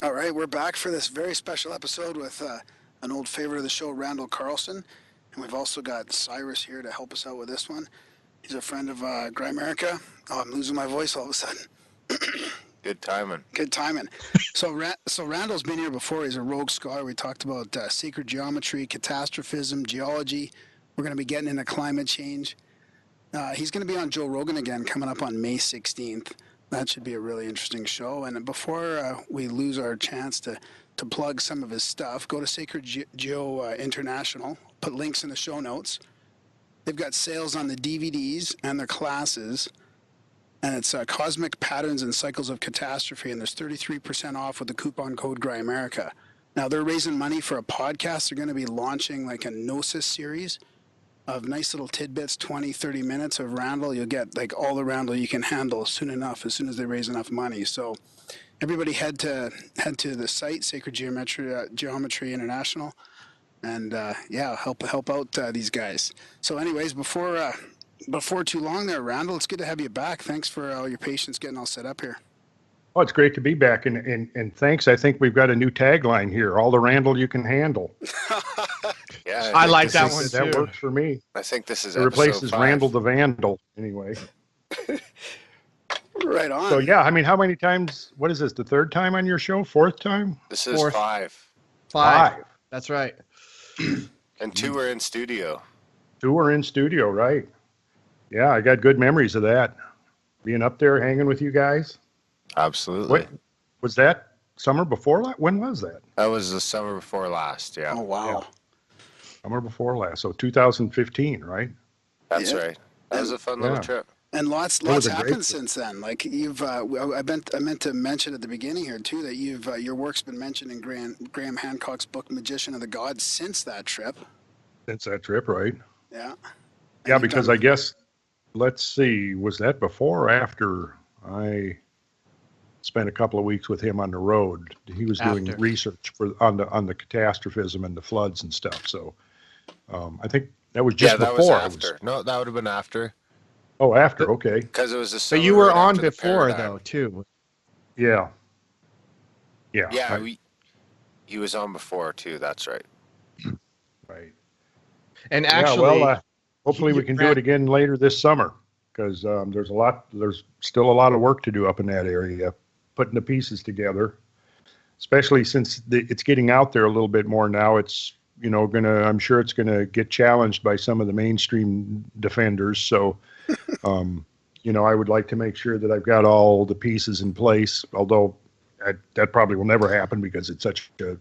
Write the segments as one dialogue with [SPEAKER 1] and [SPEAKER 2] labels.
[SPEAKER 1] All right, we're back for this very special episode with an old favorite of the show, Randall Carlson. And we've also got Cyrus here to help us out with this one. He's a friend of Grimerica. Oh, I'm losing my voice all of a sudden.
[SPEAKER 2] Good timing.
[SPEAKER 1] Good timing. So Randall's been here before. He's a rogue scholar. We talked about sacred geometry, catastrophism, geology. We're going to be getting into climate change. He's going to be on Joe Rogan again coming up on May 16th. That should be a really interesting show. And before we lose our chance to plug some of his stuff, go to Sacred Geo International. Put links in the show notes. They've got sales on the DVDs and their classes. And it's Cosmic Patterns and Cycles of Catastrophe. And there's 33% off with the coupon code Grimerica. Now, they're raising money for a podcast. They're going to be launching like a Gnosis series of nice little tidbits, 20, 30 minutes of Randall. You'll get like all the Randall you can handle soon enough, as soon as they raise enough money. So everybody head to the site, Sacred Geometry International, and help out these guys. So anyways, before too long there, Randall, it's good to have you back. Thanks for all your patience getting all set up here.
[SPEAKER 3] Oh, it's great to be back, and thanks. I think we've got a new tagline here: all the Randall you can handle.
[SPEAKER 2] Yeah,
[SPEAKER 4] I like that one too.
[SPEAKER 3] That works for me.
[SPEAKER 2] I think this is
[SPEAKER 3] it replaces
[SPEAKER 2] episode 5.
[SPEAKER 3] Randall the Vandal anyway.
[SPEAKER 1] Right on.
[SPEAKER 3] So yeah, I mean, how many times? What is this? The third time on your show? Fourth time?
[SPEAKER 2] This is
[SPEAKER 4] Fourth.
[SPEAKER 2] 5.
[SPEAKER 4] 5. That's right.
[SPEAKER 2] And 2 are in studio.
[SPEAKER 3] 2 are in studio, right? Yeah, I got good memories of that. Being up there, hanging with you guys.
[SPEAKER 2] Absolutely.
[SPEAKER 3] What was that? Summer before last? When was that?
[SPEAKER 2] That was the summer before last. Yeah.
[SPEAKER 1] Oh wow.
[SPEAKER 3] Yeah. Summer before last, so 2015, right?
[SPEAKER 2] That's right. That was a fun little trip.
[SPEAKER 1] And lots happened since then. Like you've, I meant to mention at the beginning here too that you've your work's been mentioned in Graham Hancock's book Magician of the Gods since that trip.
[SPEAKER 3] Since that trip, right?
[SPEAKER 1] Yeah.
[SPEAKER 3] Yeah, because I guess, let's see, was that before or after I spent a couple of weeks with him on the road? He was doing research on the catastrophism and the floods and stuff. So I think that was just before.
[SPEAKER 2] Was after. No, that would have been after.
[SPEAKER 3] Oh, after, okay.
[SPEAKER 2] Because it was the summer.
[SPEAKER 4] But you were
[SPEAKER 2] right
[SPEAKER 4] on
[SPEAKER 2] after
[SPEAKER 4] before, though, too.
[SPEAKER 3] Yeah. Yeah.
[SPEAKER 2] Yeah, he was on before, too. That's right.
[SPEAKER 3] Right.
[SPEAKER 4] And actually,
[SPEAKER 3] hopefully we can do it again later this summer, because there's still a lot of work to do up in that area, putting the pieces together, especially since it's getting out there a little bit more now. It's, I'm sure it's gonna get challenged by some of the mainstream defenders. So, I would like to make sure that I've got all the pieces in place, although that probably will never happen because it's such a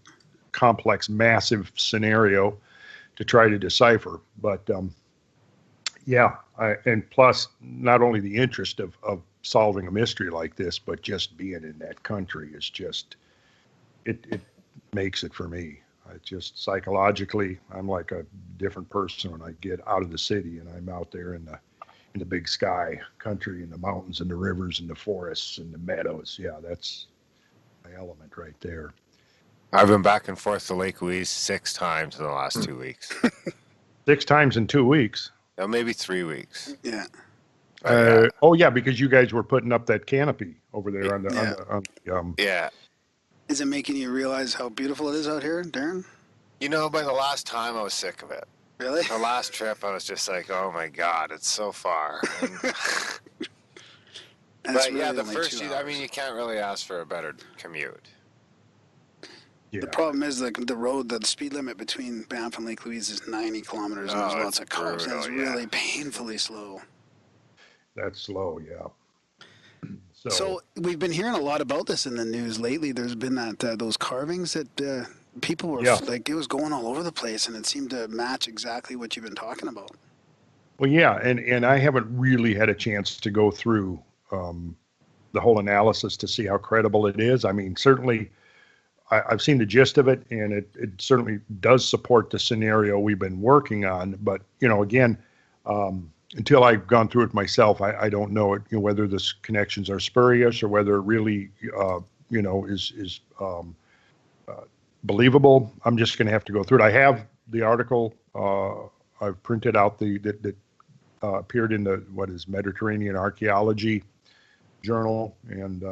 [SPEAKER 3] complex, massive scenario to try to decipher. But and plus, not only the interest of solving a mystery like this, but just being in that country is just, it makes it for me. I just psychologically, I'm like a different person when I get out of the city and I'm out there in the big sky country, and the mountains and the rivers and the forests and the meadows. Yeah, that's my element right there.
[SPEAKER 2] I've been back and forth to Lake Louise 6 times in the last 2 weeks.
[SPEAKER 3] 6 times in 2 weeks?
[SPEAKER 2] No, maybe 3 weeks.
[SPEAKER 1] Yeah.
[SPEAKER 3] Because you guys were putting up that canopy over there on the
[SPEAKER 2] yeah.
[SPEAKER 1] Is it making you realize how beautiful it is out here, Darren?
[SPEAKER 2] By the last time I was sick of it.
[SPEAKER 1] Really?
[SPEAKER 2] The last trip I was just like, oh my God, it's so far. But
[SPEAKER 1] really
[SPEAKER 2] the first, you can't really ask for a better commute.
[SPEAKER 3] Yeah.
[SPEAKER 1] The problem is the road, the speed limit between Banff and Lake Louise is 90 kilometers, and there's lots of cars. That's really painfully slow.
[SPEAKER 3] That's slow, yeah.
[SPEAKER 1] So we've been hearing a lot about this in the news lately. There's been those carvings that people were like, it was going all over the place, and it seemed to match exactly what you've been talking about.
[SPEAKER 3] Well, yeah, and I haven't really had a chance to go through the whole analysis to see how credible it is. I mean, certainly I've seen the gist of it, and it certainly does support the scenario we've been working on. But, again, until I've gone through it myself, I don't know whether the connections are spurious or whether it really, is believable. I'm just going to have to go through it. I have the article. I've printed out that appeared in the Mediterranean Archaeology Journal, and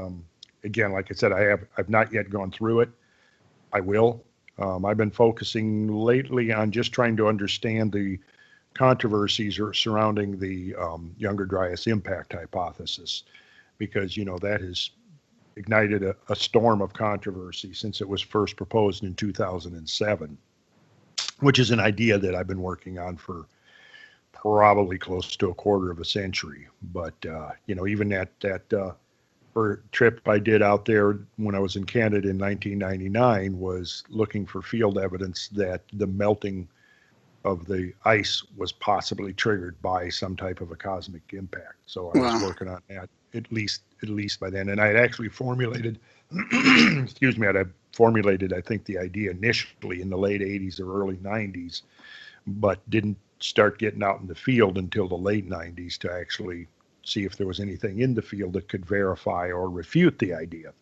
[SPEAKER 3] again, like I said, I've not yet gone through it. I will. I've been focusing lately on just trying to understand the controversies surrounding the Younger Dryas impact hypothesis, because, that has ignited a storm of controversy since it was first proposed in 2007, which is an idea that I've been working on for probably close to a quarter of a century. But, even that trip I did out there when I was in Canada in 1999 was looking for field evidence that the melting of the ice was possibly triggered by some type of a cosmic impact. So I was working on that at least by then. And I had actually formulated, excuse me, I formulated, I think, the idea initially in the late 80s or early 90s, but didn't start getting out in the field until the late 90s to actually see if there was anything in the field that could verify or refute the idea.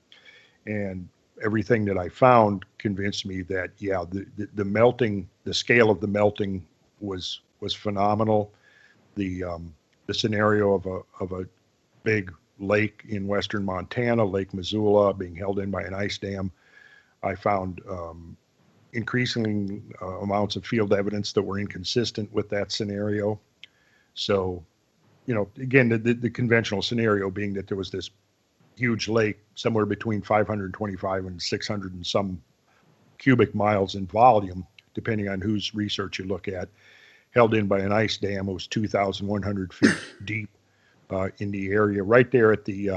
[SPEAKER 3] And everything that I found convinced me that, yeah, the melting, the scale of the melting was phenomenal. The scenario of a big lake in western Montana, Lake Missoula, being held in by an ice dam, I found increasing amounts of field evidence that were inconsistent with that scenario. So, again, the conventional scenario being that there was this huge lake somewhere between 525 and 600 and some cubic miles in volume, depending on whose research you look at, held in by an ice dam. It was 2,100 feet deep in the area right there at the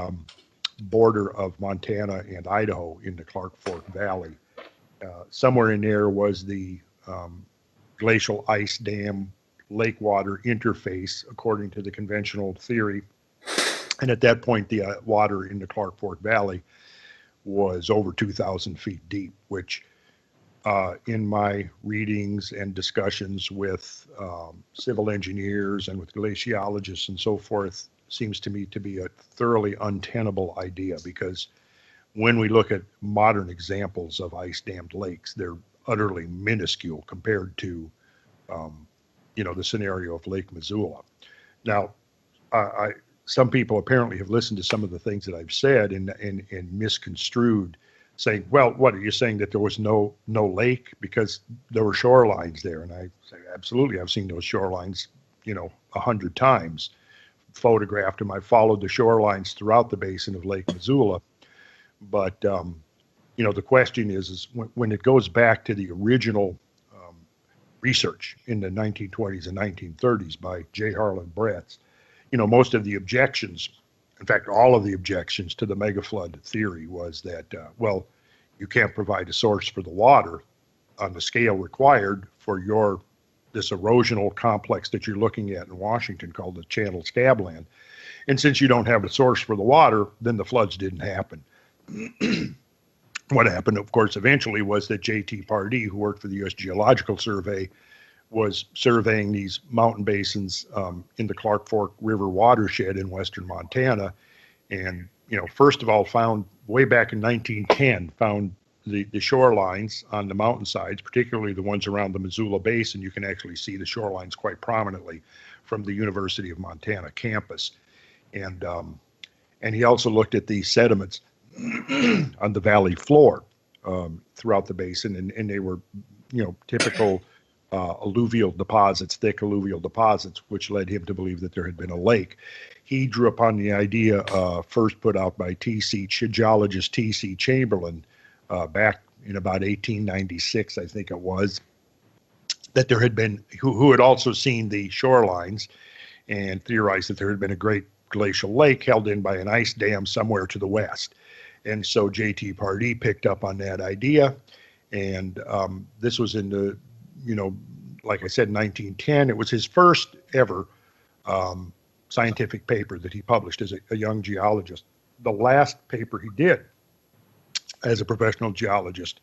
[SPEAKER 3] border of Montana and Idaho in the Clark Fork Valley. Somewhere in there was the glacial ice dam lake water interface, according to the conventional theory. And at that point, the water in the Clark Fork Valley was over 2,000 feet deep, which in my readings and discussions with civil engineers and with glaciologists and so forth, seems to me to be a thoroughly untenable idea, because when we look at modern examples of ice-dammed lakes, they're utterly minuscule compared to the scenario of Lake Missoula. Now, some people apparently have listened to some of the things that I've said and misconstrued, saying, well, what are you saying, that there was no lake because there were shorelines there? And I say, absolutely, I've seen those shorelines, 100 times, photographed them. I followed the shorelines throughout the basin of Lake Missoula. But, the question is when it goes back to the original research in the 1920s and 1930s by J. Harlan Bretz, most of the objections, in fact, all of the objections to the megaflood theory was that, you can't provide a source for the water on the scale required for this erosional complex that you're looking at in Washington called the Channel Scabland. And since you don't have a source for the water, then the floods didn't happen. What happened, of course, eventually was that J.T. Pardee, who worked for the U.S. Geological Survey, was surveying these mountain basins in the Clark Fork River watershed in western Montana. And, first of all, found way back in 1910, found the shorelines on the mountainsides, particularly the ones around the Missoula Basin. You can actually see the shorelines quite prominently from the University of Montana campus. And he also looked at the sediments on the valley floor throughout the basin, and they were, typical alluvial deposits, thick alluvial deposits, which led him to believe that there had been a lake. He drew upon the idea first put out by geologist T.C. Chamberlain back in about 1896, I think it was, that there had been, who had also seen the shorelines and theorized that there had been a great glacial lake held in by an ice dam somewhere to the west. And so J.T. Pardee picked up on that idea, and this was in the, like I said, 1910. It was his first ever scientific paper that he published as a young geologist. The last paper he did as a professional geologist,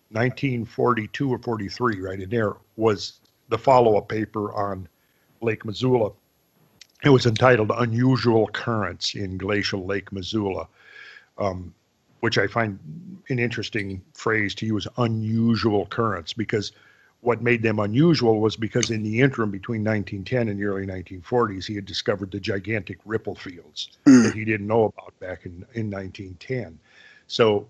[SPEAKER 3] 1942 or 43, right in there, was the follow-up paper on Lake Missoula. It was entitled Unusual Currents in Glacial Lake Missoula, which I find an interesting phrase to use, unusual currents, because what made them unusual was because in the interim between 1910 and the early 1940s, he had discovered the gigantic ripple fields that he didn't know about back in 1910. So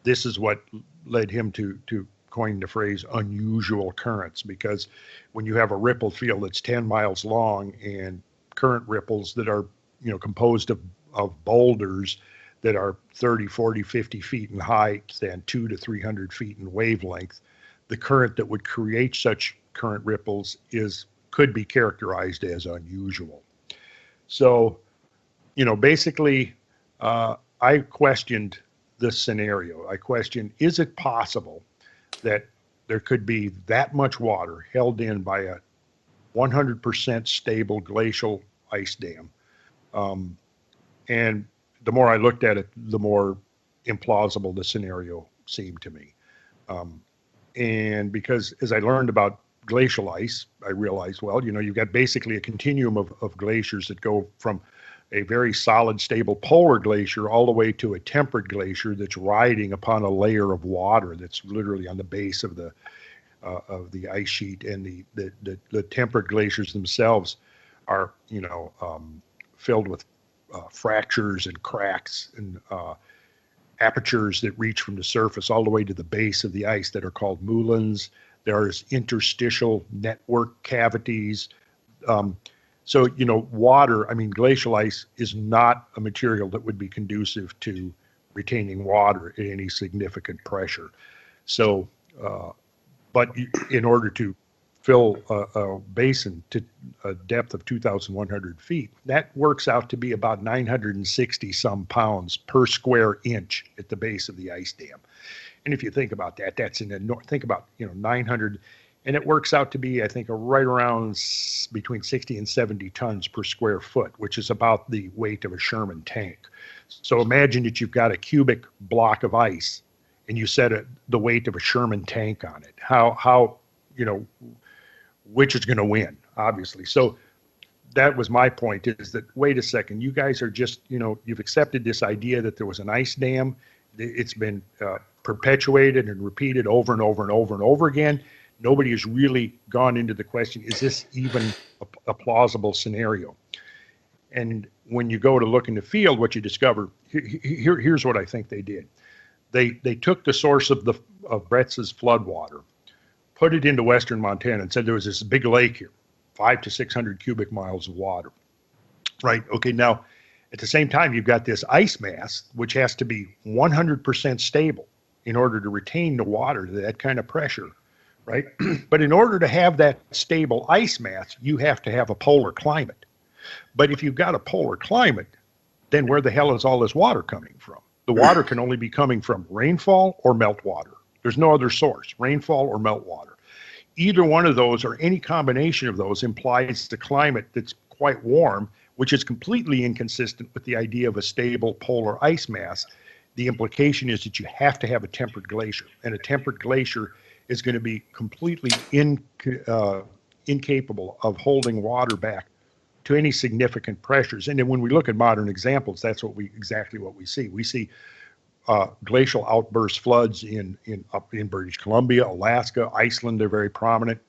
[SPEAKER 3] this is what led him to coin the phrase unusual currents, because when you have a ripple field that's 10 miles long and current ripples that are, composed of boulders that are 30, 40, 50 feet in height and 200 to 300 feet in wavelength, the current that would create such current ripples could be characterized as unusual. So, basically, I questioned this scenario. I questioned, is it possible that there could be that much water held in by a 100% stable glacial ice dam? And the more I looked at it, the more implausible the scenario seemed to me. And because as I learned about glacial ice, I realized, well, you've got basically a continuum of glaciers that go from a very solid, stable polar glacier all the way to a temperate glacier that's riding upon a layer of water that's literally on the base of the ice sheet. And the temperate glaciers themselves are, filled with fractures and cracks and apertures that reach from the surface all the way to the base of the ice that are called moulins. There's interstitial network cavities. So, water, glacial ice is not a material that would be conducive to retaining water at any significant pressure. So, but in order to fill a basin to a depth of 2,100 feet, that works out to be about 960 some pounds per square inch at the base of the ice dam. And if you think about that, that's think about, 900, and it works out to be, I think, right around between 60 and 70 tons per square foot, which is about the weight of a Sherman tank. So imagine that you've got a cubic block of ice and you set the weight of a Sherman tank on it. How which is going to win, obviously. So that was my point, is that, wait a second, you guys are just, you've accepted this idea that there was an ice dam. It's been perpetuated and repeated over and over and over and over again. Nobody has really gone into the question, is this even a plausible scenario? And when you go to look in the field, what you discover, here's what I think they did. They took the source of Bretz's floodwater, put it into western Montana, and said there was this big lake here, 500 to 600 cubic miles of water. Right? Okay, now, at the same time, you've got this ice mass, which has to be 100% stable in order to retain the water to that kind of pressure, right? But in order to have that stable ice mass, you have to have a polar climate. But if you've got a polar climate, then where the hell is all this water coming from? The water can only be coming from rainfall or meltwater. There's no other source, rainfall or meltwater. Either one of those or any combination of those implies the climate that's quite warm, which is completely inconsistent with the idea of a stable polar ice mass. The implication is that you have to have a temperate glacier, and a temperate glacier is going to be completely incapable of holding water back to any significant pressures. And then when we look at modern examples, that's exactly what we see. We see glacial outburst floods up in British Columbia, Alaska, Iceland. They're very prominent.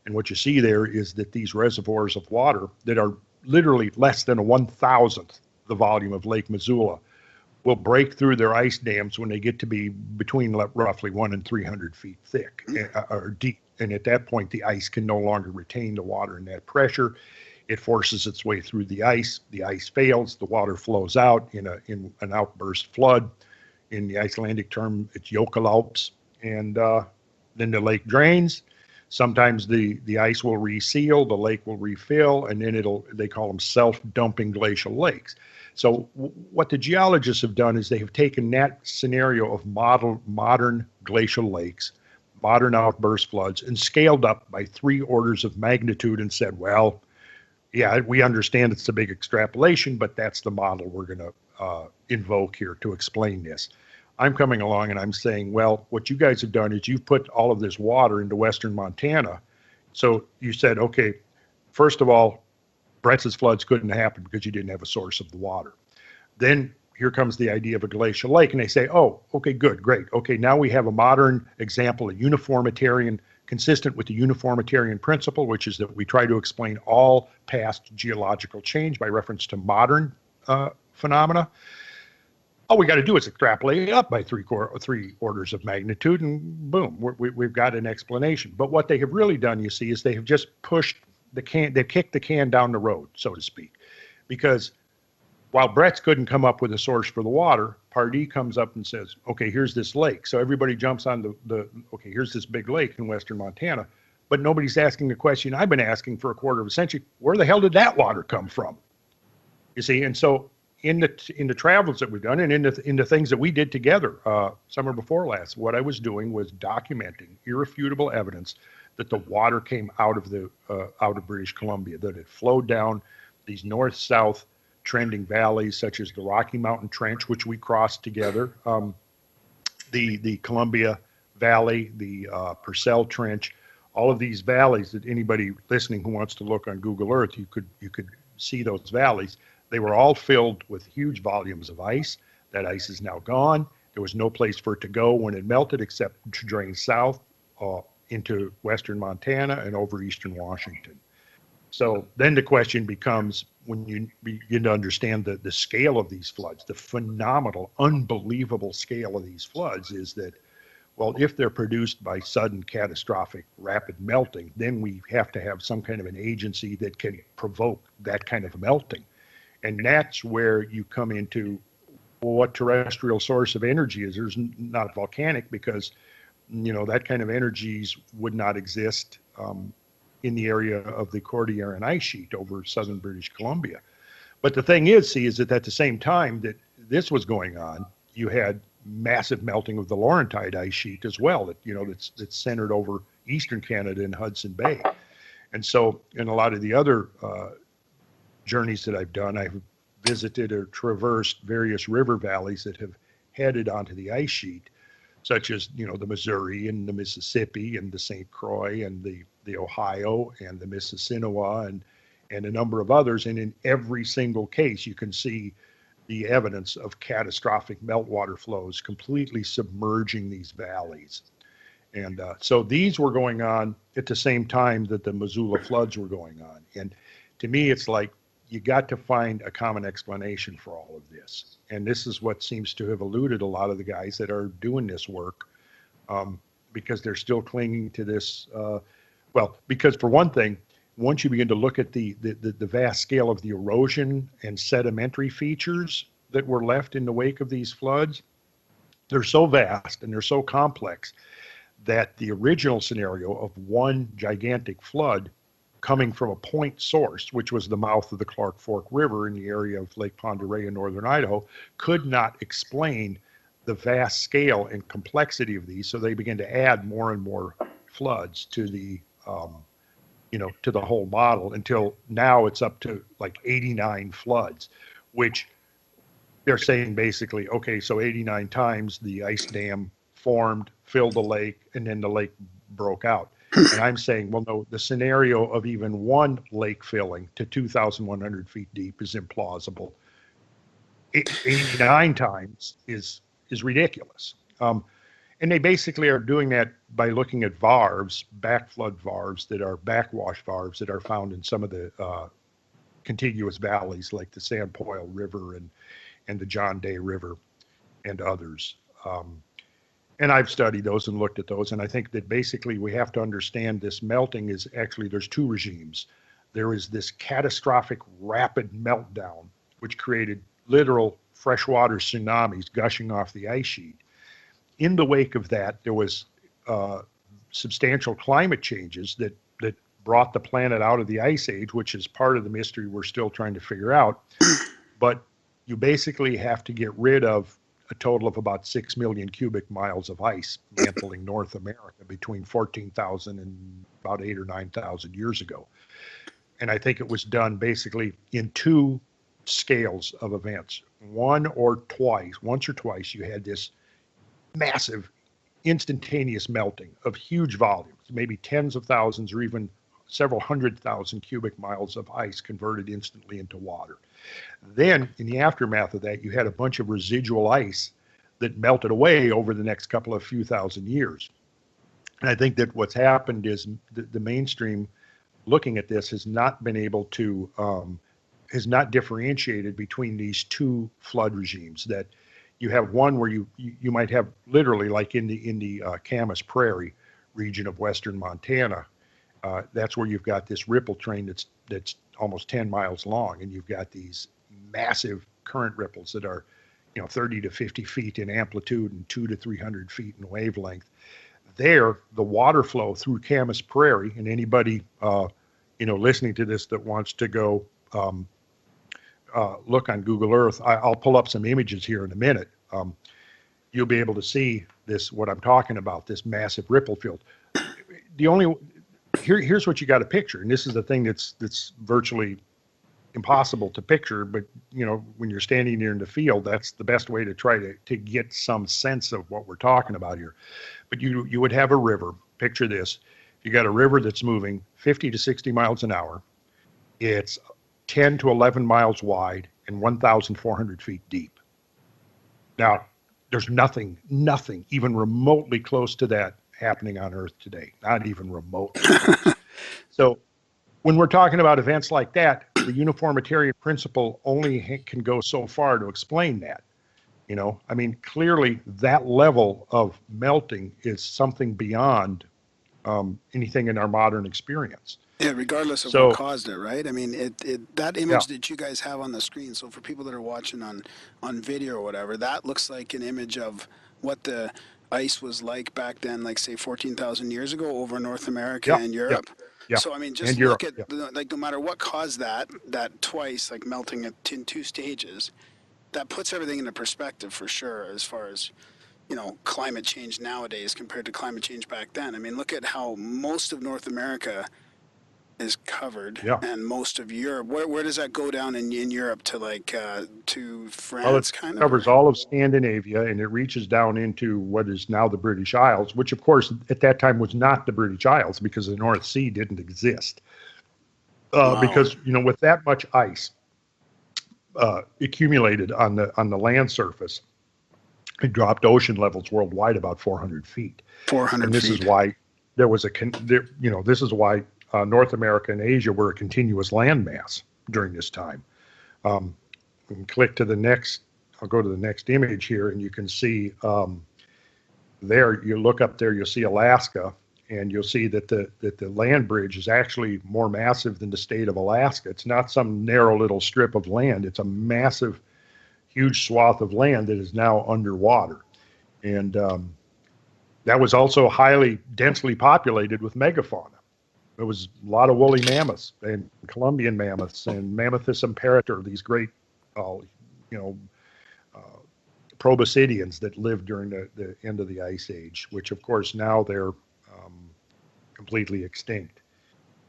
[SPEAKER 3] And what you see there is that these reservoirs of water that are literally less than a 1,000th the volume of Lake Missoula will break through their ice dams when they get to be between roughly 100 and 300 feet thick or deep. And at that point, the ice can no longer retain the water in that pressure. It forces its way through the ice. The ice fails. The water flows out in an outburst flood. In the Icelandic term, it's Alps. And then the lake drains. Sometimes the ice will reseal, the lake will refill, and then they call them self-dumping glacial lakes. So what the geologists have done is they have taken that scenario of modern glacial lakes, modern outburst floods, and scaled up by 3 orders of magnitude and said, well, yeah, we understand it's a big extrapolation, but that's the model we're going to invoke here to explain this. I'm coming along and I'm saying, well, what you guys have done is you've put all of this water into western Montana. So you said, okay, first of all, Bretz's floods couldn't happen because you didn't have a source of the water. Then here comes the idea of a glacial lake, and they say, oh, okay, good, great. Okay, now we have a modern example, a uniformitarian consistent with the uniformitarian principle, which is that we try to explain all past geological change by reference to modern phenomena. All we got to do is extrapolate it up by three orders of magnitude, and boom, we've got an explanation. But what they have really done, you see, is they have just pushed the can, they've kicked the can down the road, so to speak. Because while Brett's couldn't come up with a source for the water, Pardee comes up and says, okay, here's this lake. So everybody jumps on okay, here's this big lake in western Montana. But nobody's asking the question I've been asking for a quarter of a century. Where the hell did that water come from? You see, and so in the travels that we've done and in the things that we did together summer before last, what I was doing was documenting irrefutable evidence that the water came out of British Columbia, that it flowed down these north-south trending valleys such as the Rocky Mountain Trench, which we crossed together, the Columbia Valley, the Purcell Trench, all of these valleys that anybody listening who wants to look on Google Earth, you could see those valleys. They were all filled with huge volumes of ice. That ice is now gone. There was no place for it to go when it melted except to drain south into western Montana and over eastern Washington. So then the question becomes, when you begin to understand the scale of these floods, the phenomenal, unbelievable scale of these floods, is that, well, if they're produced by sudden, catastrophic, rapid melting, then we have to have some kind of an agency that can provoke that kind of melting. And that's where you come into, well, what terrestrial source of energy is. There's not volcanic, because, you know, that kind of energies would not exist in the area of the Cordilleran ice sheet over southern British Columbia. But the thing is, is that at the same time that this was going on, you had massive melting of the Laurentide ice sheet as well, that's centered over eastern Canada and Hudson Bay. And so in a lot of the other journeys that I've done, I've visited or traversed various river valleys that have headed onto the ice sheet, such as, the Missouri and the Mississippi and the St. Croix and the Ohio and the Mississinewa and a number of others. And in every single case, you can see the evidence of catastrophic meltwater flows completely submerging these valleys. And so these were going on at the same time that the Missoula floods were going on. And to me, it's like, you got to find a common explanation for all of this. And this is what seems to have eluded a lot of the guys that are doing this work, because they're still clinging to this. Because for one thing, once you begin to look at the vast scale of the erosion and sedimentary features that were left in the wake of these floods, they're so vast and they're so complex that the original scenario of one gigantic flood coming from a point source, which was the mouth of the Clark Fork River in the area of Lake Pend Oreille in northern Idaho, could not explain the vast scale and complexity of these. So they began to add more and more floods to the to the whole model, until now it's up to like 89 floods, which they're saying basically, okay, so 89 times the ice dam formed, filled the lake, and then the lake broke out. And I'm saying, well, no, the scenario of even one lake filling to 2,100 feet deep is implausible. 89 times is ridiculous. And they basically are doing that by looking at varves, backflood varves that are backwash varves that are found in some of the contiguous valleys like the Sandpoil River and the John Day River and others. And I've studied those and looked at those. And I think that basically we have to understand this melting is actually, there's two regimes. There is this catastrophic rapid meltdown, which created literal freshwater tsunamis gushing off the ice sheet. In the wake of that, there was substantial climate changes that brought the planet out of the ice age, which is part of the mystery we're still trying to figure out. But you basically have to get rid of a total of about 6 million cubic miles of ice mantling North America between 14,000 and about 8,000 or 9,000 years ago. And I think it was done basically in two scales of events. Once or twice, you had this massive instantaneous melting of huge volumes, maybe tens of thousands or even several 100,000 cubic miles of ice converted instantly into water. Then in the aftermath of that, you had a bunch of residual ice that melted away over the next couple of few thousand years. And I think that what's happened is the mainstream looking at this has not been able to, has not differentiated between these two flood regimes. That you have one where you might have literally, like in the Camas Prairie region of western Montana, that's where you've got this ripple train that's almost 10 miles long, and you've got these massive current ripples that are 30 to 50 feet in amplitude and 200 to 300 feet in wavelength. There, the water flow through Camas Prairie, and anybody listening to this that wants to go look on Google Earth, I'll pull up some images here in a minute. You'll be able to see this, what I'm talking about, this massive ripple field. Here's what you got to picture, and this is the thing that's virtually impossible to picture, but when you're standing there in the field, that's the best way to try to get some sense of what we're talking about here. But you would have a river. Picture this. You got a river that's moving 50 to 60 miles an hour. It's 10 to 11 miles wide and 1,400 feet deep. Now, there's nothing even remotely close to that happening on Earth today. Not even remotely close. So when we're talking about events like that, the uniformitarian principle only can go so far to explain that. Clearly that level of melting is something beyond anything in our modern experience.
[SPEAKER 1] Yeah, regardless of what caused it, right? That image that you guys have on the screen, so for people that are watching on video or whatever, that looks like an image of what the ice was like back then, like say 14,000 years ago over North America and Europe.
[SPEAKER 3] Yeah.
[SPEAKER 1] So just
[SPEAKER 3] and
[SPEAKER 1] look
[SPEAKER 3] Europe,
[SPEAKER 1] at like no matter what caused that twice, like melting it in two stages, that puts everything into perspective for sure as far as climate change nowadays compared to climate change back then. Look at how most of North America is covered, and most of Europe. Where does that go down in Europe to to France?
[SPEAKER 3] Well, it covers all of Scandinavia, and it reaches down into what is now the British Isles, which of course at that time was not the British Isles because the North Sea didn't exist. Because with that much ice accumulated on the land surface, it dropped ocean levels worldwide about 400 feet. 400 and this feet. Is why there was this is why North America and Asia were a continuous landmass during this time. We can click to the next, I'll go to the next image here, and you can see there, you look up there, you'll see Alaska, and you'll see that the land bridge is actually more massive than the state of Alaska. It's not some narrow little strip of land. It's a massive, huge swath of land that is now underwater. And that was also highly densely populated with megafauna. There was a lot of woolly mammoths and Columbian mammoths and Mammothus imperator, these great, proboscideans that lived during the end of the Ice Age, which of course now they're completely extinct.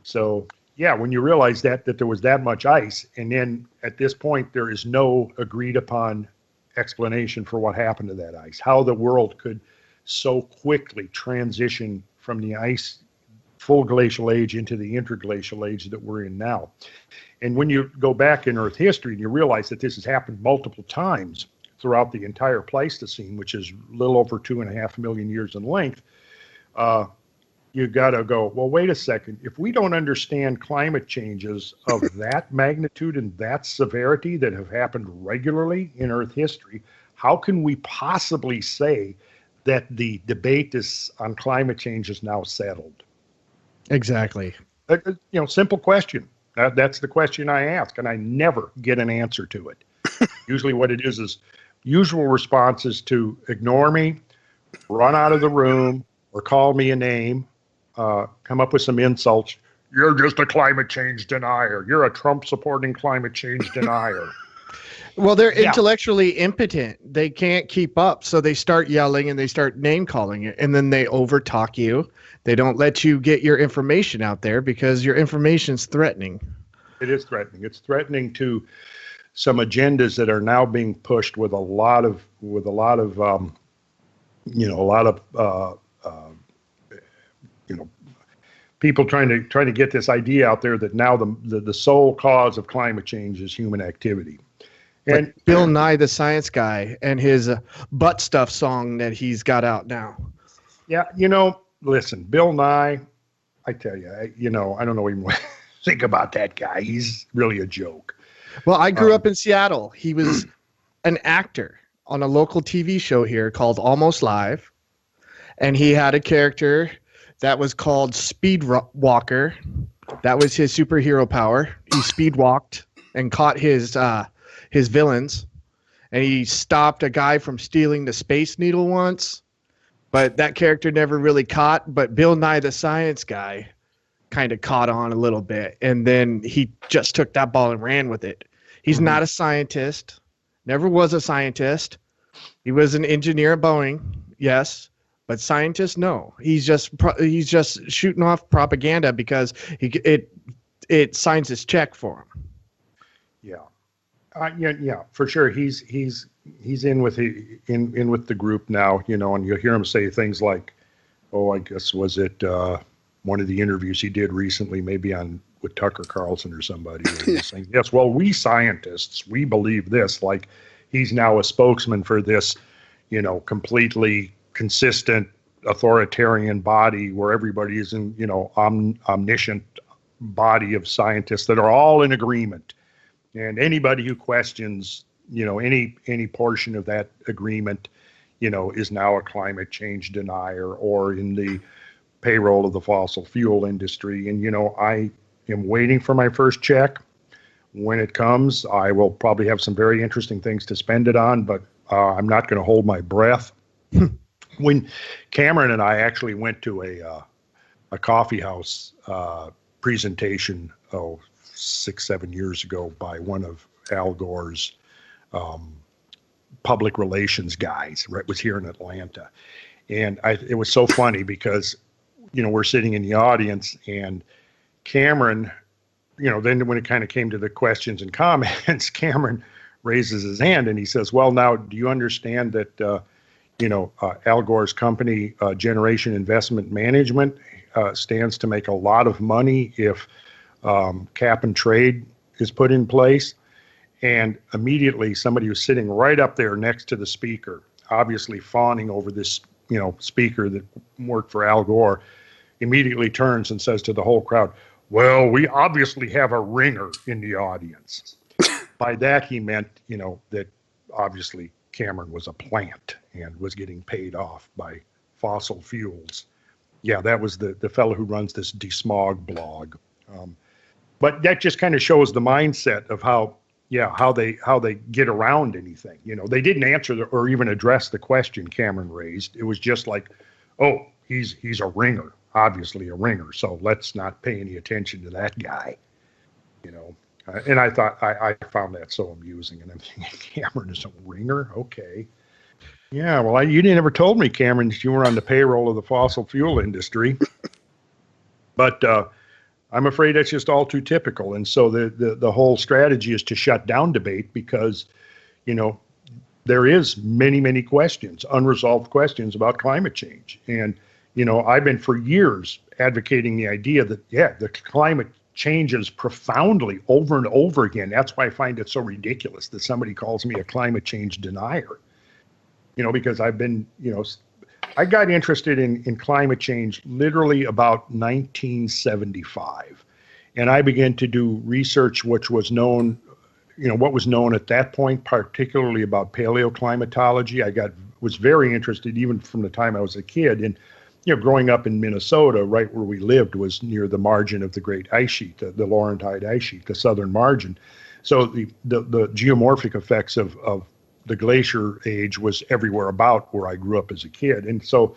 [SPEAKER 3] So yeah, when you realize that there was that much ice, and then at this point there is no agreed upon explanation for what happened to that ice, how the world could so quickly transition from the ice full glacial age into the interglacial age that we're in now. And when you go back in Earth history and you realize that this has happened multiple times throughout the entire Pleistocene, which is a little over 2.5 million years in length, you got to go, well, wait a second. If we don't understand climate changes of that magnitude and that severity that have happened regularly in Earth history, how can we possibly say that the debate on climate change is now settled?
[SPEAKER 4] Exactly.
[SPEAKER 3] Simple question. That's the question I ask, and I never get an answer to it. Usually what it is usual response is to ignore me, run out of the room, or call me a name, come up with some insults. You're just a climate change denier. You're a Trump-supporting climate change denier.
[SPEAKER 4] Well, they're intellectually impotent. They can't keep up, so they start yelling and they start name-calling it, and then they overtalk you. They don't let you get your information out there because your information's threatening.
[SPEAKER 3] It is threatening. It's threatening to some agendas that are now being pushed with a lot of people trying to get this idea out there that now the sole cause of climate change is human activity. And
[SPEAKER 4] like Bill Nye the Science Guy and his butt stuff song that he's got out now.
[SPEAKER 3] Yeah, listen, Bill Nye, I tell you, I don't know even what to think about that guy. He's really a joke.
[SPEAKER 4] Well, I grew up in Seattle. He was an actor on a local TV show here called Almost Live. And he had a character that was called Speed Walker. That was his superhero power. He speed walked and caught his villains. And he stopped a guy from stealing the Space Needle once. But that character never really caught. But Bill Nye the Science Guy kind of caught on a little bit. And then he just took that ball and ran with it. He's not a scientist. Never was a scientist. He was an engineer at Boeing. Yes. But scientists, no. He's just shooting off propaganda because it signs his check for him.
[SPEAKER 3] Yeah. Yeah, for sure. He's in with the group now, and you'll hear him say things like, "Oh, I guess was it one of the interviews he did recently, maybe with Tucker Carlson or somebody." And he's saying, "Yes, well, we scientists, we believe this." Like he's now a spokesman for this, completely consistent authoritarian body where everybody is in, omniscient body of scientists that are all in agreement. And anybody who questions, any portion of that agreement, is now a climate change denier or in the payroll of the fossil fuel industry. And, I am waiting for my first check. When it comes, I will probably have some very interesting things to spend it on, but I'm not going to hold my breath. When Cameron and I actually went to a coffee house presentation, 6-7 years ago by one of Al Gore's public relations guys, right, was here in Atlanta. And it was so funny because, we're sitting in the audience and Cameron, then when it kind of came to the questions and comments, Cameron raises his hand and he says, "Well, now, do you understand that, Al Gore's company, Generation Investment Management, stands to make a lot of money if cap and trade is put in place?" And immediately somebody who's sitting right up there next to the speaker, obviously fawning over this, speaker that worked for Al Gore, immediately turns and says to the whole crowd, "Well, we obviously have a ringer in the audience." By that, he meant, that obviously Cameron was a plant and was getting paid off by fossil fuels. Yeah, that was the fellow who runs this desmog blog. But that just kind of shows the mindset of how they get around anything. They didn't answer or even address the question Cameron raised. It was just like, "Oh, he's a ringer, obviously a ringer, so let's not pay any attention to that guy." And I thought I found that so amusing. And I'm thinking, Cameron is a ringer? Okay. Yeah, well, you never told me, Cameron, that you were on the payroll of the fossil fuel industry. But I'm afraid that's just all too typical. And so the whole strategy is to shut down debate because, there is many, many questions, unresolved questions about climate change. And, I've been for years advocating the idea that, the climate changes profoundly over and over again. That's why I find it so ridiculous that somebody calls me a climate change denier. Because I've been, I got interested in climate change literally about 1975. And I began to do research which was known, what was known at that point, particularly about paleoclimatology. Was very interested even from the time I was a kid. And growing up in Minnesota, right where we lived was near the margin of the Great Ice Sheet, the Laurentide Ice Sheet, the southern margin. So the geomorphic effects of the glacier age was everywhere about where I grew up as a kid. And so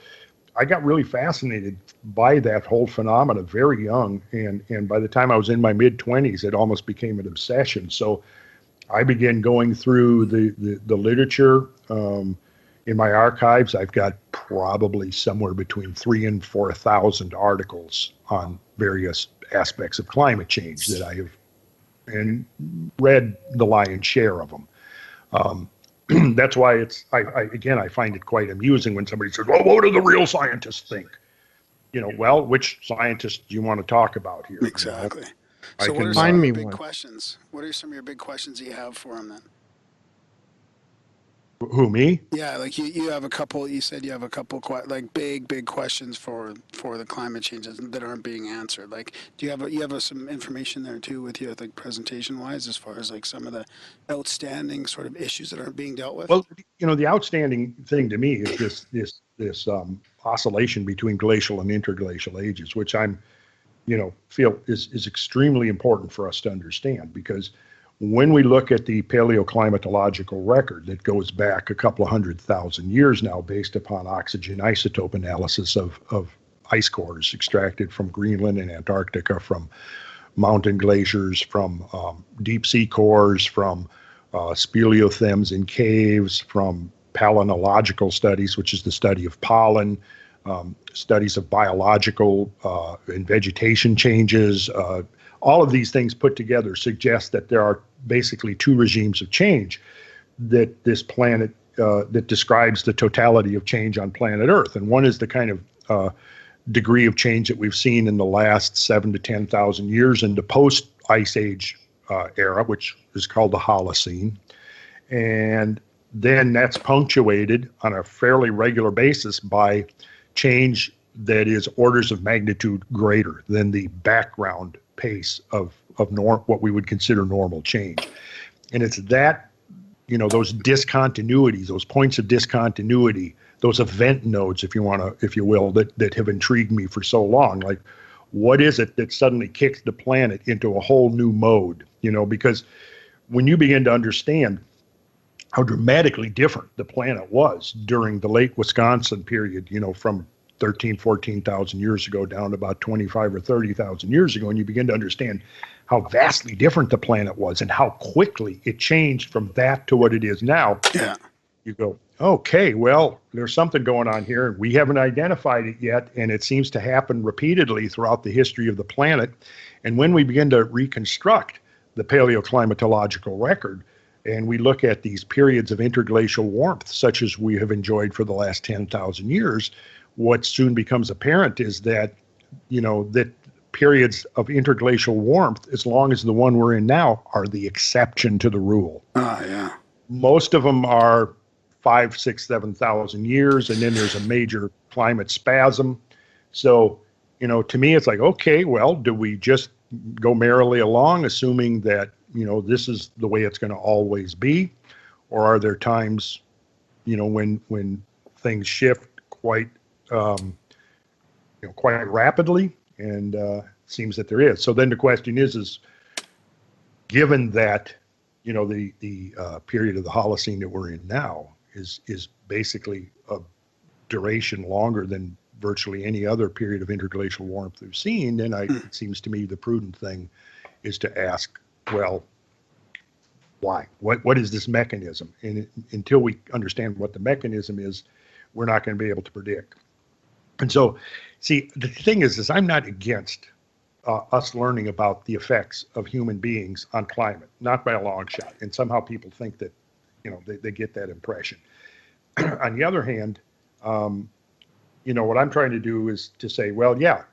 [SPEAKER 3] I got really fascinated by that whole phenomena very young. And by the time I was in my mid-20s, it almost became an obsession. So I began going through the literature. In my archives, I've got probably somewhere between 3,000 and 4,000 articles on various aspects of climate change that I have and read the lion's share of them. That's why I find it quite amusing when somebody says, "Well, what do the real scientists think?" Well, which scientists do you want to talk about here?
[SPEAKER 1] Exactly. So what are some of your big questions? What are some of your big questions you have for them then?
[SPEAKER 3] Who, me?
[SPEAKER 1] Yeah, like you have a couple. You said you have a couple like big questions for the climate changes that aren't being answered. Like, do you have some information there too with you, like presentation wise, as far as like some of the outstanding sort of issues that aren't being dealt with?
[SPEAKER 3] Well, the outstanding thing to me is this oscillation between glacial and interglacial ages, which I'm, feel is extremely important for us to understand, because when we look at the paleoclimatological record that goes back a couple of 100,000 years now, based upon oxygen isotope analysis of ice cores extracted from Greenland and Antarctica, from mountain glaciers, from deep sea cores, from speleothems in caves, from palynological studies, which is the study of pollen, studies of biological and vegetation changes. All of these things put together suggest that there are basically two regimes of change that this planet, that describes the totality of change on planet Earth. And one is the kind of degree of change that we've seen in the last 7,000 to 10,000 years in the post-Ice Age era, which is called the Holocene. And then that's punctuated on a fairly regular basis by change that is orders of magnitude greater than the background pace of what we would consider normal change. And it's that, those discontinuities, those points of discontinuity, those event nodes, if you will, that have intrigued me for so long. Like, what is it that suddenly kicks the planet into a whole new mode? Because when you begin to understand how dramatically different the planet was during the late Wisconsin period, from 14,000 years ago down to about 25 or 30,000 years ago, and you begin to understand how vastly different the planet was and how quickly it changed from that to what it is now.
[SPEAKER 1] Yeah.
[SPEAKER 3] You go, okay, well, there's something going on here, and we haven't identified it yet, and it seems to happen repeatedly throughout the history of the planet. And when we begin to reconstruct the paleoclimatological record, and we look at these periods of interglacial warmth, such as we have enjoyed for the last 10,000 years, what soon becomes apparent is that, that periods of interglacial warmth, as long as the one we're in now, are the exception to the rule.
[SPEAKER 1] Yeah.
[SPEAKER 3] Most of them are 5,000, 6,000, 7,000 years, and then there's a major climate spasm. So, to me, it's like, okay, well, do we just go merrily along, assuming that, this is the way it's going to always be? Or are there times, when things shift quite rapidly? And it seems that there is. So then the question is given that, the period of the Holocene that we're in now is basically a duration longer than virtually any other period of interglacial warmth we've seen, then it seems to me the prudent thing is to ask, well, why? What is this mechanism? And until we understand what the mechanism is, we're not going to be able to predict. And so, see, the thing is I'm not against us learning about the effects of human beings on climate, not by a long shot. And somehow people think that, they get that impression. On the other hand, what I'm trying to do is to say, well, yeah,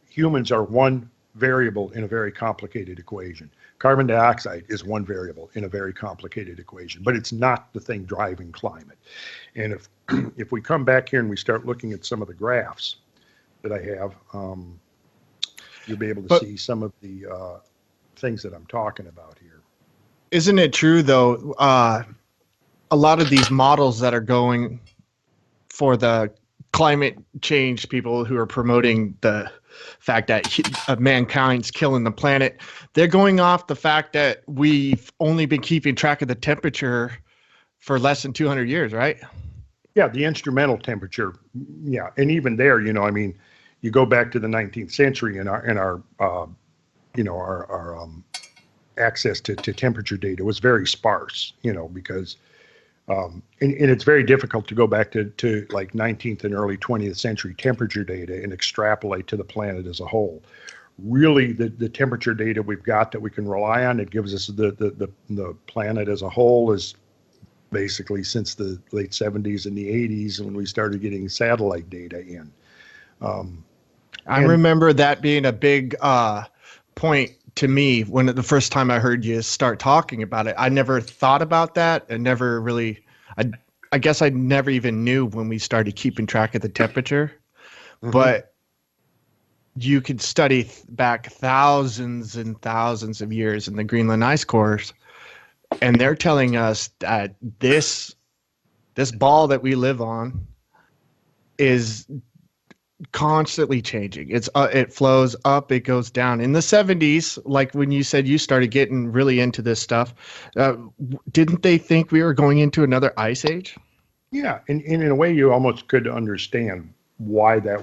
[SPEAKER 3] humans are one variable in a very complicated equation. Carbon dioxide is one variable in a very complicated equation, but it's not the thing driving climate. And if we come back here and we start looking at some of the graphs that I have, you'll be able to see some of the things that I'm talking about here.
[SPEAKER 4] Isn't it true, though, a lot of these models that are going for the climate change people who are promoting the fact that mankind's killing the planet, they're going off the fact that we've only been keeping track of the temperature for less than 200 years, right?
[SPEAKER 3] Yeah, the instrumental temperature. Yeah, and even there, you go back to the 19th century and our access to temperature data was very sparse, because and it's very difficult to go back to like 19th and early 20th century temperature data and extrapolate to the planet as a whole. Really, the temperature data we've got that we can rely on, it gives us the planet as a whole is basically since the late 70s and the 80s when we started getting satellite data in.
[SPEAKER 4] I remember that being a big point to me when the first time I heard you start talking about it. I never thought about that and never really, I guess I never even knew when we started keeping track of the temperature,
[SPEAKER 3] Mm-hmm.
[SPEAKER 4] but you could study back thousands and thousands of years in the Greenland ice cores, and they're telling us that this ball that we live on is constantly changing. It flows up, it goes down. In the 70s, like when you said you started getting really into this stuff, didn't they think we were going into another ice age?
[SPEAKER 3] Yeah, and in a way, you almost could understand why they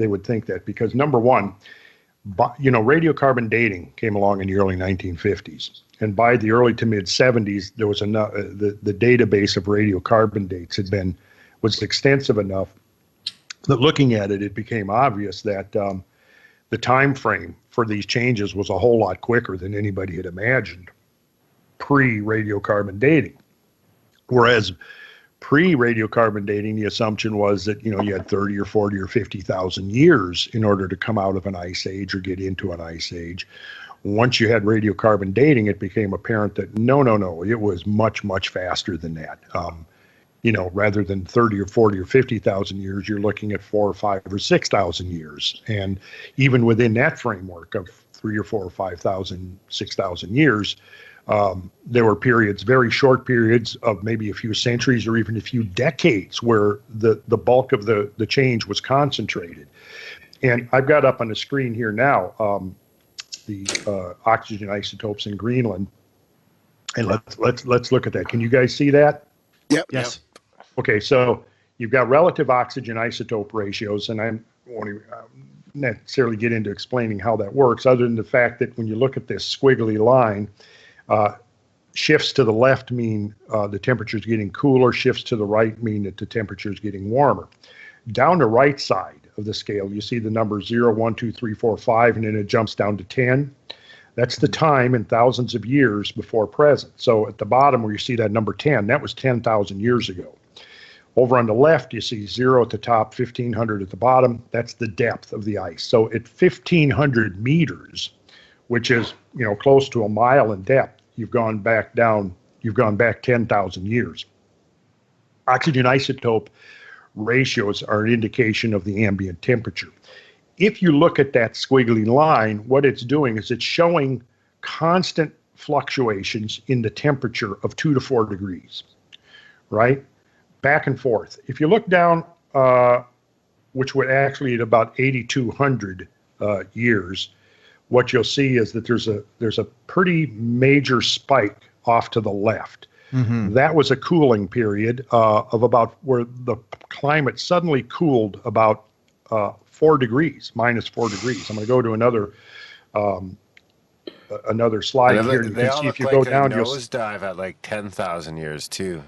[SPEAKER 3] would think that, because number one, radiocarbon dating came along in the early 1950s, and by the early to mid 70s, there was enough. The database of radiocarbon dates was extensive enough that looking at it, it became obvious that the time frame for these changes was a whole lot quicker than anybody had imagined pre-radiocarbon dating. Whereas pre-radiocarbon dating, the assumption was that, you had 30 or 40 or 50,000 years in order to come out of an ice age or get into an ice age. Once you had radiocarbon dating, it became apparent that no, it was much, much faster than that. Rather than 30 or 40 or 50,000 years, you're looking at 4 or 5 or 6,000 years. And even within that framework of 3 or 4 or 5,000, 6,000 years, there were periods, very short periods of maybe a few centuries or even a few decades where the bulk of the change was concentrated. And I've got up on the screen here now the oxygen isotopes in Greenland. And let's look at that. Can you guys see that?
[SPEAKER 1] Yep.
[SPEAKER 4] Yes.
[SPEAKER 3] Okay, so you've got relative oxygen isotope ratios, and I won't necessarily get into explaining how that works, other than the fact that when you look at this squiggly line, shifts to the left mean the temperature is getting cooler, shifts to the right mean that the temperature is getting warmer. Down the right side of the scale, you see the numbers 0, 1, 2, 3, 4, 5, and then it jumps down to 10. That's the time in thousands of years before present. So at the bottom where you see that number 10, that was 10,000 years ago. Over on the left, you see 0 at the top, 1,500 at the bottom. That's the depth of the ice. So at 1,500 meters, which is close to a mile in depth, you've gone back 10,000 years. Oxygen isotope ratios are an indication of the ambient temperature. If you look at that squiggly line, what it's doing is it's showing constant fluctuations in the temperature of 2 to 4 degrees, right? Back and forth. If you look down, which would actually at about 8,200 years, what you'll see is that there's a pretty major spike off to the left. Mm-hmm. That was a cooling period of about where the climate suddenly cooled about 4 degrees, minus 4 degrees. I'm going to go to another slide here. You can see if you go down, you'll
[SPEAKER 2] nosedive at like 10,000 years too.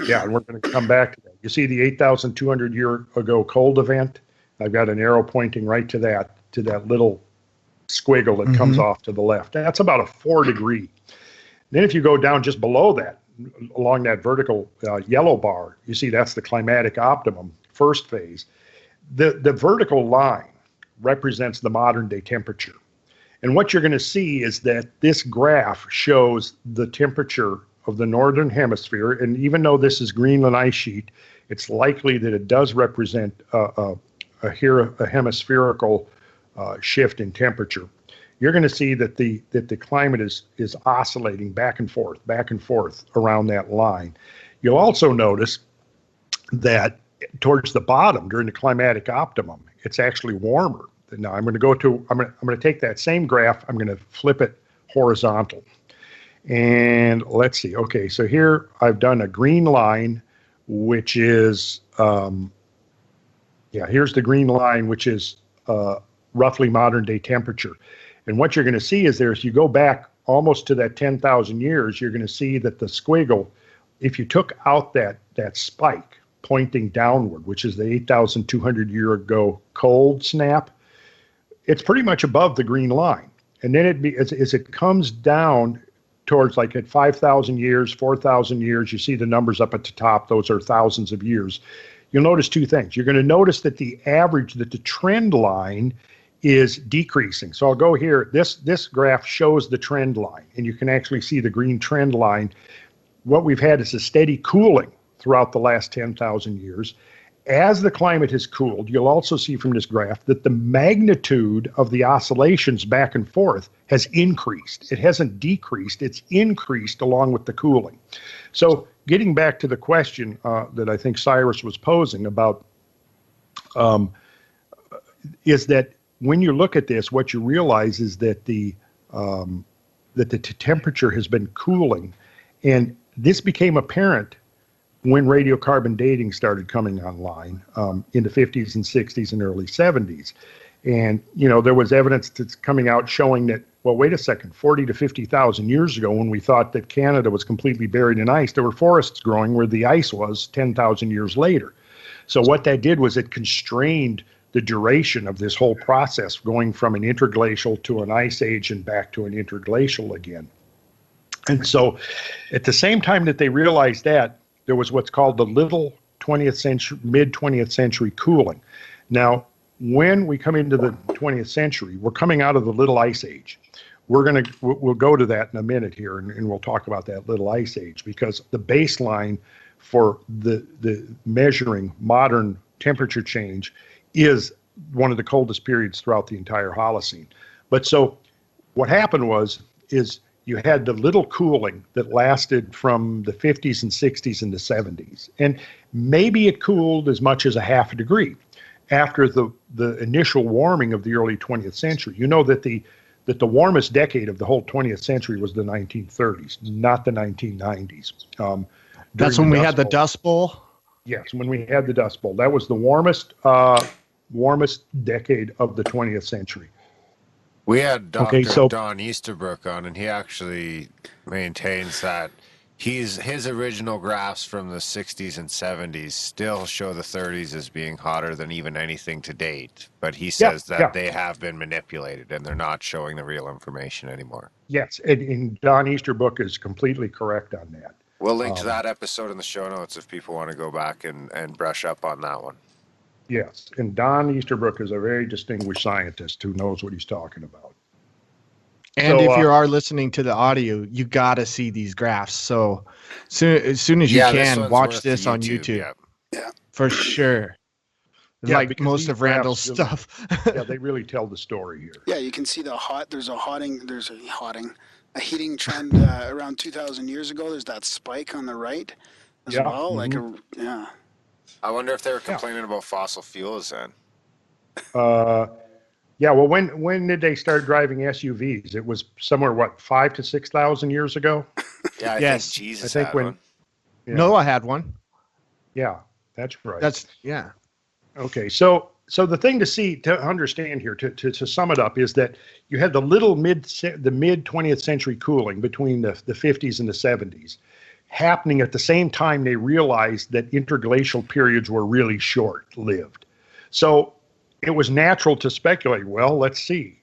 [SPEAKER 3] Yeah, and we're going to come back to that. You see the 8,200 year ago cold event? I've got an arrow pointing right to that little squiggle that comes off to the left. That's about a 4 degree. Then if you go down just below that, along that vertical yellow bar, you see that's the climatic optimum, first phase. The vertical line represents the modern day temperature. And what you're going to see is that this graph shows the temperature of the northern hemisphere. And even though this is Greenland ice sheet, it's likely that it does represent a hemispherical shift in temperature. You're going to see that the climate is oscillating back and forth around that line. You'll also notice that towards the bottom during the climatic optimum, it's actually warmer. Now I'm going to take that same graph. I'm going to flip it horizontal. And let's see. Okay, so here I've done a green line, which is, here's the green line, which is roughly modern day temperature. And what you're going to see is if you go back almost to that 10,000 years, you're going to see that the squiggle, if you took out that spike pointing downward, which is the 8,200 year ago cold snap, it's pretty much above the green line. And then as it comes down towards like at 5,000 years, 4,000 years, you see the numbers up at the top. Those are thousands of years. You'll notice two things. You're going to notice that the trend line is decreasing. So I'll go here. This graph shows the trend line, and you can actually see the green trend line. What we've had is a steady cooling throughout the last 10,000 years. As the climate has cooled, you'll also see from this graph that the magnitude of the oscillations back and forth has increased. It hasn't decreased, it's increased along with the cooling. So getting back to the question that I think Cyrus was posing about, is that when you look at this, what you realize is that the temperature has been cooling, and this became apparent when radiocarbon dating started coming online in the 50s and 60s and early 70s. And, there was evidence that's coming out showing that, well, wait a second, 40 to 50,000 years ago, when we thought that Canada was completely buried in ice, there were forests growing where the ice was 10,000 years later. So what that did was it constrained the duration of this whole process, going from an interglacial to an ice age and back to an interglacial again. And so at the same time that they realized that, there was what's called the little 20th century, mid-20th century cooling. Now, when we come into the 20th century, we're coming out of the little ice age. We'll go to that in a minute here, and we'll talk about that little ice age, because the baseline for the measuring modern temperature change is one of the coldest periods throughout the entire Holocene. But so what happened is you had the little cooling that lasted from the 50s and 60s and the 70s. And maybe it cooled as much as a half a degree after the initial warming of the early 20th century. You know that the warmest decade of the whole 20th century was the 1930s, not the 1990s.
[SPEAKER 4] That's when we had the Dust Bowl?
[SPEAKER 3] Yes, when we had the Dust Bowl. That was the warmest decade of the 20th century.
[SPEAKER 2] We had Dr. Don Easterbrook on, and he actually maintains that his original graphs from the 60s and 70s still show the 30s as being hotter than even anything to date. But he says that they have been manipulated, and they're not showing the real information anymore. Yes,
[SPEAKER 3] and Don Easterbrook is completely correct on that.
[SPEAKER 2] We'll link to that episode in the show notes if people want to go back and brush up on that one.
[SPEAKER 3] Yes, and Don Easterbrook is a very distinguished scientist who knows what he's talking about.
[SPEAKER 4] And if you are listening to the audio, you got to see these graphs. So as soon as you can, watch this on YouTube.
[SPEAKER 1] Yeah,
[SPEAKER 4] for sure.
[SPEAKER 3] Yeah,
[SPEAKER 4] like most of Randall's stuff.
[SPEAKER 3] Yeah, they really tell the story here.
[SPEAKER 1] Yeah, you can see there's a heating trend around 2,000 years ago. There's that spike on the right as well.
[SPEAKER 3] Mm-hmm.
[SPEAKER 2] I wonder if they were complaining about fossil fuels then.
[SPEAKER 3] Yeah, well, when did they start driving SUVs? It was somewhere, 5,000 to 6,000 years ago?
[SPEAKER 2] Yeah, I think Jesus had one.
[SPEAKER 4] Yeah. Noah had one.
[SPEAKER 3] Yeah, that's right. Okay, so the thing to understand here, to sum it up, is that you had the mid 20th century cooling between the 50s and the 70s happening at the same time they realized that interglacial periods were really short-lived. So it was natural to speculate, well, let's see.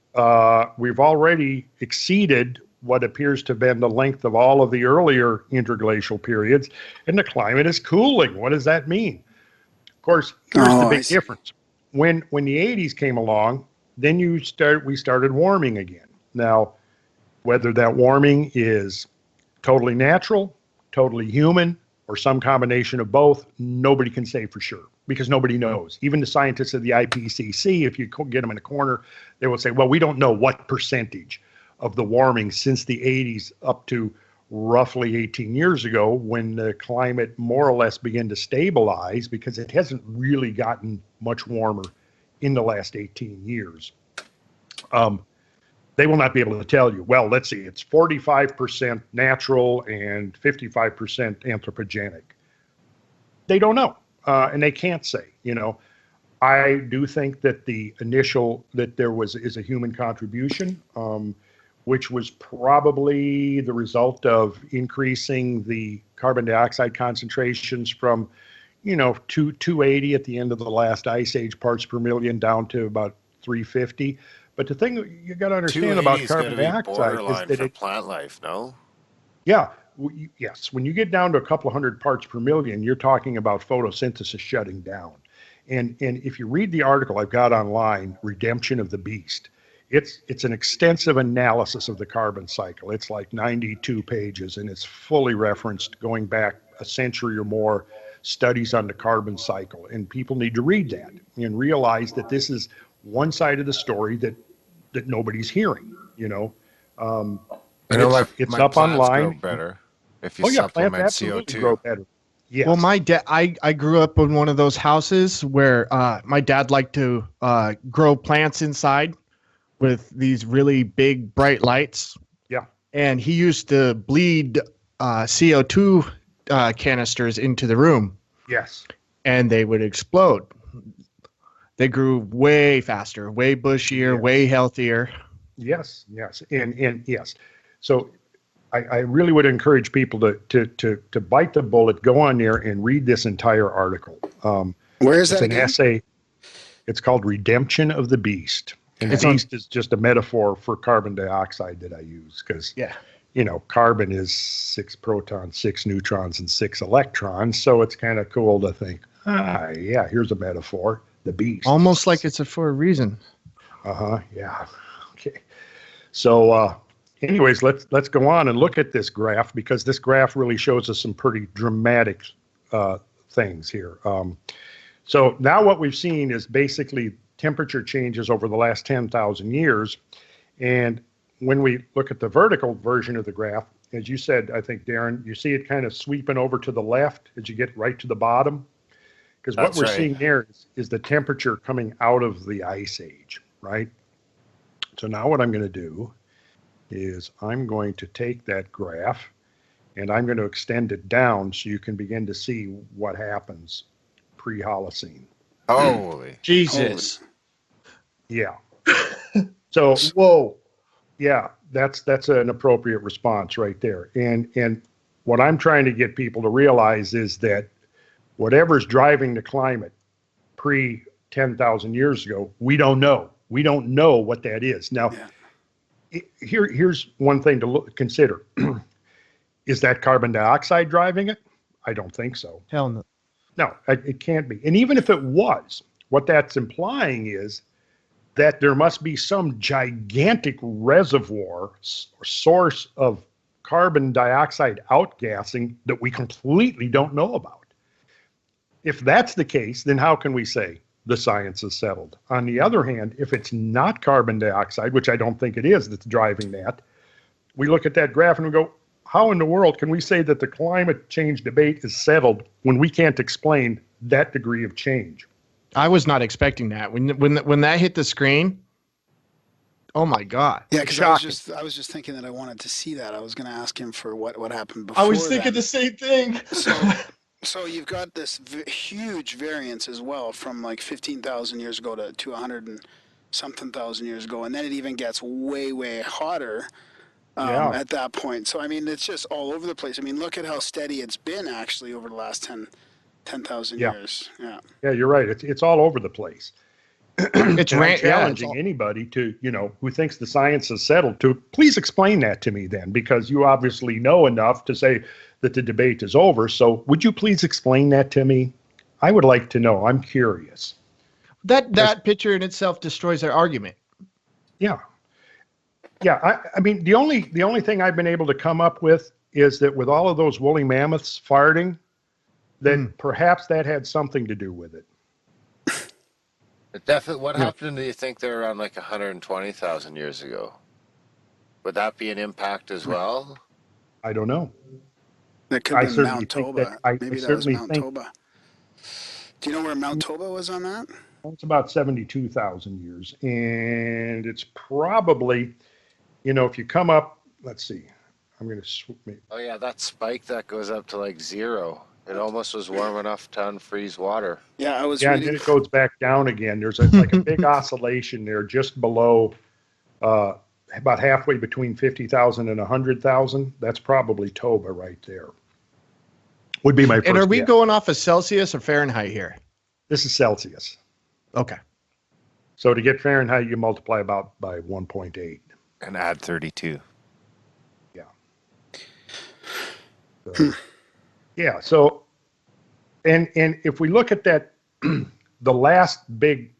[SPEAKER 3] We've already exceeded what appears to have been the length of all of the earlier interglacial periods, and the climate is cooling. What does that mean? Of course, here's the big difference. When the 80s came along, then we started warming again. Now, whether that warming is totally natural, totally human, or some combination of both, nobody can say for sure, because nobody knows. Even the scientists of the IPCC, if you get them in a corner, they will say, well, we don't know what percentage of the warming since the 80s up to roughly 18 years ago, when the climate more or less began to stabilize, because it hasn't really gotten much warmer in the last 18 years. They will not be able to tell you, well, let's see, it's 45% natural and 55% anthropogenic. They don't know, and they can't say, I do think that there is a human contribution, which was probably the result of increasing the carbon dioxide concentrations from, 280 at the end of the last ice age parts per million down to about 350. But the thing you got to understand about carbon dioxide is that
[SPEAKER 2] for plant life, no?
[SPEAKER 3] Yeah, yes. When you get down to a couple of hundred parts per million, you're talking about photosynthesis shutting down. And if you read the article I've got online, Redemption of the Beast, it's an extensive analysis of the carbon cycle. It's like 92 pages, and it's fully referenced going back a century or more studies on the carbon cycle, and people need to read that and realize that this is one side of the story that nobody's hearing. And it's
[SPEAKER 2] my
[SPEAKER 3] up
[SPEAKER 2] plants grow
[SPEAKER 3] online.
[SPEAKER 2] better if you
[SPEAKER 3] Plants
[SPEAKER 2] supplement
[SPEAKER 3] absolutely
[SPEAKER 2] CO2.
[SPEAKER 3] grow better. Yes.
[SPEAKER 4] Well, my dad, I grew up in one of those houses where my dad liked to grow plants inside with these really big bright lights.
[SPEAKER 3] Yeah.
[SPEAKER 4] And he used to bleed CO2 canisters into the room.
[SPEAKER 3] Yes.
[SPEAKER 4] And they would explode. They grew way faster, way bushier, way healthier.
[SPEAKER 3] Yes. And yes. So I really would encourage people to bite the bullet, go on there and read this entire article.
[SPEAKER 1] Where is that
[SPEAKER 3] again? It's an essay. It's called Redemption of the Beast. And the beast is just a metaphor for carbon dioxide that I use because, carbon is 6 protons, 6 neutrons, and 6 electrons. So it's kind of cool to think, here's a metaphor, the beast.
[SPEAKER 4] Almost like it's for a reason.
[SPEAKER 3] Yeah. Okay. So, anyways, let's go on and look at this graph because this graph really shows us some pretty dramatic things here. So now what we've seen is basically temperature changes over the last 10,000 years. And when we look at the vertical version of the graph, as you said, I think, Darren, you see it kind of sweeping over to the left as you get right to the bottom. Because what we're seeing there is the temperature coming out of the ice age, right? So now what I'm going to do is I'm going to take that graph and I'm going to extend it down so you can begin to see what happens pre-Holocene.
[SPEAKER 2] Holy
[SPEAKER 4] Jesus.
[SPEAKER 3] Yeah. So
[SPEAKER 4] whoa.
[SPEAKER 3] Yeah, that's an appropriate response right there. And what I'm trying to get people to realize is that whatever's driving the climate pre 10,000 years ago, we don't know. We don't know what that is. Now, here's one thing to consider. Is that carbon dioxide driving it? I don't think so.
[SPEAKER 4] Hell no.
[SPEAKER 3] No, it can't be. And even if it was, what that's implying is that there must be some gigantic reservoir or source of carbon dioxide outgassing that we completely don't know about. If that's the case, then how can we say the science is settled? On the other hand, if it's not carbon dioxide, which I don't think it is that's driving that, we look at that graph and we go, how in the world can we say that the climate change debate is settled when we can't explain that degree of change?
[SPEAKER 4] I was not expecting that. When that hit the screen, oh my God.
[SPEAKER 1] Yeah, because I was just thinking that I wanted to see that. I was going to ask him for what happened before.
[SPEAKER 4] I was thinking the same thing.
[SPEAKER 1] So you've got this huge variance as well from like 15,000 years ago to 100 and something thousand years ago, and then it even gets way, way hotter at that point. So I mean, it's just all over the place. I mean, look at how steady it's been actually over the last 10,000 years.
[SPEAKER 3] Yeah, you're right. It's all over the place.
[SPEAKER 4] It's
[SPEAKER 3] challenging anybody to, who thinks the science is settled to please explain that to me then, because you obviously know enough to say that the debate is over. So would you please explain that to me? I would like to know. I'm curious.
[SPEAKER 4] That picture in itself destroys their argument.
[SPEAKER 3] Yeah. Yeah. I mean, the only thing I've been able to come up with is that with all of those woolly mammoths farting, then perhaps that had something to do with it.
[SPEAKER 2] Definitely. What happened? Do you think they're around like 120,000 years ago? Would that be an impact as well?
[SPEAKER 3] I don't know.
[SPEAKER 1] That could have been Mount Toba. Maybe that was Mount Toba. Do you know where Mount Toba was on that?
[SPEAKER 3] It's about 72,000 years. And it's probably, if you come up, let's see. I'm going to
[SPEAKER 2] Oh, yeah, that spike that goes up to like 0. It almost was warm enough to unfreeze water.
[SPEAKER 1] Yeah, I was
[SPEAKER 3] reading. And then it goes back down again. There's like a big oscillation there just below, about halfway between 50,000 and 100,000. That's probably Toba right there. Would be my first
[SPEAKER 4] And are we
[SPEAKER 3] guess.
[SPEAKER 4] going off of Celsius or Fahrenheit here?
[SPEAKER 3] This is Celsius.
[SPEAKER 4] Okay.
[SPEAKER 3] So to get Fahrenheit, you multiply by 1.8.
[SPEAKER 2] And add 32.
[SPEAKER 3] Yeah. So, yeah. So, and if we look at that, the last big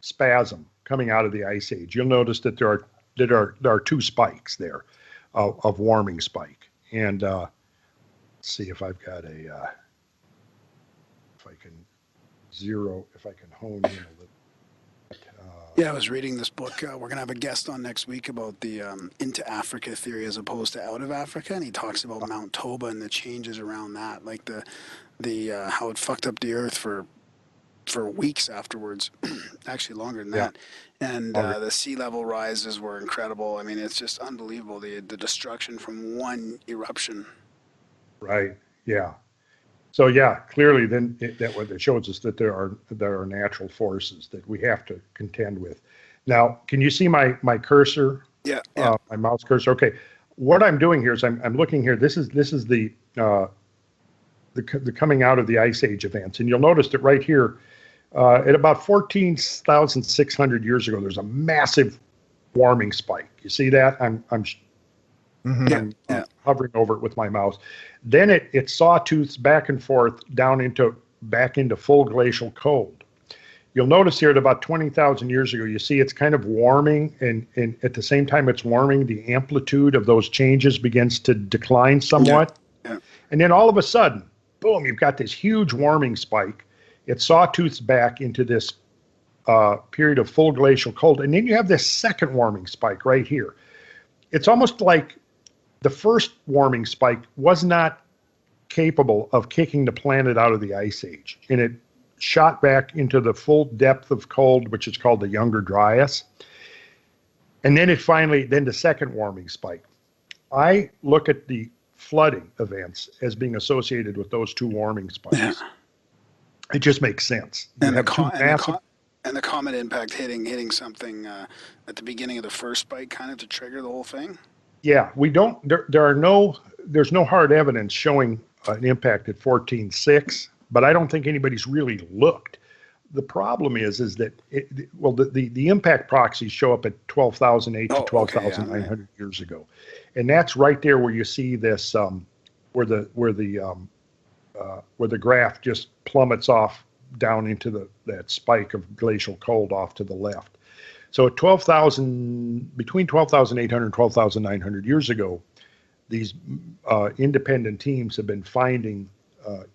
[SPEAKER 3] spasm coming out of the ice age, you'll notice that there are two spikes there of warming spike. And let's see if I've got a if I can hone in a little.
[SPEAKER 1] Yeah, I was reading this book. We're going to have a guest on next week about the into Africa theory as opposed to out of Africa, and he talks about Mount Toba and the changes around that, like the how it fucked up the earth for weeks afterwards, actually longer than that. And the sea level rises were incredible. I mean, it's just unbelievable, the destruction from one eruption.
[SPEAKER 3] Right. Yeah. So yeah, clearly then what it shows us that there are natural forces that we have to contend with. Now, can you see my cursor?
[SPEAKER 1] Yeah.
[SPEAKER 3] My mouse cursor. Okay. What I'm doing here is I'm looking here. This is the coming out of the Ice Age events, and you'll notice that right here, at about 14,600 years ago, there's a massive warming spike. You see that? I'm hovering over it with my mouse. Then it sawtooths back and forth back into full glacial cold. You'll notice here at about 20,000 years ago, you see it's kind of warming, and at the same time it's warming, the amplitude of those changes begins to decline somewhat.
[SPEAKER 1] Yeah.
[SPEAKER 3] And then all of a sudden, boom, you've got this huge warming spike. It sawtooths back into this period of full glacial cold. And then you have this second warming spike right here. It's almost like the first warming spike was not capable of kicking the planet out of the Ice Age, and it shot back into the full depth of cold, which is called the Younger Dryas. And then then the second warming spike. I look at the flooding events as being associated with those two warming spikes. Yeah. It just makes sense.
[SPEAKER 1] And the comet impact hitting something at the beginning of the first spike, kind of to trigger the whole thing.
[SPEAKER 3] Yeah, we don't. There's no hard evidence showing an impact at 14.6, but I don't think anybody's really looked. The problem is that the impact proxies show up at 12,008 to 12,900 years ago, and that's right there where you see this where the graph just plummets off down into that spike of glacial cold off to the left. So at between 12,800 and 12,900 years ago, these independent teams have been finding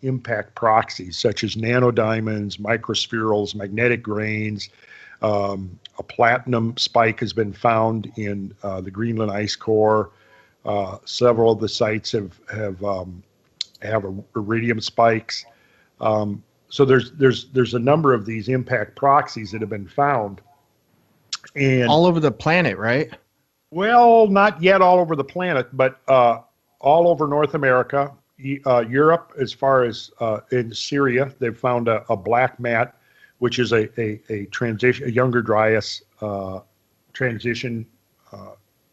[SPEAKER 3] impact proxies such as nanodiamonds, microspherules, magnetic grains. A platinum spike has been found in the Greenland ice core. Several of the sites have iridium spikes. So there's a number of these impact proxies that have been found. And
[SPEAKER 4] all over the planet, right?
[SPEAKER 3] Well, not yet all over the planet, but all over North America, Europe, as far as in Syria, they've found a black mat, which is a Younger Dryas transition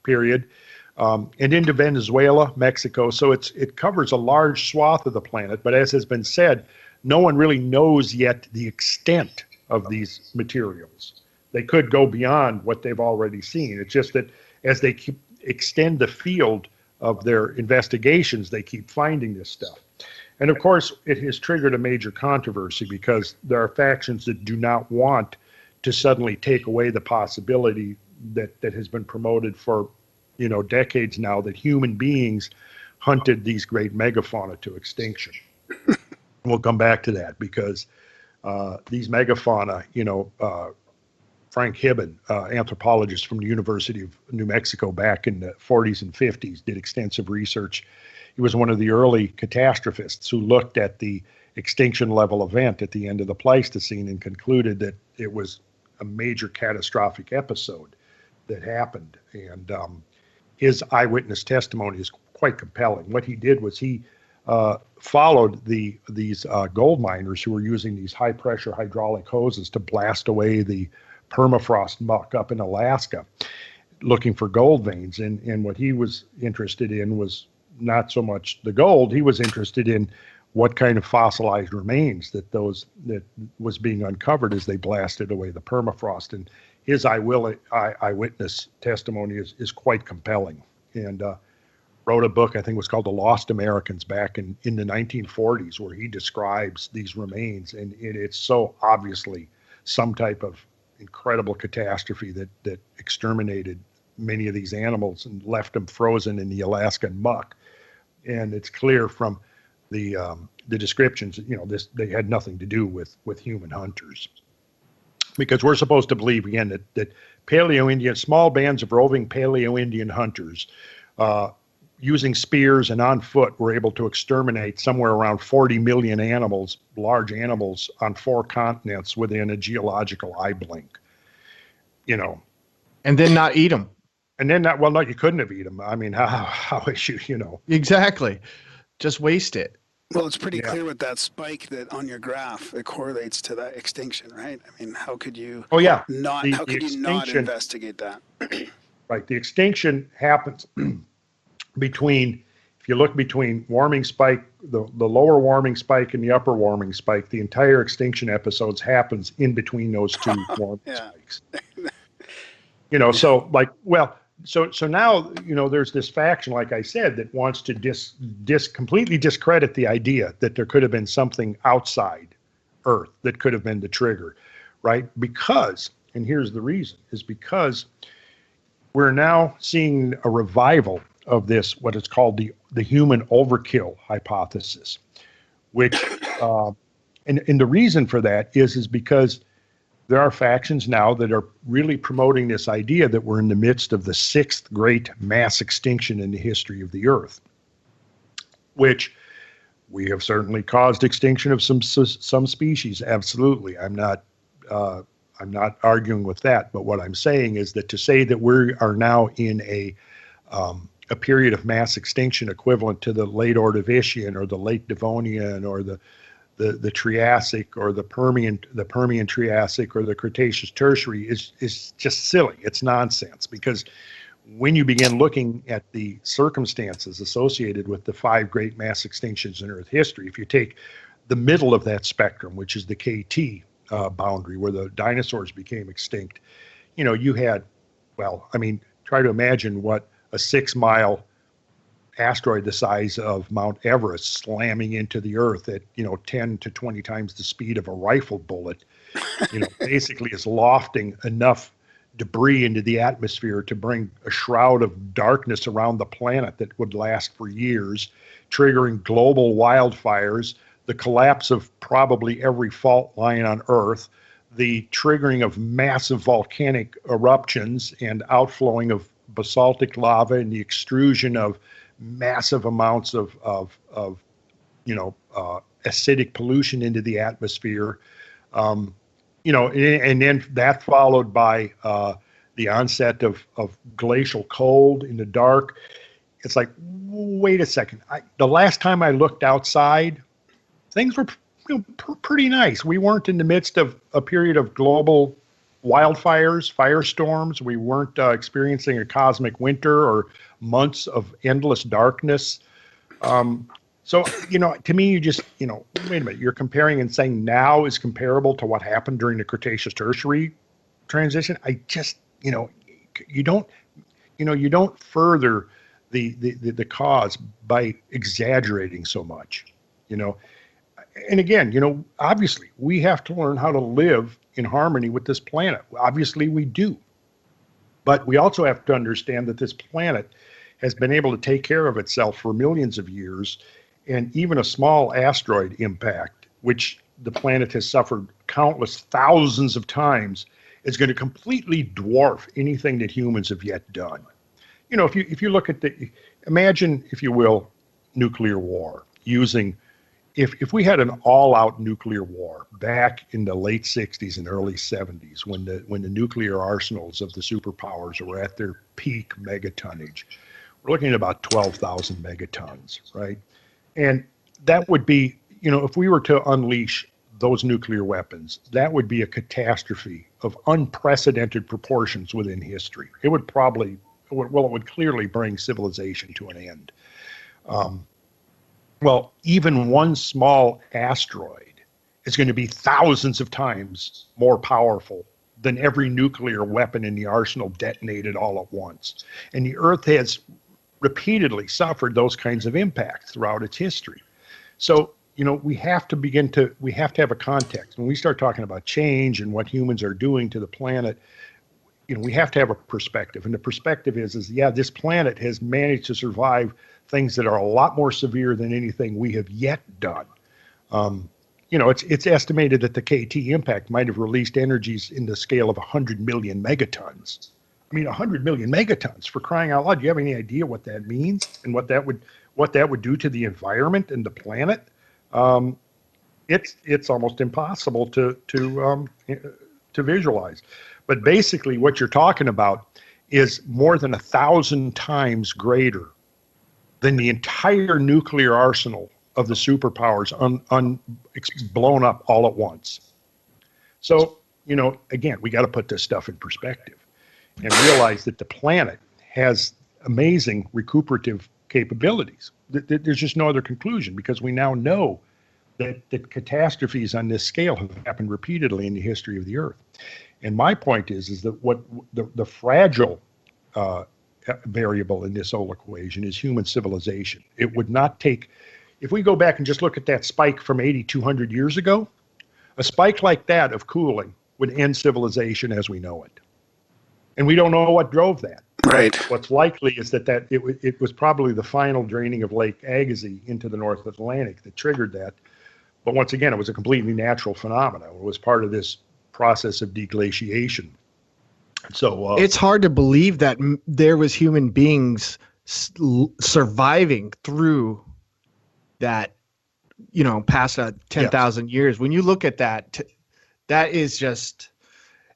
[SPEAKER 3] period, and into Venezuela, Mexico. So it covers a large swath of the planet. But as has been said, no one really knows yet the extent of these materials. They could go beyond what they've already seen. It's just that as they extend the field of their investigations, they keep finding this stuff. And of course, it has triggered a major controversy because there are factions that do not want to suddenly take away the possibility that has been promoted for, decades now, that human beings hunted these great megafauna to extinction. We'll come back to that because these megafauna, Frank Hibben, anthropologist from the University of New Mexico back in the 40s and 50s, did extensive research. He was one of the early catastrophists who looked at the extinction level event at the end of the Pleistocene and concluded that it was a major catastrophic episode that happened. And his eyewitness testimony is quite compelling. What he did was he followed these gold miners who were using these high-pressure hydraulic hoses to blast away the permafrost muck up in Alaska, looking for gold veins. And what he was interested in was not so much the gold. He was interested in what kind of fossilized remains that was being uncovered as they blasted away the permafrost. And his eyewitness testimony is quite compelling. And wrote a book, I think it was called The Lost Americans, back in the 1940s, where he describes these remains. And it's so obviously some type of incredible catastrophe that exterminated many of these animals and left them frozen in the Alaskan muck. And it's clear from the the descriptions, they had nothing to do with human hunters. Because we're supposed to believe, again, that Paleo-Indian, small bands of roving Paleo-Indian hunters using spears and on foot were able to exterminate somewhere around 40 million animals, large animals, on 4 continents within a geological eye blink.
[SPEAKER 4] And then not eat them.
[SPEAKER 3] And then not, well, no, you couldn't have eaten them. I mean, how is you.
[SPEAKER 4] Exactly. Just waste it.
[SPEAKER 1] Well, it's pretty clear with that spike that on your graph, it correlates to that extinction, right? I mean, how could you not investigate that?
[SPEAKER 3] Right. The extinction happens between, if you look between warming spike, the lower warming spike and the upper warming spike, the entire extinction episodes happens in between those two warming spikes. So like, so now, there's this faction, like I said, that wants to completely discredit the idea that there could have been something outside Earth that could have been the trigger, right? Because, and here's the reason, is because we're now seeing a revival of this, what is called the human overkill hypothesis, which, and the reason for that is because there are factions now that are really promoting this idea that we're in the midst of the 6th great mass extinction in the history of the Earth, which we have certainly caused extinction of some species. Absolutely. I'm not arguing with that. But what I'm saying is that to say that we are now in a period of mass extinction equivalent to the late Ordovician or the late Devonian or the Triassic or the Permian Triassic or the Cretaceous Tertiary is just silly. It's nonsense, because when you begin looking at the circumstances associated with the 5 great mass extinctions in Earth history, if you take the middle of that spectrum, which is the KT boundary where the dinosaurs became extinct, you had, try to imagine what a 6-mile asteroid the size of Mount Everest slamming into the Earth at 10 to 20 times the speed of a rifle bullet, basically is lofting enough debris into the atmosphere to bring a shroud of darkness around the planet that would last for years, triggering global wildfires, the collapse of probably every fault line on Earth, the triggering of massive volcanic eruptions and outflowing of basaltic lava, and the extrusion of massive amounts of acidic pollution into the atmosphere, and then that followed by the onset of glacial cold in the dark. It's like, wait a second. The last time I looked outside, things were pretty nice. We weren't in the midst of a period of global wildfires, firestorms. We weren't experiencing a cosmic winter or months of endless darkness. So, to me, you just, wait a minute, you're comparing and saying now is comparable to what happened during the Cretaceous Tertiary transition. I just, you don't further the cause by exaggerating so much, And again, obviously we have to learn how to live in harmony with this planet. Obviously we do. But we also have to understand that this planet has been able to take care of itself for millions of years, and even a small asteroid impact, which the planet has suffered countless thousands of times, is going to completely dwarf anything that humans have yet done. If you look at imagine, if you will, nuclear war using, if we had an all-out nuclear war back in the late 60s and early 70s, when the nuclear arsenals of the superpowers were at their peak megatonnage, we're looking at about 12,000 megatons, right? And that would be, if we were to unleash those nuclear weapons, that would be a catastrophe of unprecedented proportions within history. It would clearly bring civilization to an end. Well, even one small asteroid is going to be thousands of times more powerful than every nuclear weapon in the arsenal detonated all at once. And the Earth has repeatedly suffered those kinds of impacts throughout its history. So, we have to have a context. When we start talking about change and what humans are doing to the planet, we have to have a perspective. And the perspective is this planet has managed to survive things that are a lot more severe than anything we have yet done. It's estimated that the KT impact might have released energies in the scale of 100 million megatons. I mean, 100 million megatons, for crying out loud. Do you have any idea what that means and what that would do to the environment and the planet? It's almost impossible to visualize. But basically, what you're talking about is more than 1,000 times greater than the entire nuclear arsenal of the superpowers blown up all at once. So, again, we got to put this stuff in perspective and realize that the planet has amazing recuperative capabilities. There's just no other conclusion, because we now know that catastrophes on this scale have happened repeatedly in the history of the Earth. And my point is that what the fragile variable in this whole equation is human civilization. It would not take, if we go back and just look at that spike from 8,200 years ago, a spike like that of cooling would end civilization as we know it. And we don't know what drove that.
[SPEAKER 1] Right.
[SPEAKER 3] What's likely is that it was probably the final draining of Lake Agassiz into the North Atlantic that triggered that. But once again, it was a completely natural phenomenon. It was part of this process of deglaciation. So
[SPEAKER 4] it's hard to believe that there was human beings surviving through that, past 10,000 years. When you look at that, that is just,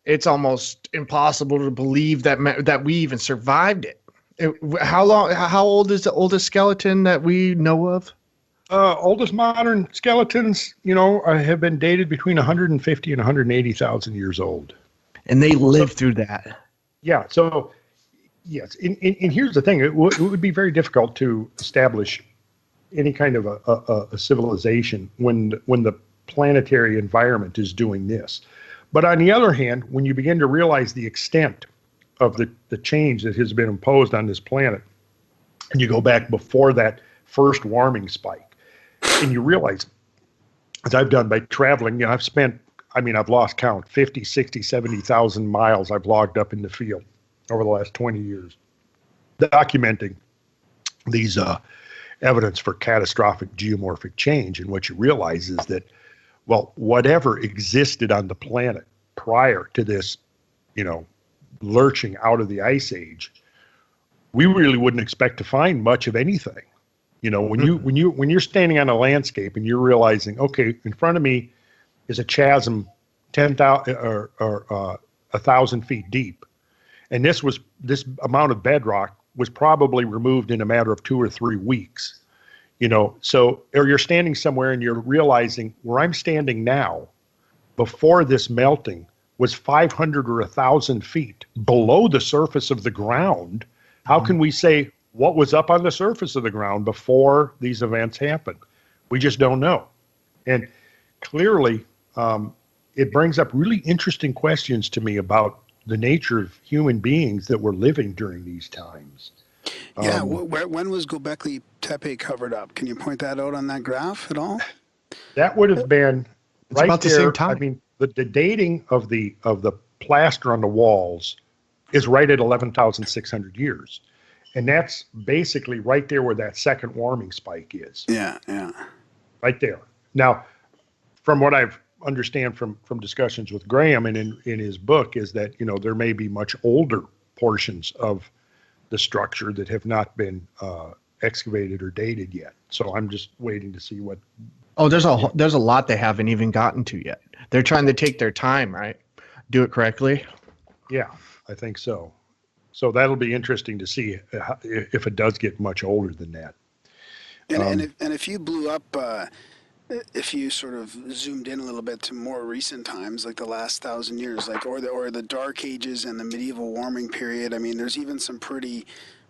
[SPEAKER 4] it's almost impossible to believe that we even survived it. How old is the oldest skeleton that we know of?
[SPEAKER 3] Oldest modern skeletons, have been dated between 150 and 180,000 years old.
[SPEAKER 4] And they lived through that. Yeah.
[SPEAKER 3] So, yes. And here's the thing. It would be very difficult to establish any kind of a civilization when the planetary environment is doing this. But on the other hand, when you begin to realize the extent of the change that has been imposed on this planet, and you go back before that first warming spike, and you realize, as I've done by traveling, I've lost count, 50, 60, 70,000 miles I've logged up in the field over the last 20 years, documenting these evidence for catastrophic geomorphic change. And what you realize is that, whatever existed on the planet prior to this, lurching out of the ice age, we really wouldn't expect to find much of anything. When you're standing on a landscape and you're realizing, okay, in front of me is a chasm 10,000 or 1,000 feet deep, and this amount of bedrock was probably removed in a matter of 2 or 3 weeks. Or you're standing somewhere and you're realizing where I'm standing now, before this melting, was 500 or 1,000 feet below the surface of the ground. How can we say what was up on the surface of the ground before these events happened? We just don't know. And clearly, it brings up really interesting questions to me about the nature of human beings that were living during these times.
[SPEAKER 1] Yeah, when was Göbekli Tepe covered up? Can you point that out on that graph at all?
[SPEAKER 3] That would have been right
[SPEAKER 4] about
[SPEAKER 3] there.
[SPEAKER 4] The same time.
[SPEAKER 3] I mean, the dating of the plaster on the walls is right at 11,600 years, and that's basically right there where that second warming spike is.
[SPEAKER 1] Yeah.
[SPEAKER 3] Right there. Now, from what I've understand from discussions with Graham and in his book, is that there may be much older portions of the structure that have not been excavated or dated yet. So I'm just waiting to see what.
[SPEAKER 4] Oh, there's a lot they haven't even gotten to yet. They're trying to take their time, right? Do it correctly.
[SPEAKER 3] Yeah, I think so. So that'll be interesting to see if it does get much older than that.
[SPEAKER 1] And if you blew up, if you sort of zoomed in a little bit to more recent times, like the last 1,000 years, or the Dark Ages and the medieval warming period, I mean, there's even some pretty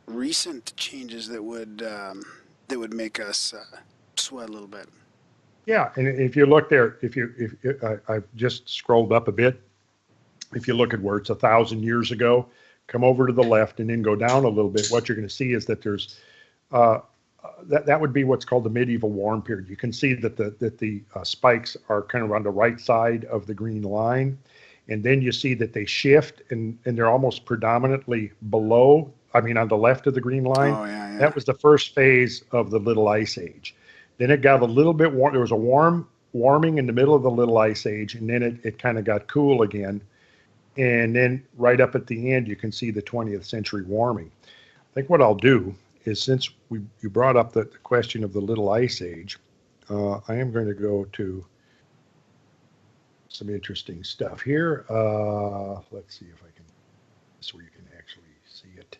[SPEAKER 1] recent changes that would make us sweat a little bit.
[SPEAKER 3] Yeah, and if you look there, I've just scrolled up a bit. If you look at where it's 1,000 years ago, come over to the left and then go down a little bit, what you're going to see is that there's that would be what's called the medieval warm period. You can see that the spikes are kind of on the right side of the green line, and then you see that they shift and they're almost predominantly below. I mean, on the left of the green line.
[SPEAKER 1] Oh, yeah.
[SPEAKER 3] That was the first phase of the Little Ice Age. Then it got a little bit warm. There was a warming in the middle of the Little Ice Age, and then it kind of got cool again. And then right up at the end, you can see the 20th century warming. I think what I'll do is, since you brought up the question of the Little Ice Age, I am going to go to some interesting stuff here. Let's see if I can, this where you can actually see it.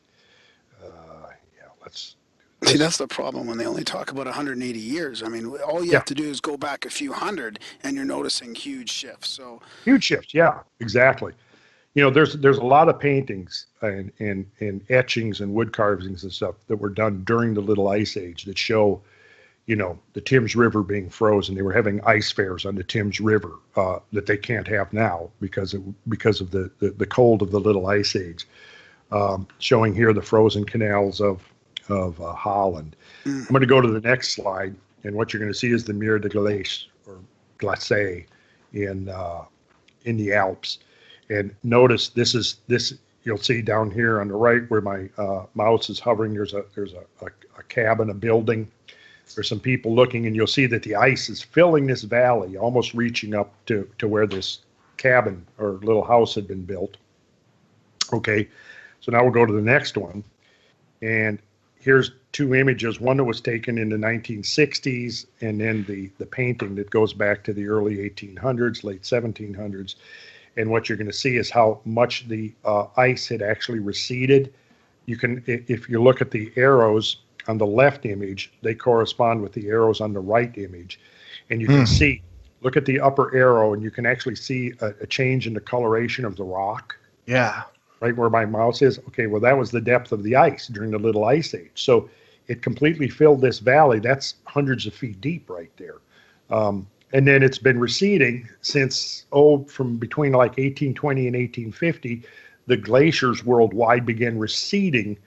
[SPEAKER 3] Yeah, let's do this.
[SPEAKER 1] See, that's the problem when they only talk about 180 years. I mean, all you have to do is go back a few hundred, and you're noticing huge shifts. So
[SPEAKER 3] huge shifts, yeah, exactly. You know, there's a lot of paintings and etchings and wood carvings and stuff that were done during the Little Ice Age that show, you know, the Thames River being frozen. They were having ice fairs on the Thames River that they can't have now because of the cold of the Little Ice Age. Showing here the frozen canals of Holland. I'm going to go to the next slide, and what you're going to see is the Mur de Glace or Glacier in the Alps. And notice this you'll see down here on the right where my mouse is hovering. There's a cabin, a building. There's some people looking, and you'll see that the ice is filling this valley, almost reaching up to where this cabin or little house had been built. Okay, so now we'll go to the next one, and here's two images. One that was taken in the 1960s, and then the painting that goes back to the early 1800s, late 1700s. And what you're going to see is how much the ice had actually receded. You can, if you look at the arrows on the left image, they correspond with the arrows on the right image. And you can see, look at the upper arrow, and you can actually see a change in the coloration of the rock.
[SPEAKER 4] Yeah. Right
[SPEAKER 3] where my mouse is. Okay, well, that was the depth of the ice during the Little Ice Age. So it completely filled this valley. That's hundreds of feet deep right there. And then it's been receding since, from between like 1820 and 1850, the glaciers worldwide began receding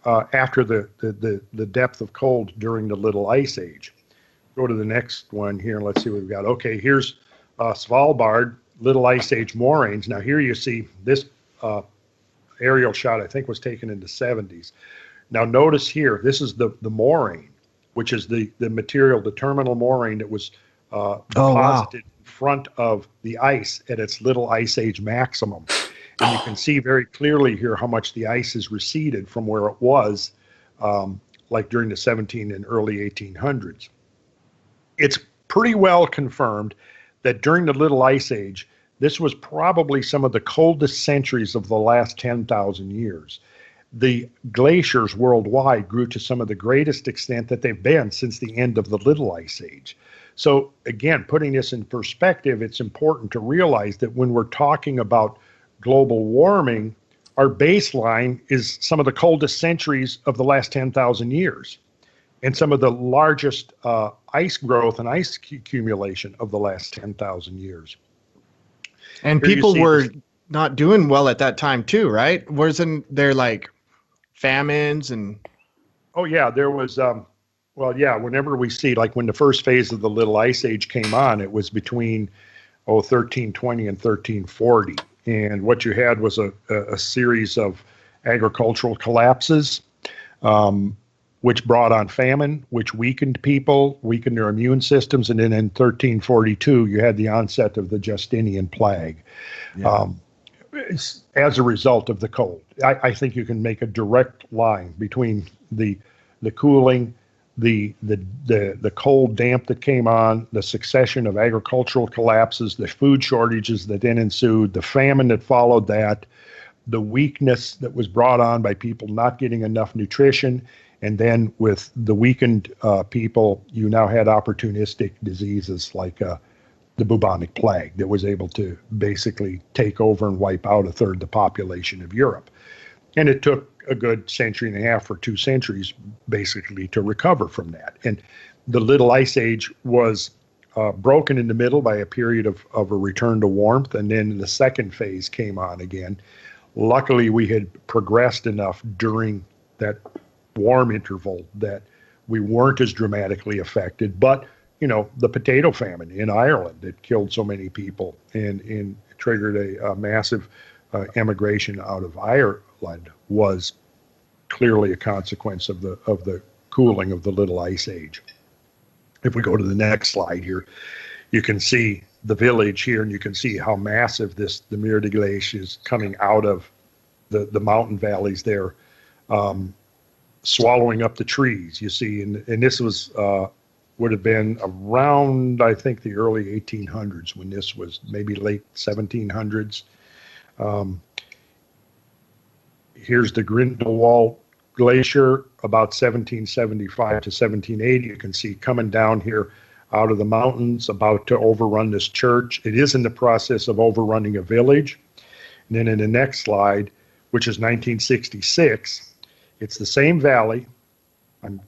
[SPEAKER 3] after the depth of cold during the Little Ice Age. Go to the next one here, and let's see what we've got. Okay, here's Svalbard, Little Ice Age moraines. Now here you see this aerial shot, I think, was taken in the 70s. Now notice here, this is the moraine, which is the material, the terminal moraine that was deposited in front of the ice at its Little Ice Age maximum. And you can see very clearly here how much the ice has receded from where it was like during the 17 and early 1800s. It's pretty well confirmed that during the Little Ice Age, this was probably some of the coldest centuries of the last 10,000 years. The glaciers worldwide grew to some of the greatest extent that they've been since the end of the Little Ice Age. So again, putting this in perspective, it's important to realize that when we're talking about global warming, our baseline is some of the coldest centuries of the last 10,000 years and some of the largest ice growth and ice accumulation of the last 10,000 years.
[SPEAKER 4] And here people were not doing well at that time too, right? Wasn't there like famines and...
[SPEAKER 3] Oh yeah, there was... Well, yeah, whenever we see, like when the first phase of the Little Ice Age came on, it was between 1320 and 1340. And what you had was a series of agricultural collapses, which brought on famine, which weakened people, weakened their immune systems. And then in 1342, you had the onset of the Justinian plague as a result of the cold. I think you can make a direct line between the cooling, the cold damp that came on, the succession of agricultural collapses, the food shortages that then ensued, the famine that followed that, the weakness that was brought on by people not getting enough nutrition, and then with the weakened people, you now had opportunistic diseases like the bubonic plague that was able to basically take over and wipe out a third the population of Europe. And it took a good century and a half or 2 centuries basically to recover from that. And the Little Ice Age was broken in the middle by a period of a return to warmth, and then the second phase came on again. Luckily, we had progressed enough during that warm interval that we weren't as dramatically affected. But, you know, the potato famine in Ireland that killed so many people and triggered a massive emigration out of Ireland was clearly a consequence of the cooling of the Little Ice Age. If we go to the next slide here, you can see the village here, and you can see how massive the Mer de Glace is coming out of the mountain valleys there, swallowing up the trees, you see. And this was would have been around, I think, the early 1800s, when this was maybe late 1700s. Here's the Grindelwald Glacier, about 1775 to 1780. You can see coming down here out of the mountains, about to overrun this church. It is in the process of overrunning a village. And then in the next slide, which is 1966, it's the same valley. I'm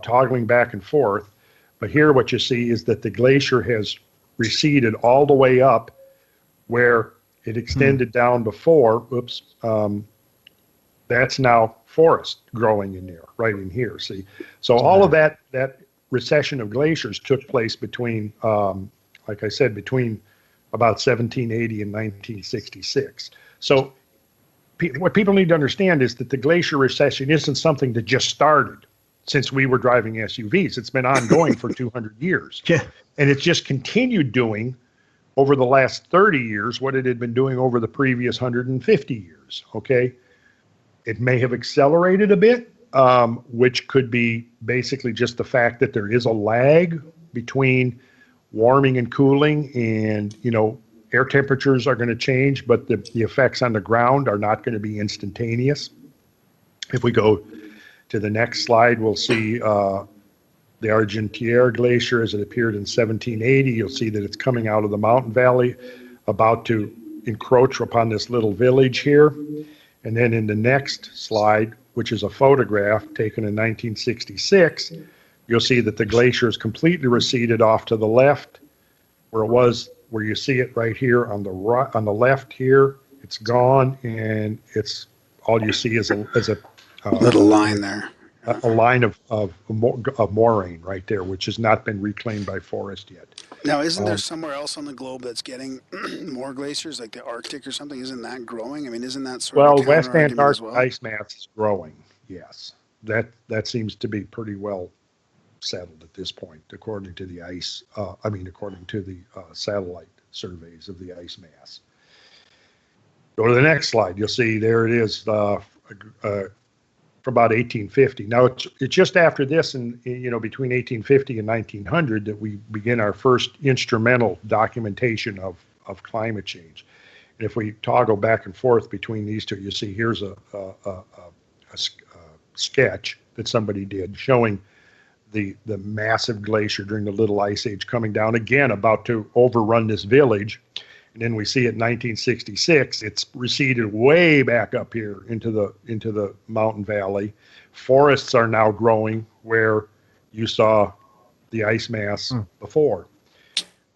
[SPEAKER 3] toggling back and forth, but here what you see is that the glacier has receded all the way up where it extended down before. Oops, that's now forest growing in there, right in here. See, so all of that recession of glaciers took place between, like I said, between about 1780 and 1966. So what people need to understand is that the glacier recession isn't something that just started since we were driving SUVs. It's been ongoing for 200 years.
[SPEAKER 4] Yeah.
[SPEAKER 3] And it's just continued doing over the last 30 years what it had been doing over the previous 150 years, okay? It may have accelerated a bit, which could be basically just the fact that there is a lag between warming and cooling, and, you know, air temperatures are going to change, but the effects on the ground are not going to be instantaneous. If we go to the next slide, we'll see the Argentière Glacier as it appeared in 1780. You'll see that it's coming out of the mountain valley, about to encroach upon this little village here. And then in the next slide, which is a photograph taken in 1966, you'll see that the glacier is completely receded off to the left, where it was, where you see it right here on the right, on the left here. It's gone, and it's all you see is a
[SPEAKER 1] little line there.
[SPEAKER 3] A line of moraine right there, which has not been reclaimed by forest yet.
[SPEAKER 1] Now, isn't there somewhere else on the globe that's getting more glaciers, like the Arctic or something? Isn't that growing? I mean, isn't that sort of a
[SPEAKER 3] West
[SPEAKER 1] counter-argument as
[SPEAKER 3] Antarctic
[SPEAKER 1] well?
[SPEAKER 3] ice mass is growing. Yes, that seems to be pretty well settled at this point, according to the ice. According to the satellite surveys of the ice mass. Go to the next slide. You'll see there it is from about 1850. Now it's just after this, and between 1850 and 1900, that we begin our first instrumental documentation of climate change. And if we toggle back and forth between these two, you see here's a sketch that somebody did showing the massive glacier during the Little Ice Age coming down again, about to overrun this village. And then we see it in 1966, it's receded way back up here into the mountain valley. Forests are now growing where you saw the ice mass before.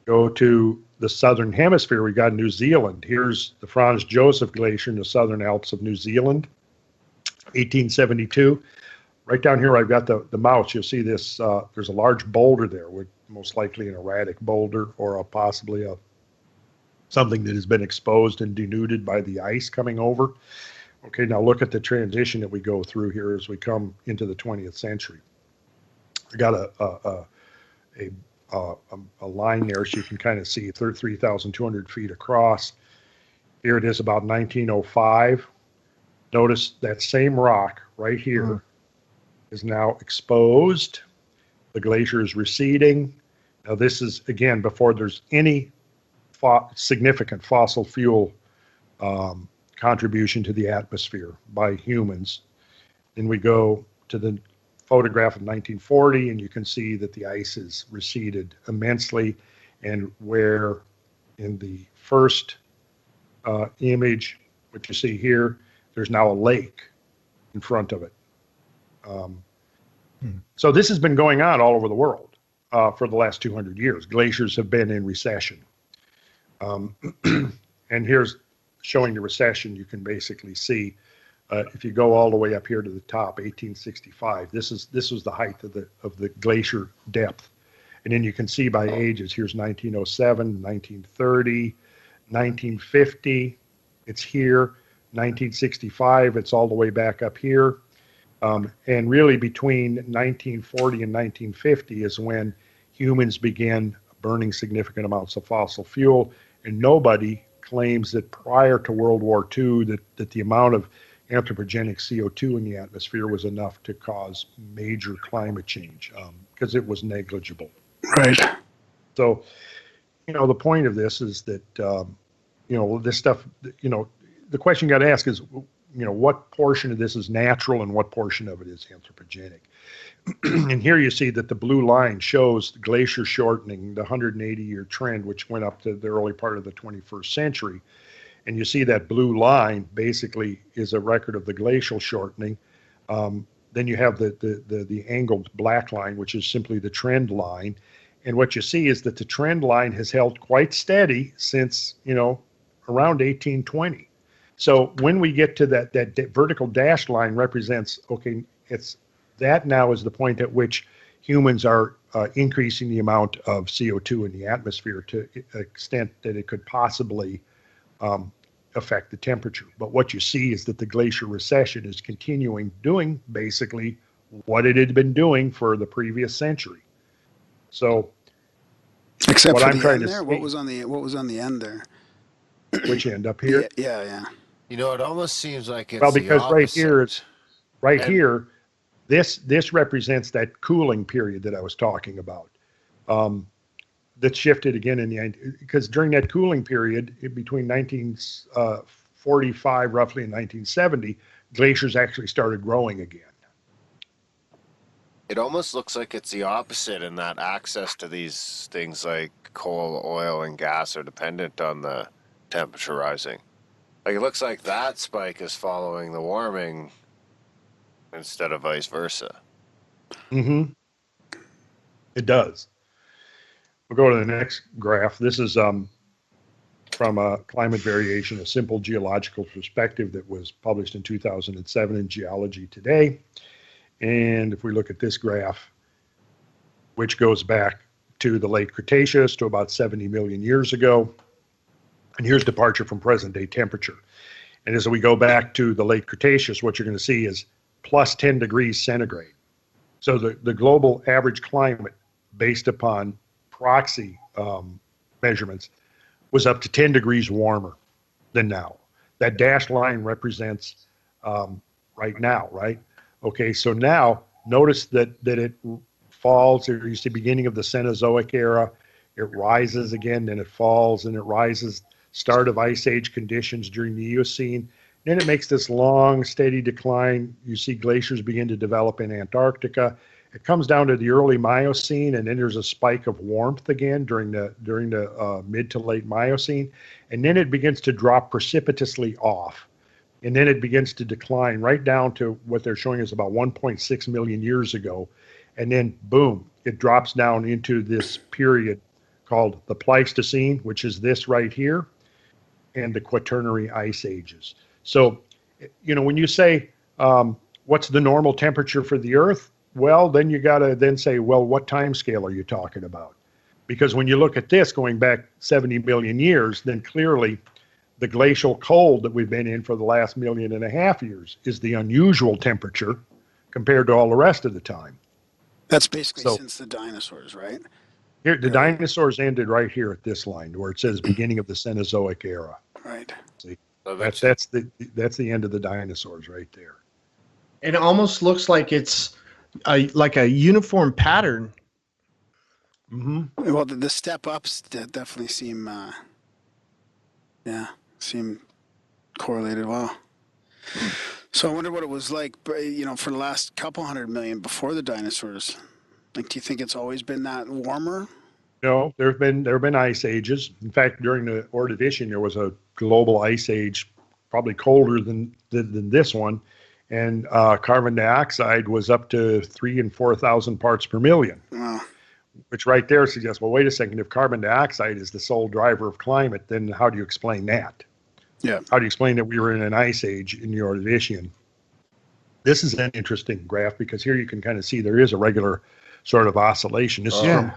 [SPEAKER 3] Go to the southern hemisphere, we got New Zealand. Here's the Franz Josef Glacier in the southern Alps of New Zealand, 1872. Right down here, I've got the mouse. You'll see this, there's a large boulder there, with most likely an erratic boulder, or possibly something that has been exposed and denuded by the ice coming over. Okay, now look at the transition that we go through here as we come into the 20th century. I got a line there so you can kind of see 3,200 feet across. Here it is about 1905. Notice that same rock right here is now exposed. The glacier is receding. Now this is, again, before there's any significant fossil fuel contribution to the atmosphere by humans. Then we go to the photograph of 1940, and you can see that the ice has receded immensely, and where in the first image, what you see here, there's now a lake in front of it. So this has been going on all over the world for the last 200 years. Glaciers have been in recession. And here's showing the recession. You can basically see, if you go all the way up here to the top, 1865. This was the height of the glacier depth, and then you can see by ages. Here's 1907, 1930, 1950. It's here. 1965. It's all the way back up here. And really between 1940 and 1950 is when humans began burning significant amounts of fossil fuel. And nobody claims that prior to World War II that the amount of anthropogenic CO2 in the atmosphere was enough to cause major climate change, because it was negligible.
[SPEAKER 1] Right.
[SPEAKER 3] So, the point of this is that, this stuff, the question you got to ask is, what portion of this is natural and what portion of it is anthropogenic? And here you see that the blue line shows the glacier shortening, the 180-year trend, which went up to the early part of the 21st century. And you see that blue line basically is a record of the glacial shortening. Then you have the angled black line, which is simply the trend line. And what you see is that the trend line has held quite steady since, around 1820. So when we get to that vertical dashed line represents, okay, that now is the point at which humans are increasing the amount of CO2 in the atmosphere to an extent that it could possibly affect the temperature. But what you see is that the glacier recession is continuing doing basically what it had been doing for the previous century. So,
[SPEAKER 1] except what for I'm the trying end to there, what was on the end there?
[SPEAKER 3] Which end up here?
[SPEAKER 1] Yeah.
[SPEAKER 2] It almost seems like it's
[SPEAKER 3] because
[SPEAKER 2] the opposite.
[SPEAKER 3] Here, this represents that cooling period that I was talking about. That shifted again in the end, because during that cooling period, between 1945 roughly and 1970, glaciers actually started growing again.
[SPEAKER 2] It almost looks like it's the opposite in that access to these things like coal, oil, and gas are dependent on the temperature rising. Like, it looks like that spike is following the warming instead of vice versa.
[SPEAKER 3] Mm-hmm. It does. We'll go to the next graph. This is from Climate Variation, a simple geological perspective that was published in 2007 in Geology Today. And if we look at this graph, which goes back to the late Cretaceous, to about 70 million years ago, and here's departure from present day temperature. And as we go back to the late Cretaceous, what you're going to see is plus 10 degrees centigrade. So the global average climate, based upon proxy measurements, was up to 10 degrees warmer than now. That dashed line represents right now, right? Okay, so now notice that it falls. There used to be the beginning of the Cenozoic era. It rises again, then it falls, and it rises. Start of Ice Age conditions during the Eocene. Then it makes this long, steady decline. You see glaciers begin to develop in Antarctica. It comes down to the early Miocene, and then there's a spike of warmth again during the mid to late Miocene, and then it begins to drop precipitously off. And then it begins to decline right down to what they're showing is about 1.6 million years ago. And then, boom, it drops down into this period called the Pleistocene, which is this right here, and the Quaternary Ice Ages. So, when you say, what's the normal temperature for the Earth? Well, then you got to then say, well, what time scale are you talking about? Because when you look at this going back 70 million years, then clearly the glacial cold that we've been in for the last 1.5 million years is the unusual temperature compared to all the rest of the time.
[SPEAKER 1] That's basically since the dinosaurs, right?
[SPEAKER 3] Here, the dinosaurs ended right here at this line where it says beginning of the Cenozoic era.
[SPEAKER 1] Right.
[SPEAKER 3] See, that's the end of the dinosaurs right there.
[SPEAKER 4] It almost looks like it's like a uniform pattern.
[SPEAKER 3] Mm-hmm.
[SPEAKER 1] Well, the step ups definitely seem correlated well. So I wonder what it was like, for the last couple 100 million before the dinosaurs. Like, do you think it's always been that warmer?
[SPEAKER 3] No, there have been ice ages. In fact, during the Ordovician, there was a global ice age, probably colder than this one, and carbon dioxide was up to 3,000 and 4,000 parts per million.
[SPEAKER 1] Wow.
[SPEAKER 3] Which right there suggests, well, wait a second, if carbon dioxide is the sole driver of climate, then how do you explain that?
[SPEAKER 1] Yeah.
[SPEAKER 3] How do you explain that we were in an ice age in the Ordovician? This is an interesting graph because here you can kind of see there is a regular sort of oscillation. This is from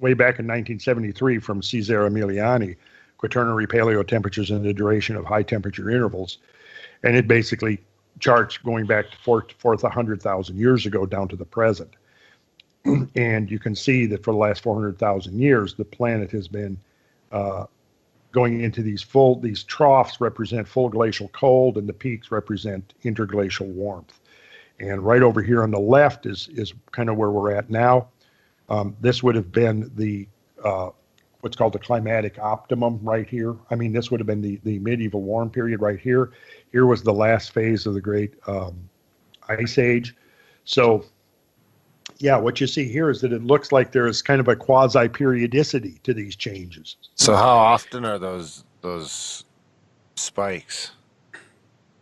[SPEAKER 3] way back in 1973 from Cesare Emiliani, Quaternary paleo temperatures and the duration of high temperature intervals. And it basically charts going back to 400,000 years ago down to the present. And you can see that for the last 400,000 years, the planet has been going into these troughs represent full glacial cold, and the peaks represent interglacial warmth. And right over here on the left is kind of where we're at now. This would have been the what's called the climatic optimum right here. I mean, this would have been the medieval warm period right here. Here was the last phase of the great ice age. So, yeah, what you see here is that it looks like there is kind of a quasi-periodicity to these changes.
[SPEAKER 2] So how often are those spikes?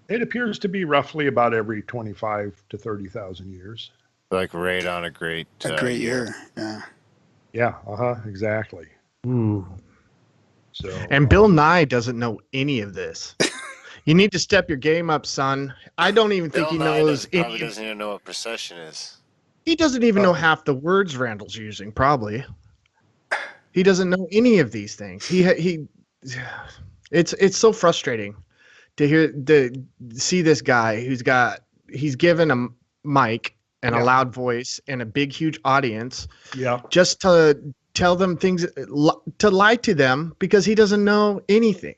[SPEAKER 3] It appears to be roughly about every 25 to 30,000 years.
[SPEAKER 2] Like right on a great
[SPEAKER 1] year. Yeah.
[SPEAKER 3] Yeah, exactly.
[SPEAKER 4] Ooh.
[SPEAKER 3] So,
[SPEAKER 4] and Bill Nye doesn't know any of this. You need to step your game up, son. I don't even think he knows any.
[SPEAKER 2] Probably doesn't even know what precession is.
[SPEAKER 4] He doesn't even know half the words Randall's using, probably. He doesn't know any of these things. It's so frustrating to see this guy he's given a mic and a loud voice and a big, huge audience.
[SPEAKER 3] Yeah.
[SPEAKER 4] Just to tell them things, to lie to them because he doesn't know anything.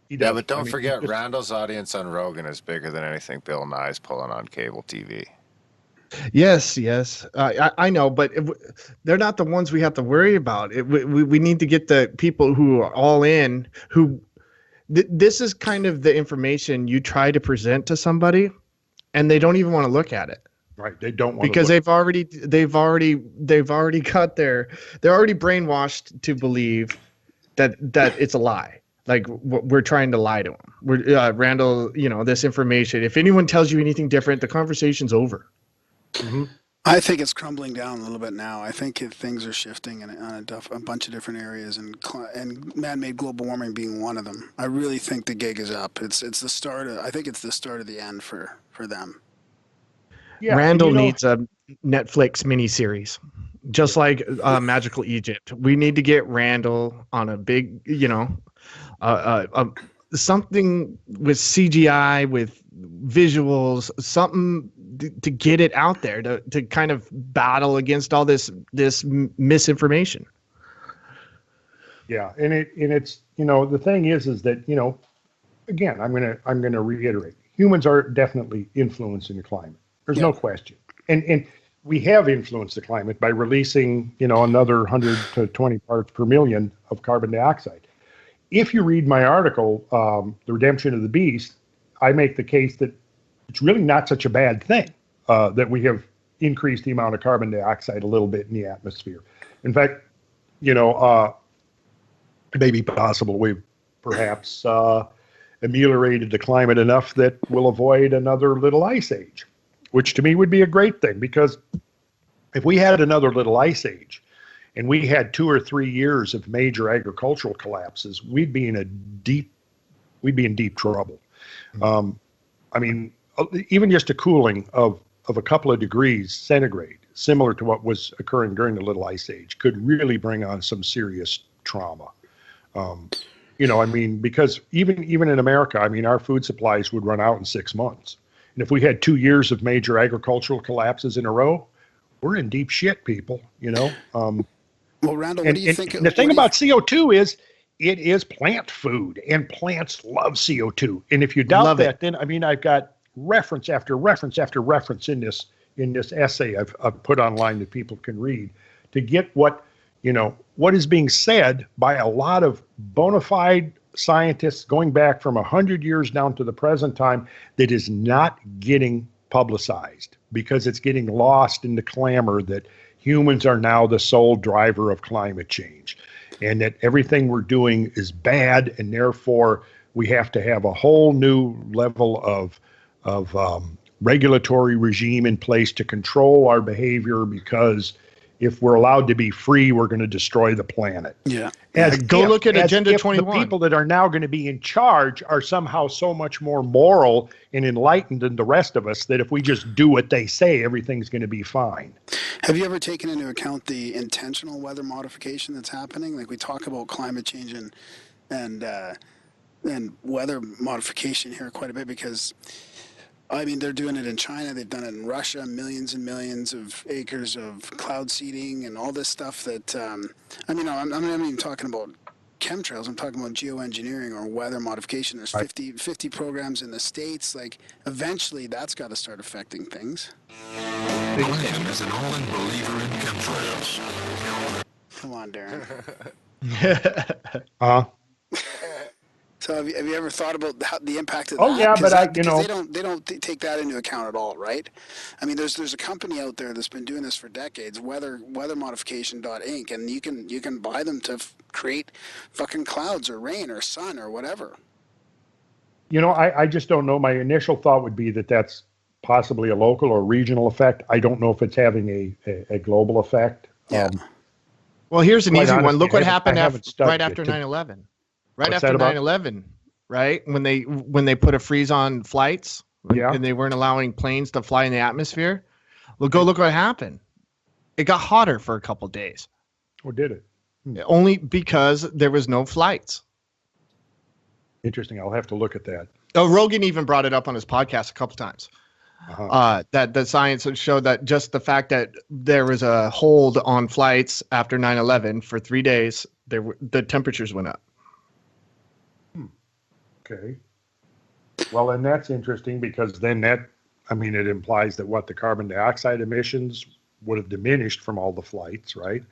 [SPEAKER 2] Yeah, but don't forget, Randall's audience on Rogan is bigger than anything Bill Nye's pulling on cable TV.
[SPEAKER 4] Yes. I know, but they're not the ones we have to worry about. We need to get the people who are all in, this is kind of the information you try to present to somebody and they don't even want to look at it.
[SPEAKER 3] Right. They don't want
[SPEAKER 4] because
[SPEAKER 3] to
[SPEAKER 4] they've already got they're already brainwashed to believe that it's a lie. Like we're trying to lie to them. Randall, this information, if anyone tells you anything different, the conversation's over.
[SPEAKER 3] Mm-hmm.
[SPEAKER 1] I think it's crumbling down a little bit now. I think things are shifting on a bunch of different areas, and man-made global warming being one of them. I really think the gig is up. It's the start. I think it's the start of the end for them.
[SPEAKER 4] Yeah, Randall needs a Netflix miniseries, just like Magical Egypt. We need to get Randall on a big, something with CGI, with visuals, something to get it out there to kind of battle against all this misinformation.
[SPEAKER 3] Yeah, and it's the thing is that again, I'm gonna reiterate, humans are definitely influencing the climate. There's no question, and we have influenced the climate by releasing another 100 to 20 parts per million of carbon dioxide. If you read my article, The Redemption of the Beast, I make the case that it's really not such a bad thing that we have increased the amount of carbon dioxide a little bit in the atmosphere. In fact, it may be possible we've perhaps ameliorated the climate enough that we'll avoid another little ice age, which to me would be a great thing, because if we had another little ice age and we had 2 or 3 years of major agricultural collapses, we'd be in deep trouble. Even just a cooling of a couple of degrees centigrade, similar to what was occurring during the Little Ice Age, could really bring on some serious trauma. Because even in America, our food supplies would run out in 6 months. And if we had 2 years of major agricultural collapses in a row, we're in deep shit, people,
[SPEAKER 1] Well, Randall, what do you think?
[SPEAKER 3] And the thing about CO2 is it is plant food, and plants love CO2. And if you doubt that, then I've got reference after reference after reference in this essay I've put online that people can read to get what is being said by a lot of bona fide scientists going back from 100 years down to the present time that is not getting publicized because it's getting lost in the clamor that humans are now the sole driver of climate change and that everything we're doing is bad, and therefore we have to have a whole new level of regulatory regime in place to control our behavior, because if we're allowed to be free, we're going to destroy the planet.
[SPEAKER 1] Yeah.
[SPEAKER 4] Look at Agenda 21.
[SPEAKER 3] The people that are now going to be in charge are somehow so much more moral and enlightened than the rest of us that if we just do what they say, everything's going to be fine.
[SPEAKER 1] Have you ever taken into account the intentional weather modification that's happening? Like, we talk about climate change and weather modification here quite a bit, because I mean, they're doing it in China. They've done it in Russia. Millions and millions of acres of cloud seeding and all this stuff. That I mean, I'm not even talking about chemtrails. I'm talking about geoengineering or weather modification. There's 50 programs in the States. Like, eventually, that's got to start affecting things.
[SPEAKER 5] Brian is an all-in believer in chemtrails.
[SPEAKER 1] Come on, Darren. So have you ever thought about the impact of that?
[SPEAKER 3] Oh yeah, but
[SPEAKER 1] they don't take that into account at all, right? I mean, there's a company out there that's been doing this for decades, weather modification Inc., and you can buy them to create fucking clouds or rain or sun or whatever.
[SPEAKER 3] I just don't know. My initial thought would be that that's possibly a local or regional effect. I don't know if it's having a global effect.
[SPEAKER 1] Yeah.
[SPEAKER 4] Well, here's an easy one. Look what happened right after 9/11. Right after 9/11, right? When they put a freeze on flights, and they weren't allowing planes to fly in the atmosphere. Look what happened. It got hotter for a couple days.
[SPEAKER 3] Or did it?
[SPEAKER 4] Only because there was no flights.
[SPEAKER 3] Interesting. I'll have to look at that.
[SPEAKER 4] Oh, Rogan even brought it up on his podcast a couple times. That the science showed that just the fact that there was a hold on flights after 9/11 for 3 days, the temperatures went up.
[SPEAKER 3] Okay. Well, and that's interesting because then it implies that the carbon dioxide emissions would have diminished from all the flights, right?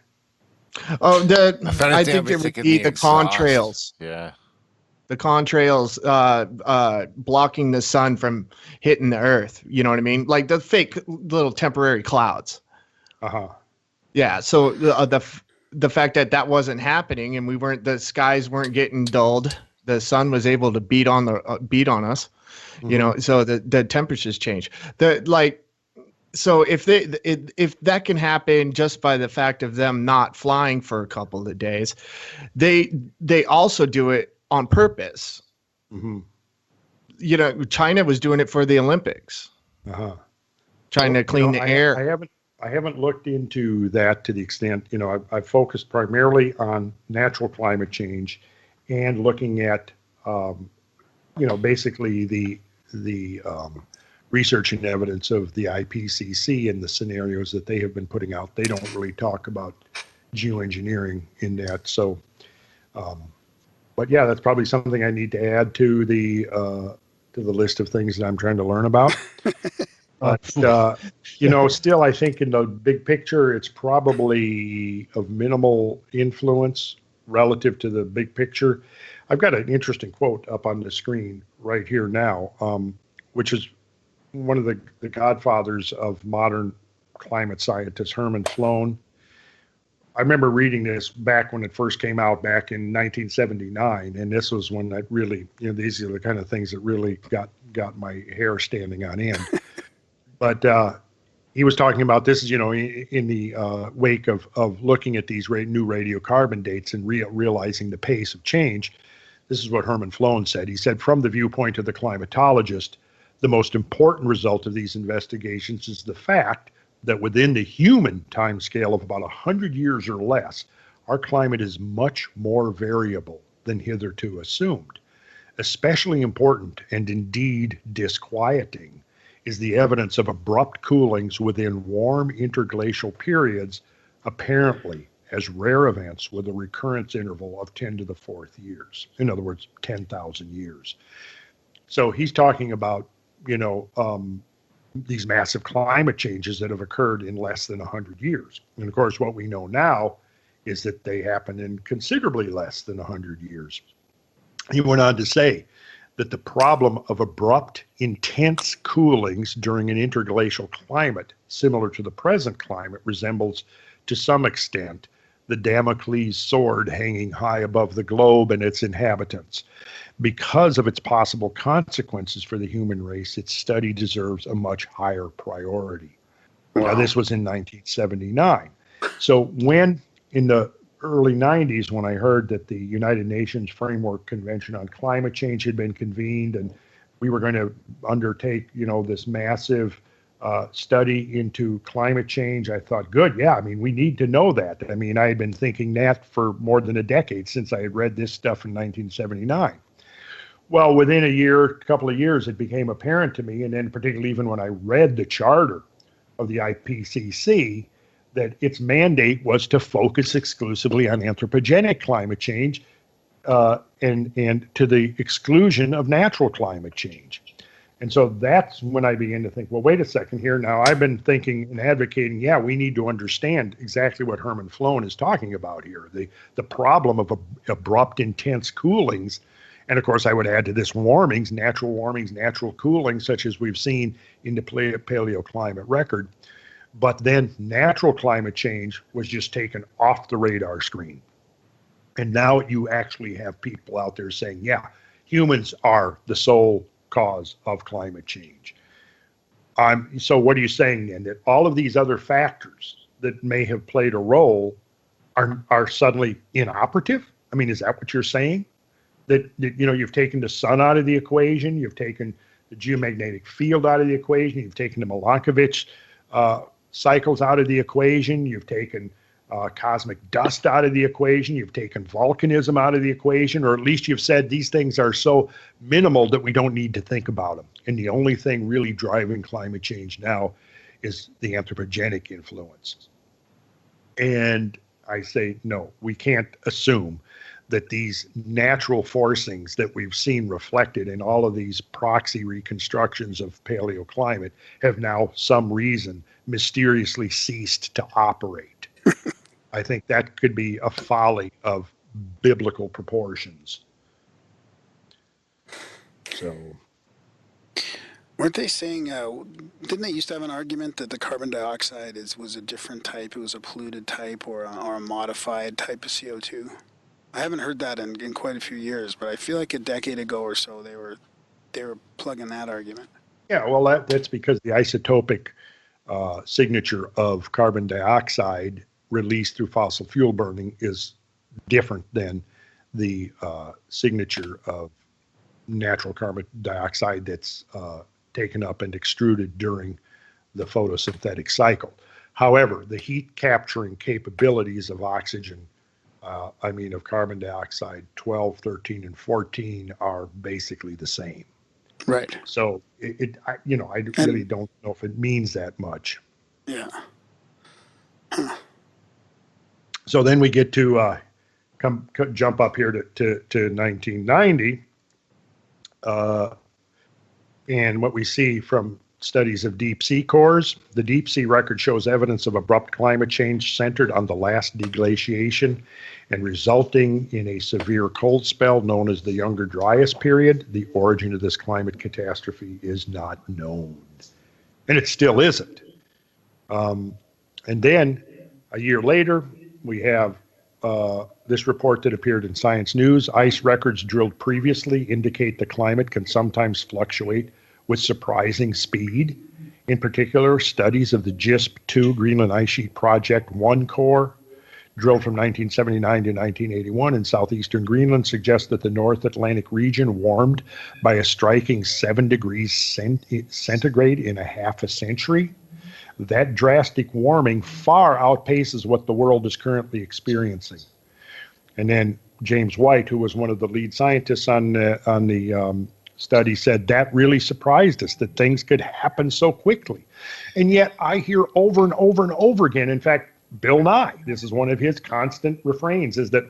[SPEAKER 4] Oh, I think it would be the contrails.
[SPEAKER 2] Yeah.
[SPEAKER 4] The contrails blocking the sun from hitting the earth. You know what I mean? Like the fake little temporary clouds. Yeah. So the fact that wasn't happening and the skies weren't getting dulled. The sun was able to beat on us, so the temperatures change. So if that can happen just by the fact of them not flying for a couple of days, they also do it on purpose. China was doing it for the Olympics, trying to clean the air.
[SPEAKER 3] I haven't looked into that to the extent, I've focused primarily on natural climate change and looking at, basically the research and evidence of the IPCC and the scenarios that they have been putting out. They don't really talk about geoengineering in that. So, but yeah, that's probably something I need to add to the list of things that I'm trying to learn about. But, still, I think in the big picture, it's probably of minimal influence relative to the big picture. I've got an interesting quote up on the screen right here now, which is one of the godfathers of modern climate scientists, Herman Sloan. I remember reading this back when it first came out back in 1979, and this was when I really, these are the kind of things that really got my hair standing on end. But he was talking about this, in the wake of looking at these new radiocarbon dates and realizing the pace of change. This is what Herman Sloan said. He said, from the viewpoint of the climatologist, the most important result of these investigations is the fact that within the human timescale of about 100 years or less, our climate is much more variable than hitherto assumed. Especially important, and indeed disquieting, is the evidence of abrupt coolings within warm interglacial periods, apparently as rare events with a recurrence interval of 10 to the fourth years. In other words, 10,000 years. So he's talking about, these massive climate changes that have occurred in less than 100 years. And of course, what we know now is that they happen in considerably less than 100 years. He went on to say that the problem of abrupt, intense coolings during an interglacial climate, similar to the present climate, resembles to some extent the Damocles sword hanging high above the globe and its inhabitants. Because of its possible consequences for the human race, its study deserves a much higher priority. Wow. Now, this was in 1979. So when in the early 90s, when I heard that the United Nations Framework Convention on Climate Change had been convened and we were going to undertake, this massive study into climate change, I thought, good, yeah, we need to know that. I had been thinking that for more than a decade since I had read this stuff in 1979. Well, within a couple of years, it became apparent to me, and then particularly even when I read the charter of the IPCC, that its mandate was to focus exclusively on anthropogenic climate change and to the exclusion of natural climate change. And so that's when I began to think, well, wait a second here. Now, I've been thinking and advocating, yeah, we need to understand exactly what Herman Flown is talking about here, the problem of abrupt, intense coolings. And of course, I would add to this warmings, natural cooling, such as we've seen in the paleoclimate record. But then natural climate change was just taken off the radar screen. And now you actually have people out there saying, yeah, humans are the sole cause of climate change. So what are you saying then? That all of these other factors that may have played a role are suddenly inoperative? I mean, is that what you're saying? That you've taken the sun out of the equation, you've taken the geomagnetic field out of the equation, you've taken the Milankovitch cycles out of the equation, you've taken cosmic dust out of the equation, you've taken volcanism out of the equation, or at least you've said these things are so minimal that we don't need to think about them. And the only thing really driving climate change now is the anthropogenic influence. And I say, no, we can't assume that these natural forcings that we've seen reflected in all of these proxy reconstructions of paleoclimate have now some reason mysteriously ceased to operate. I think that could be a folly of biblical proportions. So,
[SPEAKER 1] weren't they saying, didn't they used to have an argument that the carbon dioxide was a different type, it was a polluted type or a modified type of CO2? I haven't heard that in quite a few years, but I feel like a decade ago or so they were plugging that argument.
[SPEAKER 3] Yeah, well, that's because the isotopic signature of carbon dioxide released through fossil fuel burning is different than the signature of natural carbon dioxide that's taken up and extruded during the photosynthetic cycle. However, the heat capturing capabilities of oxygen, of carbon dioxide 12, 13, and 14 are basically the same.
[SPEAKER 1] Right.
[SPEAKER 3] So I really don't know if it means that much.
[SPEAKER 1] Yeah.
[SPEAKER 3] So then we get to jump up here to 1990, and what we see from studies of deep sea cores, the deep sea record shows evidence of abrupt climate change centered on the last deglaciation and resulting in a severe cold spell known as the Younger Dryas period. The origin of this climate catastrophe is not known, and it still isn't. And then a year later, we have this report that appeared in Science News. Ice records drilled previously indicate the climate can sometimes fluctuate with surprising speed. In particular, studies of the GISP-2 Greenland Ice Sheet Project 1 core, drilled from 1979 to 1981 in southeastern Greenland, suggest that the North Atlantic region warmed by a striking 7 degrees centigrade in a half a century. That drastic warming far outpaces what the world is currently experiencing. And then James White, who was one of the lead scientists on the study, said that really surprised us that things could happen so quickly. And yet I hear over and over and over again, in fact, Bill Nye, this is one of his constant refrains, is that,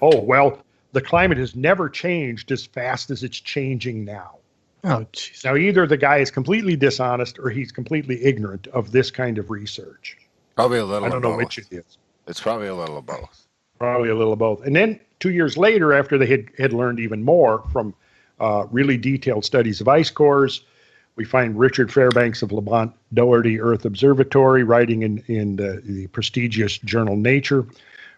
[SPEAKER 3] the climate has never changed as fast as it's changing now.
[SPEAKER 4] Oh, geez.
[SPEAKER 3] Now, either the guy is completely dishonest or he's completely ignorant of this kind of research.
[SPEAKER 2] Probably a little
[SPEAKER 3] I don't
[SPEAKER 2] of
[SPEAKER 3] know
[SPEAKER 2] both.
[SPEAKER 3] which it is.
[SPEAKER 2] It's probably a little of both.
[SPEAKER 3] Probably a little of both. And then 2 years later, after they had learned even more from really detailed studies of ice cores, we find Richard Fairbanks of Lamont Doherty Earth Observatory writing in the prestigious journal Nature.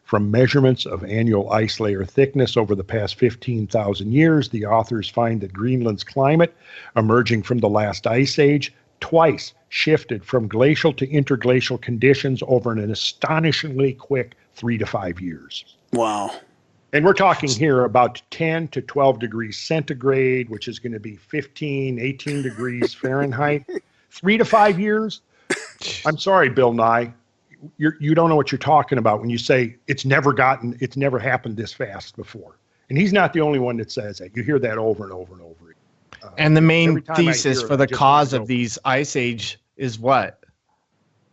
[SPEAKER 3] From measurements of annual ice layer thickness over the past 15,000 years, the authors find that Greenland's climate, emerging from the last ice age, twice shifted from glacial to interglacial conditions over an astonishingly quick 3 to 5 years.
[SPEAKER 1] Wow.
[SPEAKER 3] And we're talking here about 10 to 12 degrees centigrade, which is going to be 15, 18 degrees Fahrenheit. 3 to 5 years? I'm sorry, Bill Nye. You don't know what you're talking about when you say it's never happened this fast before. And he's not the only one that says that. You hear that over and over and over again.
[SPEAKER 4] And the main
[SPEAKER 3] every time I
[SPEAKER 4] thesis
[SPEAKER 3] hear it,
[SPEAKER 4] for
[SPEAKER 3] I
[SPEAKER 4] the
[SPEAKER 3] just
[SPEAKER 4] cause
[SPEAKER 3] wanna
[SPEAKER 4] of
[SPEAKER 3] go-
[SPEAKER 4] these ice age is what?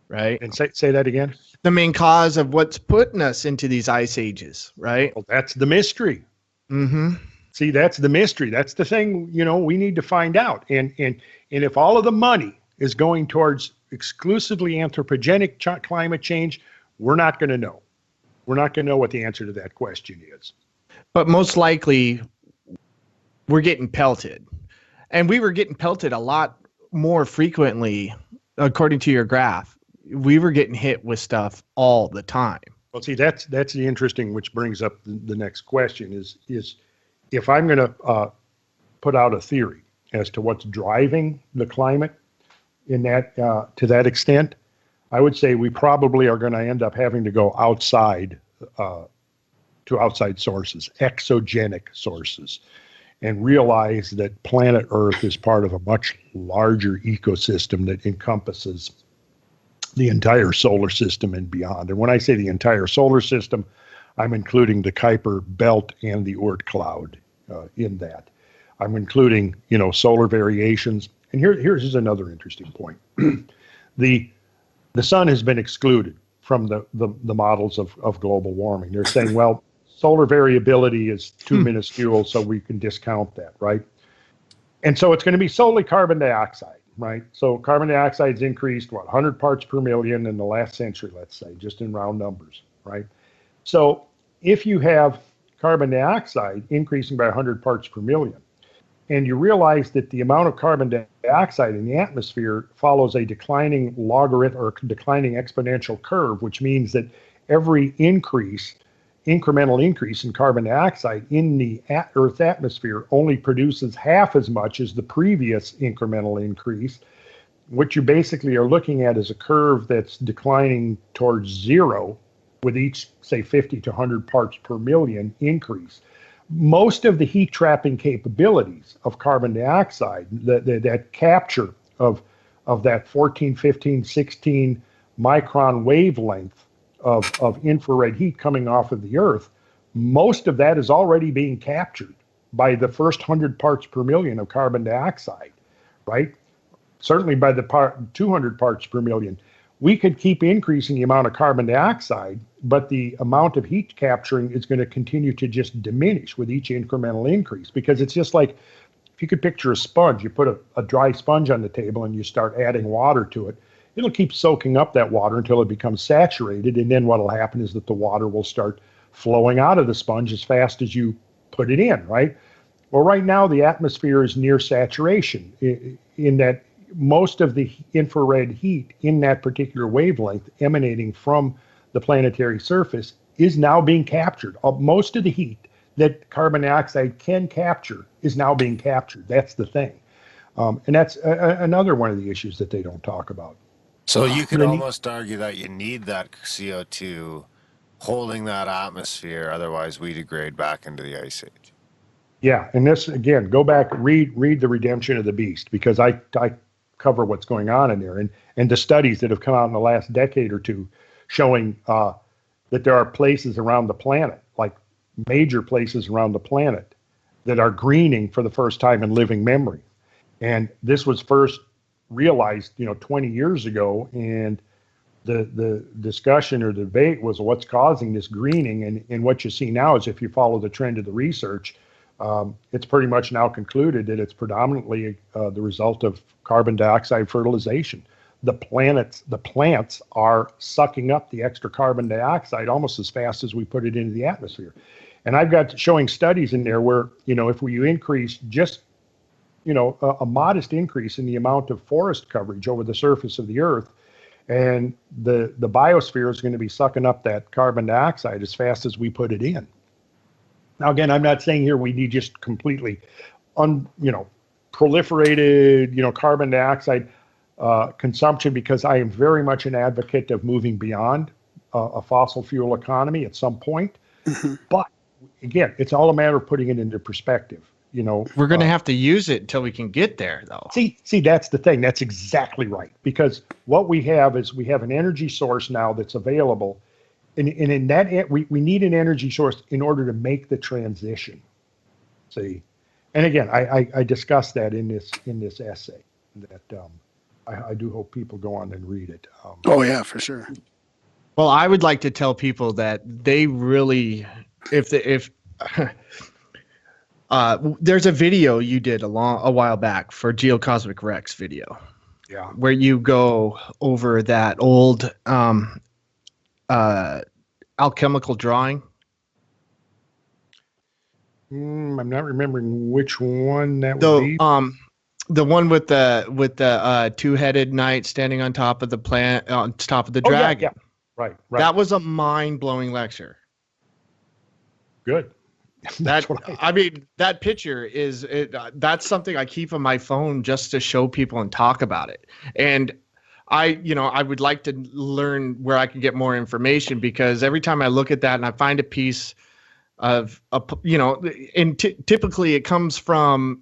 [SPEAKER 4] Right?
[SPEAKER 3] And say that again.
[SPEAKER 4] The main cause of what's putting us into these ice ages, right?
[SPEAKER 3] Well, that's the mystery.
[SPEAKER 4] Mm-hmm.
[SPEAKER 3] See, that's the mystery. That's the thing, we need to find out. And if all of the money is going towards exclusively anthropogenic climate change, we're not going to know. We're not going to know what the answer to that question is.
[SPEAKER 4] But most likely, we're getting pelted. And we were getting pelted a lot more frequently, according to your graph. We were getting hit with stuff all the time.
[SPEAKER 3] Well, see, that's the interesting, which brings up the next question is if I'm going to put out a theory as to what's driving the climate in that to that extent, I would say we probably are going to end up having to go outside to outside sources, exogenic sources, and realize that planet Earth is part of a much larger ecosystem that encompasses the entire solar system and beyond. And when I say the entire solar system, I'm including the Kuiper belt and the Oort cloud in that. I'm including, solar variations. And here's another interesting point. The sun has been excluded from the models of global warming. They're saying, well, solar variability is too minuscule, so we can discount that, right? And so it's going to be solely carbon dioxide, right? So carbon dioxide's increased, 100 parts per million in the last century, let's say, just in round numbers, right? So if you have carbon dioxide increasing by 100 parts per million, and you realize that the amount of carbon dioxide in the atmosphere follows a declining logarithm or declining exponential curve, which means that every incremental increase in carbon dioxide in the Earth's atmosphere only produces half as much as the previous incremental increase. What you basically are looking at is a curve that's declining towards zero with each, say, 50 to 100 parts per million increase. Most of the heat trapping capabilities of carbon dioxide, that capture of that 14, 15, 16 micron wavelength of infrared heat coming off of the Earth, most of that is already being captured by the first 100 parts per million of carbon dioxide, right? Certainly by the 200 parts per million. We could keep increasing the amount of carbon dioxide, but the amount of heat capturing is going to continue to just diminish with each incremental increase, because it's just like, if you could picture a sponge, you put a dry sponge on the table and you start adding water to it, it'll keep soaking up that water until it becomes saturated, and then what will happen is that the water will start flowing out of the sponge as fast as you put it in, right? Well, right now the atmosphere is near saturation in that most of the infrared heat in that particular wavelength emanating from the planetary surface is now being captured. Most of the heat that carbon dioxide can capture is now being captured. That's the thing. And that's another one of the issues that they don't talk about.
[SPEAKER 2] So you could almost argue that you need that CO2 holding that atmosphere, otherwise we degrade back into the ice age.
[SPEAKER 3] Yeah, and this, again, go back, read The Redemption of the Beast, because I cover what's going on in there, and the studies that have come out in the last decade or two showing that there are places around the planet, like major places around the planet, that are greening for the first time in living memory. And this was first realized, 20 years ago, and the discussion or debate was what's causing this greening, and what you see now is, if you follow the trend of the research, it's pretty much now concluded that it's predominantly the result of carbon dioxide fertilization. The plants are sucking up the extra carbon dioxide almost as fast as we put it into the atmosphere. And I've got showing studies in there where, if you increase just, a modest increase in the amount of forest coverage over the surface of the Earth, and the biosphere is going to be sucking up that carbon dioxide as fast as we put it in. Now, again, I'm not saying here we need just completely proliferated, carbon dioxide consumption, because I am very much an advocate of moving beyond a fossil fuel economy at some point. But again, it's all a matter of putting it into perspective.
[SPEAKER 4] We're going to have to use it until we can get there, though.
[SPEAKER 3] See, that's the thing. That's exactly right. Because what we have is we have an energy source now that's available. And in that, we need an energy source in order to make the transition. See, And again, I discussed that in this essay that I do hope people go on and read it.
[SPEAKER 1] Oh yeah, for sure.
[SPEAKER 4] Well, I would like to tell people that they really, if there's a video you did a while back for Geocosmic Rex video,
[SPEAKER 3] yeah,
[SPEAKER 4] where you go over that old alchemical drawing.
[SPEAKER 3] I'm not remembering which one that would be.
[SPEAKER 4] The one with the two-headed knight standing on top of the on top of the dragon.
[SPEAKER 3] Yeah. Right.
[SPEAKER 4] That was a mind-blowing lecture.
[SPEAKER 3] Good.
[SPEAKER 4] I mean, that picture that's something I keep on my phone just to show people and talk about it. And I would like to learn where I can get more information, because every time I look at that and I find a piece of, and typically it comes from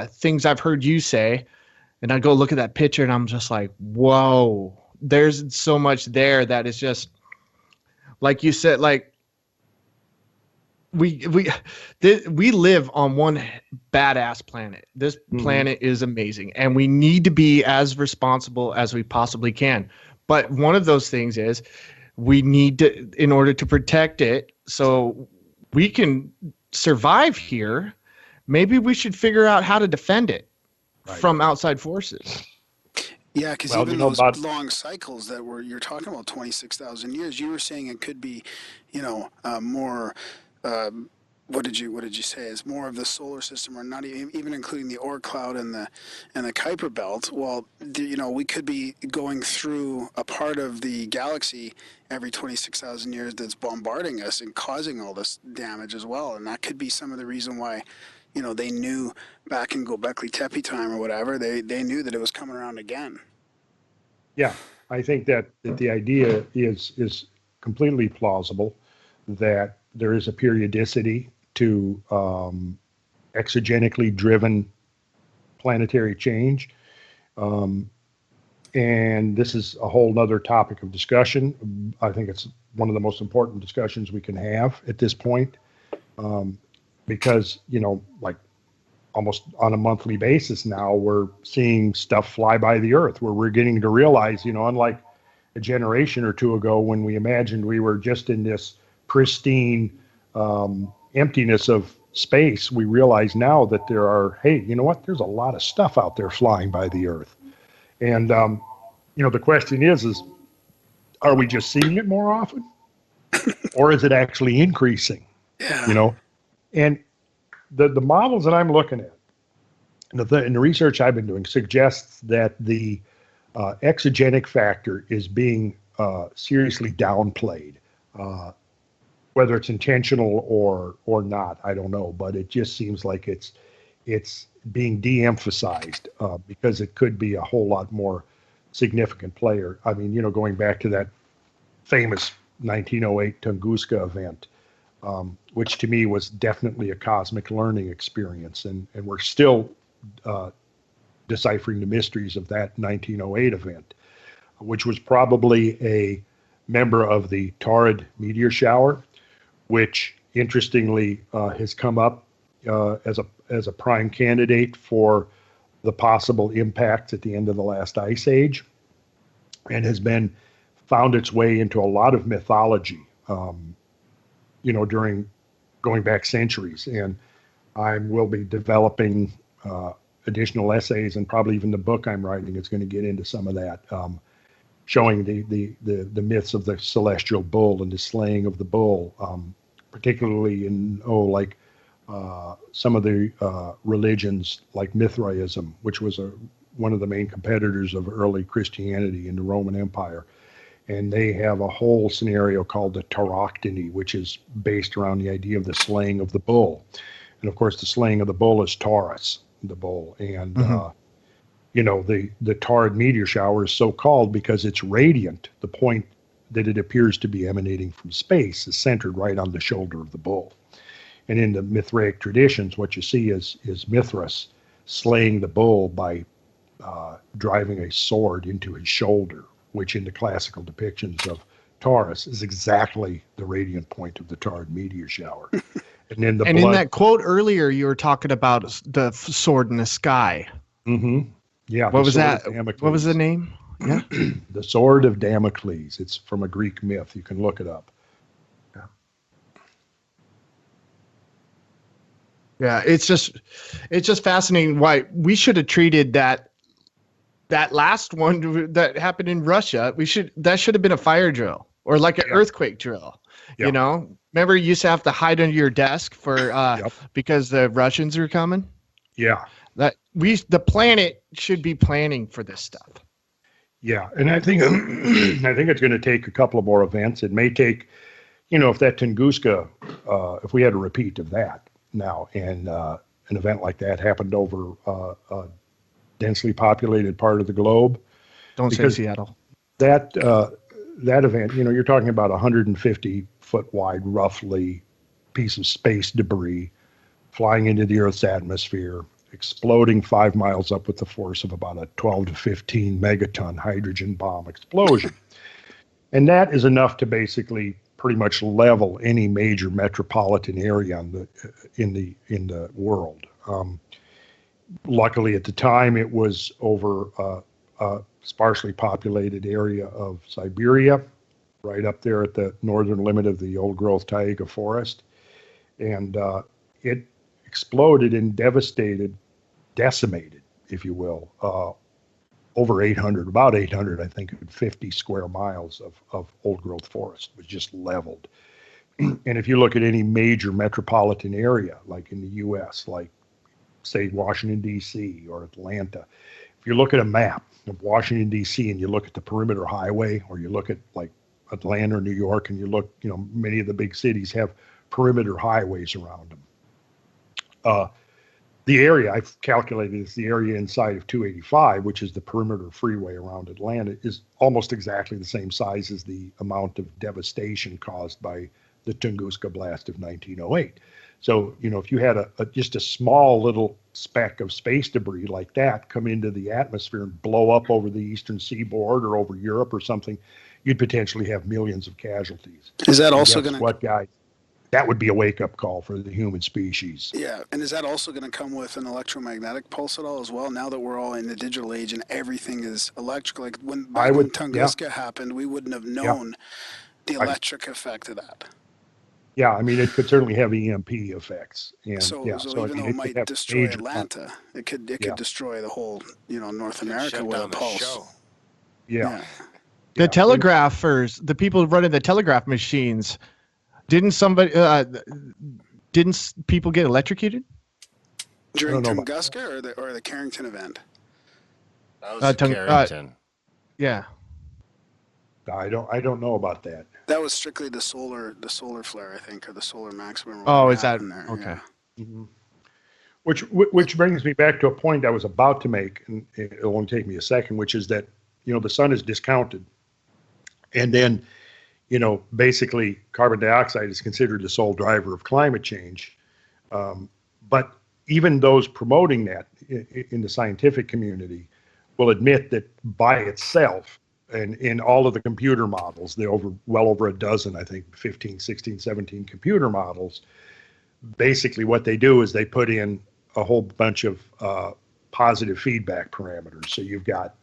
[SPEAKER 4] things I've heard you say, and I go look at that picture and I'm just like, whoa, there's so much there that is just, like you said, like we live on one badass planet. This planet is amazing, and we need to be as responsible as we possibly can. But one of those things is we need to, in order to protect it so we can survive here, maybe we should figure out how to defend it from outside forces.
[SPEAKER 1] Yeah, because even those long cycles that you're talking about 26,000 years, you were saying it could be, more. What did you say? It's more of the solar system, or not even including the Oort cloud and the Kuiper belt. Well, we could be going through a part of the galaxy every 26,000 years that's bombarding us and causing all this damage as well, and that could be some of the reason why. They knew back in Göbekli Tepe time or whatever, they knew that it was coming around again.
[SPEAKER 3] Yeah, I think that the idea is completely plausible, that there is a periodicity to exogenically driven planetary change. And this is a whole nother topic of discussion. I think it's one of the most important discussions we can have at this point. Because, like almost on a monthly basis now, we're seeing stuff fly by the Earth, where we're getting to realize, unlike a generation or two ago when we imagined we were just in this pristine emptiness of space, we realize now that there are, there's a lot of stuff out there flying by the Earth. And, the question is, are we just seeing it more often? Or is it actually increasing?
[SPEAKER 1] Yeah.
[SPEAKER 3] And the models that I'm looking at, and the research I've been doing, suggests that the exogenic factor is being seriously downplayed. Whether it's intentional or not, I don't know, but it just seems like it's being de-emphasized because it could be a whole lot more significant player. I mean, going back to that famous 1908 Tunguska event, which to me was definitely a cosmic learning experience. And we're still deciphering the mysteries of that 1908 event, which was probably a member of the Taurid meteor shower, which interestingly has come up as a prime candidate for the possible impacts at the end of the last ice age, and has been found its way into a lot of mythology, during going back centuries. And I will be developing additional essays, and probably even the book I'm writing is going to get into some of that, showing the myths of the celestial bull and the slaying of the bull, particularly in some of the religions like Mithraism, which was one of the main competitors of early Christianity in the Roman Empire. And they have a whole scenario called the Tauroctony, which is based around the idea of the slaying of the bull. And of course, the slaying of the bull is Taurus, the bull. And, the Taurid meteor shower is so called because it's radiant. The point that it appears to be emanating from space is centered right on the shoulder of the bull. And in the Mithraic traditions, what you see is Mithras slaying the bull by driving a sword into his shoulder, which in the classical depictions of Taurus is exactly the radiant point of the Taurid meteor shower. And then
[SPEAKER 4] in that quote earlier, you were talking about the sword in the sky.
[SPEAKER 3] Mm-hmm. Yeah.
[SPEAKER 4] What was that? What was the name? Yeah.
[SPEAKER 3] The Sword of Damocles. It's from a Greek myth. You can look it up.
[SPEAKER 4] Yeah, it's just fascinating why we should have treated that last one that happened in Russia. That should have been a fire drill or like an earthquake drill.
[SPEAKER 3] Yeah.
[SPEAKER 4] You know, remember you used to have to hide under your desk for because the Russians were coming.
[SPEAKER 3] Yeah.
[SPEAKER 4] The planet should be planning for this stuff.
[SPEAKER 3] Yeah, and I think it's going to take a couple of more events. It may take, if that Tunguska, if we had a repeat of that now, and an event like that happened over a densely populated part of the globe.
[SPEAKER 4] Don't say Seattle.
[SPEAKER 3] That event, you're talking about 150 foot wide, roughly, piece of space debris flying into the Earth's atmosphere, exploding 5 miles up with the force of about a 12 to 15 megaton hydrogen bomb explosion. And that is enough to basically pretty much level any major metropolitan area in the world. Luckily, at the time, it was over a sparsely populated area of Siberia, right up there at the northern limit of the old-growth taiga forest. And it exploded and decimated, if you will, about 800, I think, 50 square miles of old-growth forest was just leveled. And if you look at any major metropolitan area, like in the U.S., like, say, Washington, D.C. or Atlanta, if you look at a map of Washington, D.C., and you look at the perimeter highway, or you look at, like, Atlanta or New York, and you look, many of the big cities have perimeter highways around them. The area I've calculated is the area inside of 285, which is the perimeter freeway around Atlanta, is almost exactly the same size as the amount of devastation caused by the Tunguska blast of 1908. So, if you had just a small little speck of space debris like that come into the atmosphere and blow up over the eastern seaboard or over Europe or something, you'd potentially have millions of casualties.
[SPEAKER 1] Is that also going
[SPEAKER 3] to... That would be a wake-up call for the human species.
[SPEAKER 1] Yeah, and is that also going to come with an electromagnetic pulse at all as well? Now that we're all in the digital age and everything is electrical, like when Tunguska happened, we wouldn't have known the electric effect of that.
[SPEAKER 3] Yeah, I mean, it could certainly have EMP effects. And,
[SPEAKER 1] so even though it might destroy Atlanta, it could destroy the whole, North America with a pulse.
[SPEAKER 3] Yeah.
[SPEAKER 4] The telegraphers, the people running the telegraph machines. Didn't people get electrocuted
[SPEAKER 1] during Tunguska or the Carrington event?
[SPEAKER 2] That was Carrington.
[SPEAKER 4] Yeah.
[SPEAKER 3] I don't know about that.
[SPEAKER 1] That was strictly the solar flare, I think, or the solar maximum.
[SPEAKER 4] Oh, is that
[SPEAKER 1] there?
[SPEAKER 4] Okay?
[SPEAKER 1] Yeah.
[SPEAKER 3] Mm-hmm. Which brings me back to a point I was about to make, and it won't take me a second, which is that the sun is discounted, and then. Basically carbon dioxide is considered the sole driver of climate change. But even those promoting that in the scientific community will admit that by itself, and in all of the computer models, well over a dozen, I think 15, 16, 17 computer models, basically what they do is they put in a whole bunch of positive feedback parameters. So you've got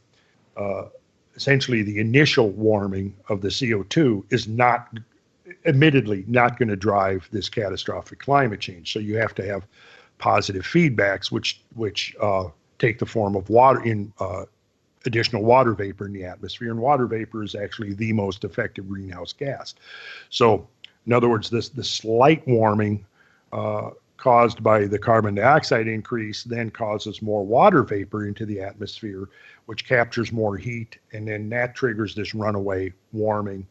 [SPEAKER 3] essentially the initial warming of the CO2 is admittedly not going to drive this catastrophic climate change. So you have to have positive feedbacks, which take the form of additional water vapor in the atmosphere. And water vapor is actually the most effective greenhouse gas. So in other words, the slight warming caused by the carbon dioxide increase then causes more water vapor into the atmosphere, which captures more heat, and then that triggers this runaway warming.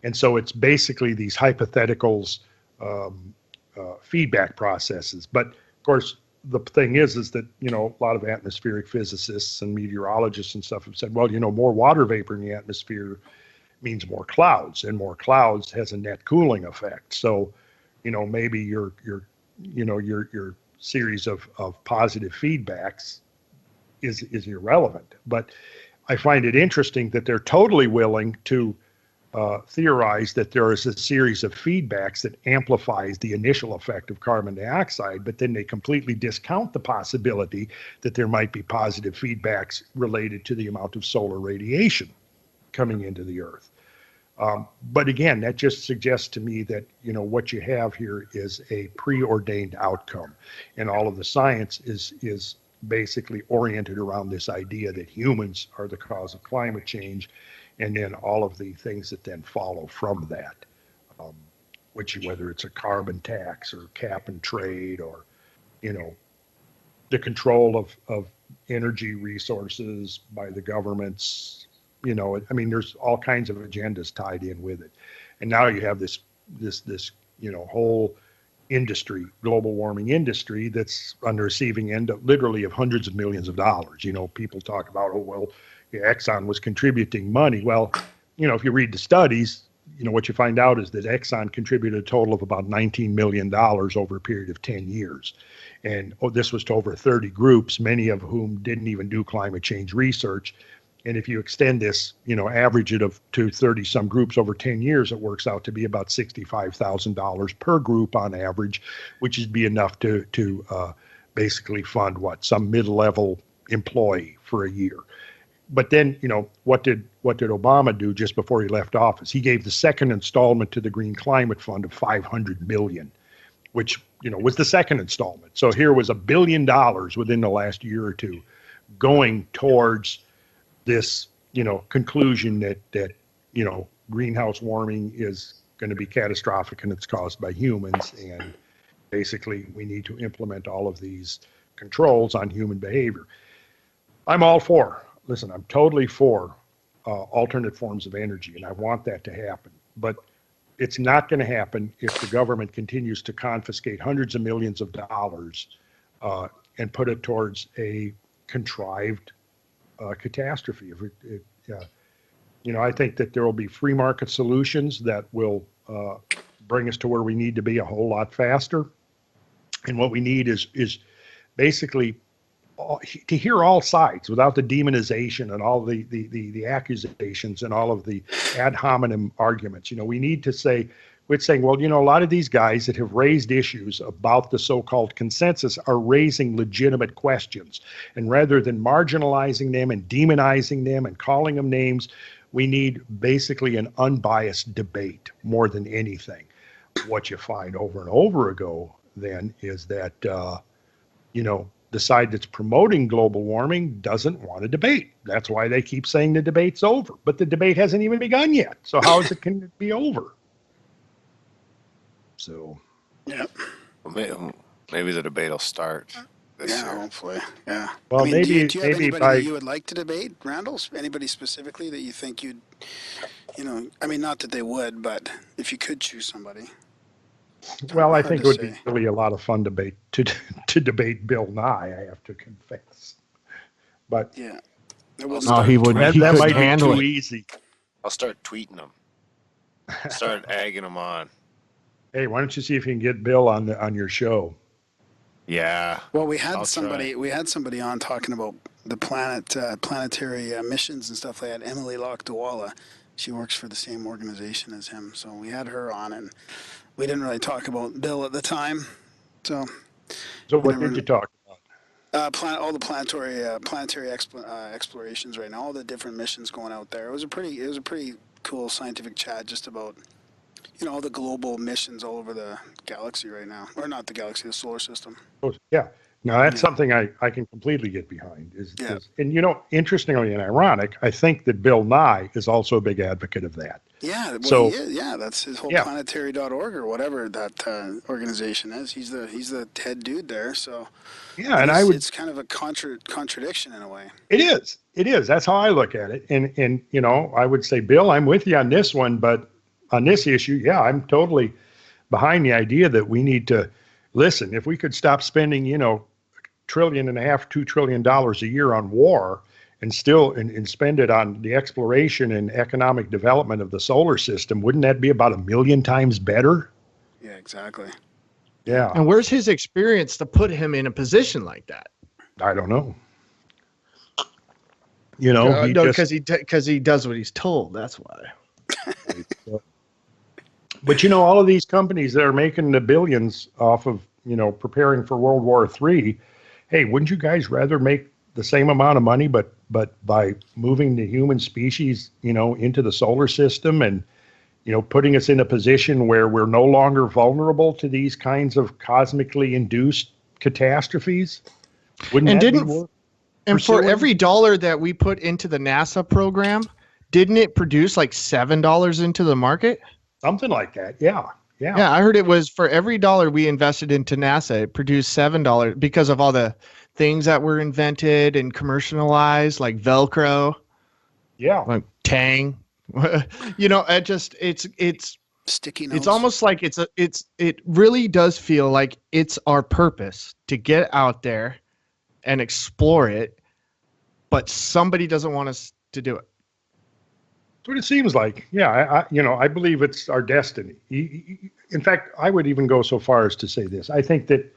[SPEAKER 3] And so it's basically these hypotheticals feedback processes. But of course, the thing is that, a lot of atmospheric physicists and meteorologists and stuff have said, well, more water vapor in the atmosphere means more clouds, and more clouds has a net cooling effect. So, maybe your series of positive feedbacks is irrelevant. But I find it interesting that they're totally willing to theorized that there is a series of feedbacks that amplifies the initial effect of carbon dioxide, but then they completely discount the possibility that there might be positive feedbacks related to the amount of solar radiation coming into the Earth. But again, that just suggests to me that, what you have here is a preordained outcome, and all of the science is basically oriented around this idea that humans are the cause of climate change, and then all of the things that then follow from that, which, whether it's a carbon tax or cap and trade, or, the control of energy resources by the governments. There's all kinds of agendas tied in with it. And now you have this whole industry, global warming industry, that's on the receiving end literally of hundreds of millions of dollars. People talk about, Exxon was contributing money. Well, if you read the studies, what you find out is that Exxon contributed a total of about $19 million over a period of 10 years. And this was to over 30 groups, many of whom didn't even do climate change research. And if you extend this, average it to 30 some groups over 10 years, it works out to be about $65,000 per group on average, which would be enough to basically fund some mid-level employee for a year. But then, what did Obama do just before he left office? He gave the second installment to the Green Climate Fund of $500 million, which, was the second installment. So here was $1 billion within the last year or two going towards this, conclusion that greenhouse warming is going to be catastrophic and it's caused by humans. And basically we need to implement all of these controls on human behavior. I'm totally for alternate forms of energy, and I want that to happen. But it's not going to happen if the government continues to confiscate hundreds of millions of dollars and put it towards a contrived catastrophe. I think that there will be free market solutions that will bring us to where we need to be a whole lot faster. And what we need is basically to hear all sides without the demonization and all the accusations and all of the ad hominem arguments. We need to quit saying, well, a lot of these guys that have raised issues about the so-called consensus are raising legitimate questions. And rather than marginalizing them and demonizing them and calling them names, we need basically an unbiased debate more than anything. What you find over and over again then is that, the side that's promoting global warming doesn't want to debate. That's why they keep saying the debate's over. But the debate hasn't even begun yet. So how can it be over? So,
[SPEAKER 1] yeah.
[SPEAKER 2] Maybe the debate will start this year.
[SPEAKER 1] Hopefully. Yeah.
[SPEAKER 3] Well,
[SPEAKER 1] do you have anybody that you would like to debate, Randall? Anybody specifically that you think you'd, not that they would, but if you could choose somebody.
[SPEAKER 3] Well, I think it would be really a lot of fun debate to debate Bill Nye, I have to confess. But
[SPEAKER 1] yeah,
[SPEAKER 4] he would.
[SPEAKER 3] That might be too easy.
[SPEAKER 2] I'll start tweeting him. Start egging him on.
[SPEAKER 3] Hey, why don't you see if you can get Bill on your show?
[SPEAKER 2] Yeah.
[SPEAKER 1] Well, we had somebody on talking about the planetary missions and stuff like that. Emily Lockdawala, she works for the same organization as him, so we had her on, and we didn't really talk about Bill at the time. So
[SPEAKER 3] what did you talk about?
[SPEAKER 1] All the planetary explorations right now, all the different missions going out there. It was a pretty cool scientific chat just about all the global missions all over the galaxy right now, or not the galaxy, the solar system.
[SPEAKER 3] Yeah. Now that's something I can completely get behind. And interestingly and ironic, I think that Bill Nye is also a big advocate of that.
[SPEAKER 1] Yeah. Well, that's his whole planetary.org or whatever that organization is. He's the head dude there. So
[SPEAKER 3] yeah, and
[SPEAKER 1] it's kind of a contradiction in a way.
[SPEAKER 3] It is. That's how I look at it. And I would say, Bill, I'm with you on this one, but on this issue, I'm totally behind the idea that we need to listen. If we could stop spending, $1.5 trillion, $2 trillion a year on war and spend it on the exploration and economic development of the solar system, wouldn't that be about 1 million times better?
[SPEAKER 1] Yeah, exactly.
[SPEAKER 3] Yeah.
[SPEAKER 4] And where's his experience to put him in a position like that?
[SPEAKER 3] I don't know.
[SPEAKER 4] Because he does what he's told. That's why.
[SPEAKER 3] But all of these companies that are making the billions off of preparing for World War III, hey, wouldn't you guys rather make the same amount of money, but by moving the human species into the solar system and putting us in a position where we're no longer vulnerable to these kinds of cosmically induced catastrophes? Wouldn't that be worth
[SPEAKER 4] and for
[SPEAKER 3] pursuing?
[SPEAKER 4] every dollar that we put into the NASA program, didn't it produce like $7 into the market?
[SPEAKER 3] Something like that. Yeah.
[SPEAKER 4] Yeah, I heard it was for every dollar we invested into NASA, it produced $7 because of all the things that were invented and commercialized, like Velcro.
[SPEAKER 3] Yeah.
[SPEAKER 4] Like Tang. It's
[SPEAKER 1] sticky notes.
[SPEAKER 4] It's almost like it really does feel like it's our purpose to get out there and explore it, but somebody doesn't want us to do it.
[SPEAKER 3] That's what it seems like. Yeah, I believe it's our destiny. In fact, I would even go so far as to say this. I think that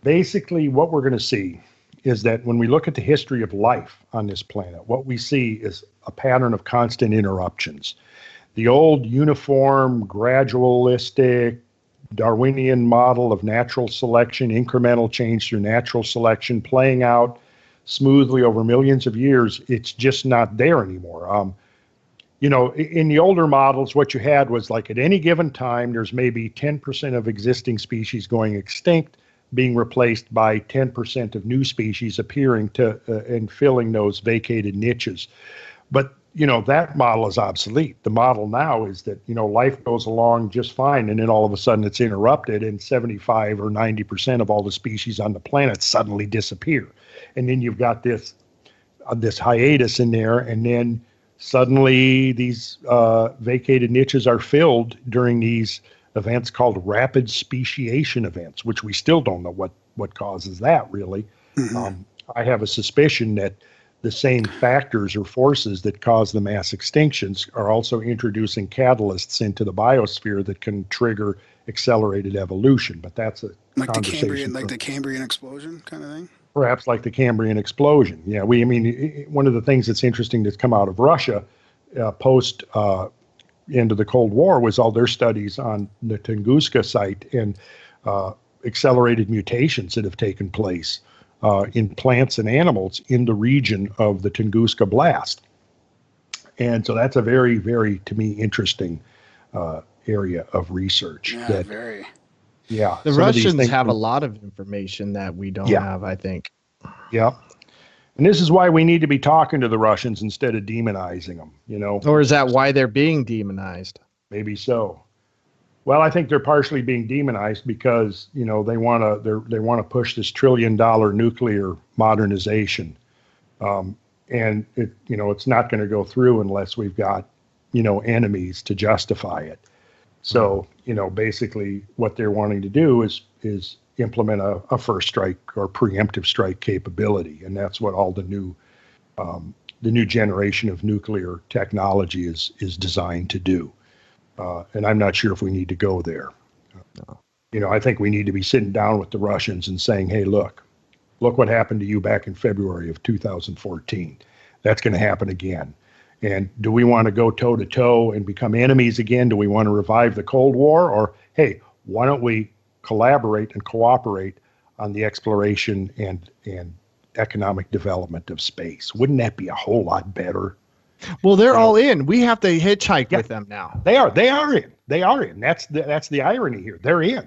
[SPEAKER 3] basically what we're going to see is that when we look at the history of life on this planet, what we see is a pattern of constant interruptions. The old uniform, gradualistic, Darwinian model of natural selection, incremental change through natural selection, playing out smoothly over millions of years, it's just not there anymore. In the older models, what you had was like at any given time, there's maybe 10% of existing species going extinct, being replaced by 10% of new species appearing and filling those vacated niches. But, that model is obsolete. The model now is that, life goes along just fine, and then all of a sudden it's interrupted, and 75 or 90% of all the species on the planet suddenly disappear. And then you've got this hiatus in there, and then suddenly these vacated niches are filled during these events called rapid speciation events, which we still don't know what causes that, really. Mm-hmm. I have a suspicion that the same factors or forces that cause the mass extinctions are also introducing catalysts into the biosphere that can trigger accelerated evolution. But that's a conversation.
[SPEAKER 1] The Cambrian explosion kind of thing?
[SPEAKER 3] Perhaps like the Cambrian explosion. Yeah, one of the things that's interesting that's come out of Russia post end of the Cold War was all their studies on the Tunguska site and accelerated mutations that have taken place in plants and animals in the region of the Tunguska blast. And so that's a very, very, to me, interesting area of research.
[SPEAKER 1] Yeah, very.
[SPEAKER 3] Yeah.
[SPEAKER 4] The Russians have a lot of information that we don't have, I think.
[SPEAKER 3] Yeah. And this is why we need to be talking to the Russians instead of demonizing them,
[SPEAKER 4] Or is that why they're being demonized?
[SPEAKER 3] Maybe so. Well, I think they're partially being demonized because, they want to push this $1 trillion nuclear modernization. And it's not going to go through unless we've got, enemies to justify it. So, basically what they're wanting to do is implement a first strike or preemptive strike capability. And that's what all the new generation of nuclear technology is designed to do. And I'm not sure if we need to go there. I think we need to be sitting down with the Russians and saying, hey, look what happened to you back in February of 2014. That's going to happen again. And do we want to go toe to toe and become enemies again? Do we want to revive the Cold War? Or, hey, why don't we collaborate and cooperate on the exploration and economic development of space? Wouldn't that be a whole lot better?
[SPEAKER 4] Well, they're all in. We have to hitchhike with them now.
[SPEAKER 3] They are in. That's the irony here. They're in.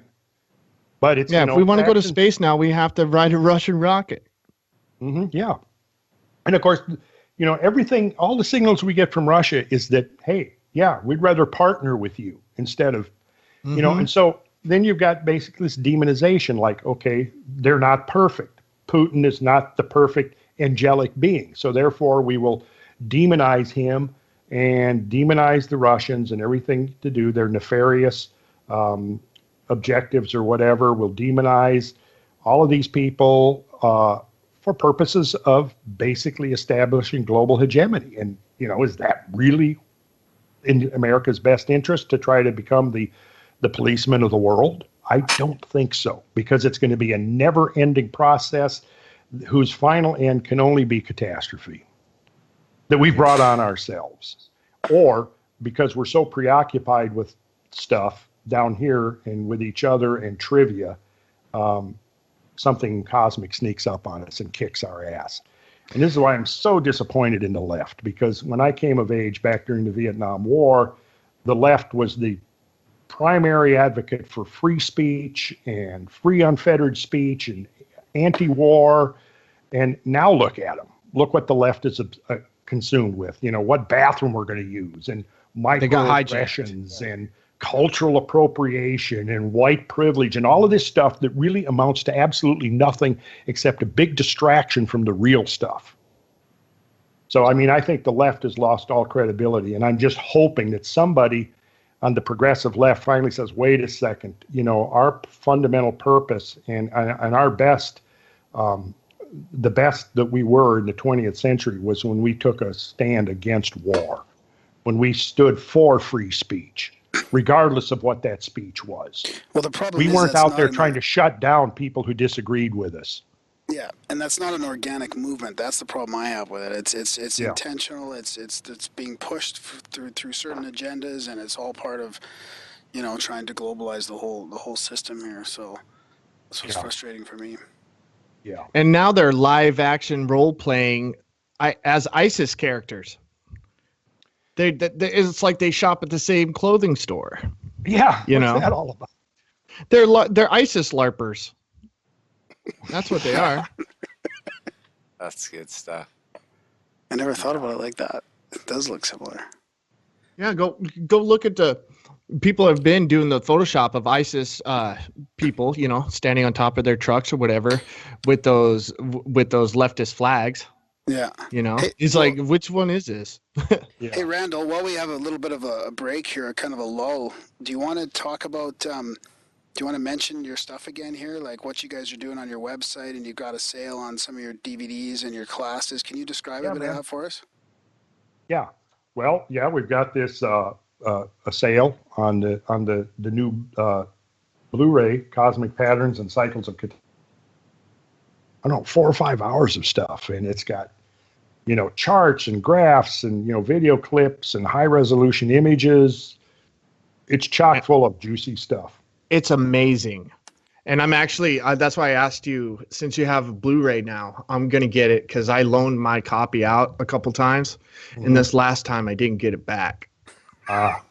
[SPEAKER 3] But it's
[SPEAKER 4] if we want to go to space now, we have to ride a Russian rocket.
[SPEAKER 3] Mm-hmm, yeah. And of course, everything, all the signals we get from Russia is that, hey, yeah, we'd rather partner with you instead of, and so then you've got basically this demonization, like, okay, they're not perfect. Putin is not the perfect angelic being. So therefore we will demonize him and demonize the Russians and everything to do their nefarious objectives or whatever. We'll demonize all of these people for purposes of basically establishing global hegemony. And, is that really in America's best interest to try to become the policeman of the world? I don't think so, because it's going to be a never-ending process whose final end can only be catastrophe that we brought on ourselves, or because we're so preoccupied with stuff down here and with each other and trivia, something cosmic sneaks up on us and kicks our ass. And this is why I'm so disappointed in the left, because when I came of age back during the Vietnam War, the left was the primary advocate for free speech and free unfettered speech and anti-war. And now look at them. Look what the left is consumed with. You know, what bathroom we're going to use, and microaggressions and cultural appropriation and white privilege and all of this stuff that really amounts to absolutely nothing except a big distraction from the real stuff. So, I mean, I think the left has lost all credibility, and I'm just hoping that somebody on the progressive left finally says, wait a second, you know, our fundamental purpose and our best, the best that we were in the 20th century was when we took a stand against war, when we stood for free speech, regardless of what that speech was.
[SPEAKER 1] Well, the problem
[SPEAKER 3] we
[SPEAKER 1] is
[SPEAKER 3] weren't out there trying to shut down people who disagreed with us.
[SPEAKER 1] Yeah, and that's not an organic movement. That's the problem I have with it. It's intentional. It's being pushed through certain agendas, and it's all part of, you know, trying to globalize the whole system here. So that's what's frustrating for me.
[SPEAKER 3] Yeah.
[SPEAKER 4] And now they're live action role playing as ISIS characters. It's like they shop at the same clothing store.
[SPEAKER 3] Yeah,
[SPEAKER 4] you
[SPEAKER 3] what's
[SPEAKER 4] know
[SPEAKER 3] that all about?
[SPEAKER 4] They're ISIS LARPers. That's what they are.
[SPEAKER 2] That's good stuff.
[SPEAKER 1] I never thought about it like that. It does look similar.
[SPEAKER 4] Yeah, go look at the people have been doing the Photoshop of ISIS people, you know, standing on top of their trucks or whatever with those leftist flags.
[SPEAKER 1] Yeah.
[SPEAKER 4] You know, it's like, which one is this?
[SPEAKER 1] Yeah. Hey, Randall, while we have a little bit of a break here, kind of a lull, do you want to talk about, do you want to mention your stuff again here? Like what you guys are doing on your website, and you've got a sale on some of your DVDs and your classes. Can you describe a bit of that for us?
[SPEAKER 3] Yeah. Well, yeah, we've got this a sale on the new Blu-ray Cosmic Patterns and Cycles of, I don't know, 4 or 5 hours of stuff, and it's got, you know, charts and graphs and, you know, video clips and high resolution images. It's chock full of juicy stuff.
[SPEAKER 4] It's amazing. And I'm actually, that's why I asked you, since you have a Blu-ray now, I'm going to get it because I loaned my copy out a couple times. Mm-hmm. And this last time I didn't get it back.
[SPEAKER 1] Well,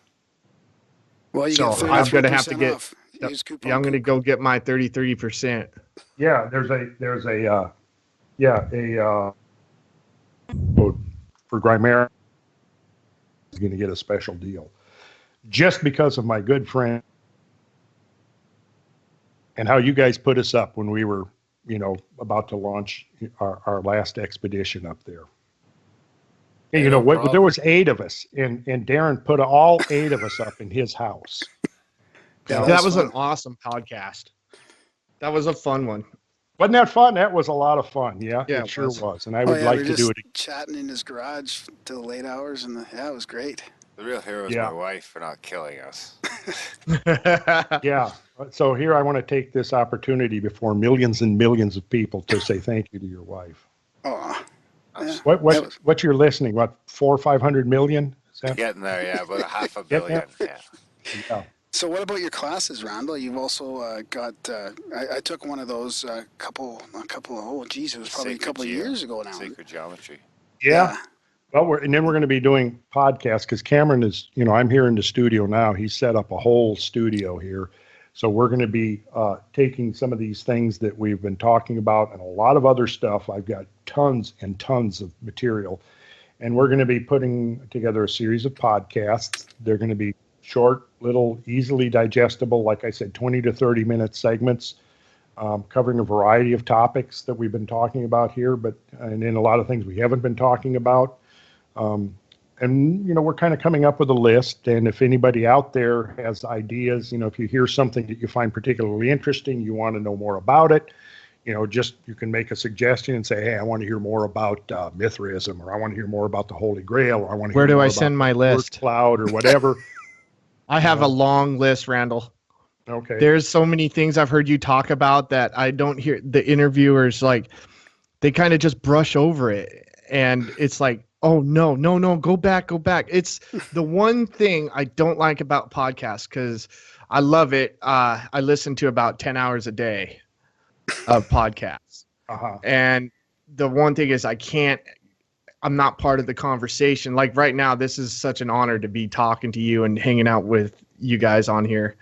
[SPEAKER 1] you
[SPEAKER 4] so
[SPEAKER 1] get
[SPEAKER 4] I'm going to have to get,
[SPEAKER 1] I'm
[SPEAKER 4] going to go get my 30%.
[SPEAKER 3] Yeah, there's a for Grimerica is going to get a special deal just because of my good friend and how you guys put us up when we were, you know, about to launch our last expedition up there. And, you know what? There was 8 of us, and Darren put all 8 of us up in his house.
[SPEAKER 4] Yeah, that was an awesome podcast. That was a fun one.
[SPEAKER 3] Wasn't that fun? That was a lot of fun. Yeah, it sure was. And I would like to do it again.
[SPEAKER 1] Chatting in his garage till late hours, and it was great.
[SPEAKER 2] The real hero is my wife for not killing us.
[SPEAKER 3] Yeah. So here I want to take this opportunity before millions and millions of people to say thank you to your wife.
[SPEAKER 1] Oh. Yeah.
[SPEAKER 3] What's your listening? What, 400 or 500 million? Is that?
[SPEAKER 2] Getting there, yeah, about 500 million.
[SPEAKER 3] Yeah.
[SPEAKER 1] So what about your classes, Randall? You've also got. I took one of those it was probably a couple of years ago now.
[SPEAKER 2] Sacred geometry.
[SPEAKER 3] Yeah. Well, and then we're going to be doing podcasts because Cameron is, you know, I'm here in the studio now. He's set up a whole studio here. So we're going to be taking some of these things that we've been talking about and a lot of other stuff. I've got tons and tons of material. And we're going to be putting together a series of podcasts. They're going to be short, little, easily digestible, like I said, 20 to 30 minute segments, covering a variety of topics that we've been talking about here, and then a lot of things we haven't been talking about. And, you know, we're kind of coming up with a list. And if anybody out there has ideas, you know, if you hear something that you find particularly interesting, you want to know more about it, you know, you can make a suggestion and say, hey, I want to hear more about Mithraism, or I want to hear more about the Holy Grail, or I want to hear more about
[SPEAKER 4] where do I send my list?
[SPEAKER 3] Cloud or whatever.
[SPEAKER 4] I have a long list, Randall.
[SPEAKER 3] Okay.
[SPEAKER 4] There's so many things I've heard you talk about that I don't hear the interviewers, like, they kind of just brush over it. And it's like, Oh, no. Go back. It's the one thing I don't like about podcasts, because I love it. I listen to about 10 hours a day of podcasts. And the one thing is I'm not part of the conversation. Like right now, this is such an honor to be talking to you and hanging out with you guys on here.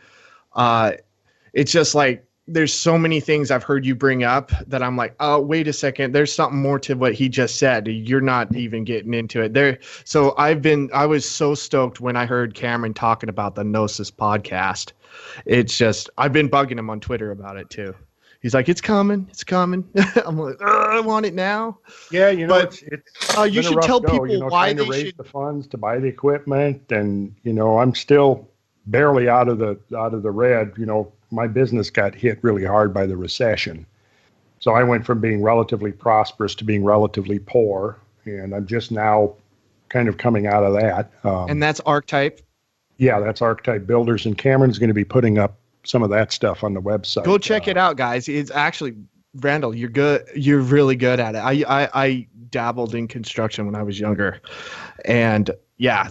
[SPEAKER 4] It's just like, there's so many things I've heard you bring up that I'm like, oh, wait a second. There's something more to what he just said. You're not even getting into it there. So I was so stoked when I heard Cameron talking about the Gnosis podcast. It's just, I've been bugging him on Twitter about it too. He's like, it's coming. I'm like, I want it now.
[SPEAKER 3] Yeah. But
[SPEAKER 4] you should tell people why they
[SPEAKER 3] raise the funds to buy the equipment. And, I'm still barely out of the red. My business got hit really hard by the recession. So I went from being relatively prosperous to being relatively poor. And I'm just now kind of coming out of that.
[SPEAKER 4] And that's Archetype?
[SPEAKER 3] Yeah, that's Archetype Builders. And Cameron's going to be putting up some of that stuff on the website.
[SPEAKER 4] Go check it out, guys. It's actually, Randall, you're good. You're really good at it. I dabbled in construction when I was younger. And yeah,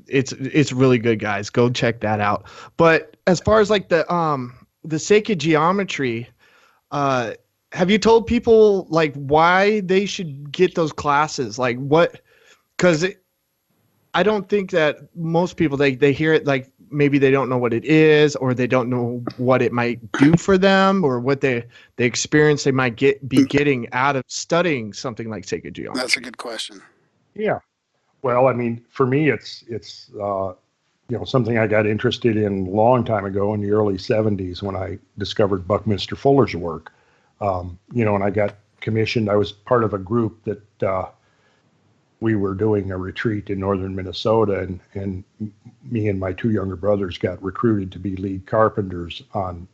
[SPEAKER 4] it's really good, guys. Go check that out. But as far as like the sacred geometry, have you told people like why they should get those classes? Like what? Because I don't think that most people they hear it like maybe they don't know what it is, or they don't know what it might do for them, or what the experience they might be getting out of studying something like sacred geometry.
[SPEAKER 1] That's a good question.
[SPEAKER 3] Yeah. Well, I mean, for me, it's something I got interested in a long time ago in the early 70s when I discovered Buckminster Fuller's work. And I got commissioned. I was part of a group that we were doing a retreat in northern Minnesota, and me and my two younger brothers got recruited to be lead carpenters on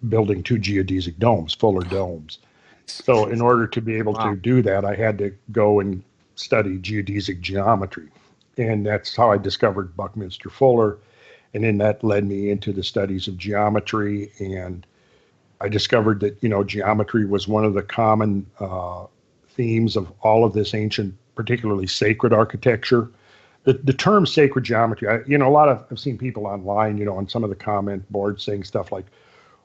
[SPEAKER 3] building 2 geodesic domes, Fuller domes. So in order to be able to do that, I had to go and study geodesic geometry. And that's how I discovered Buckminster Fuller. And then that led me into the studies of geometry. And I discovered that, geometry was one of the common themes of all of this ancient, particularly sacred architecture. The term sacred geometry, I've seen people online, on some of the comment boards saying stuff like,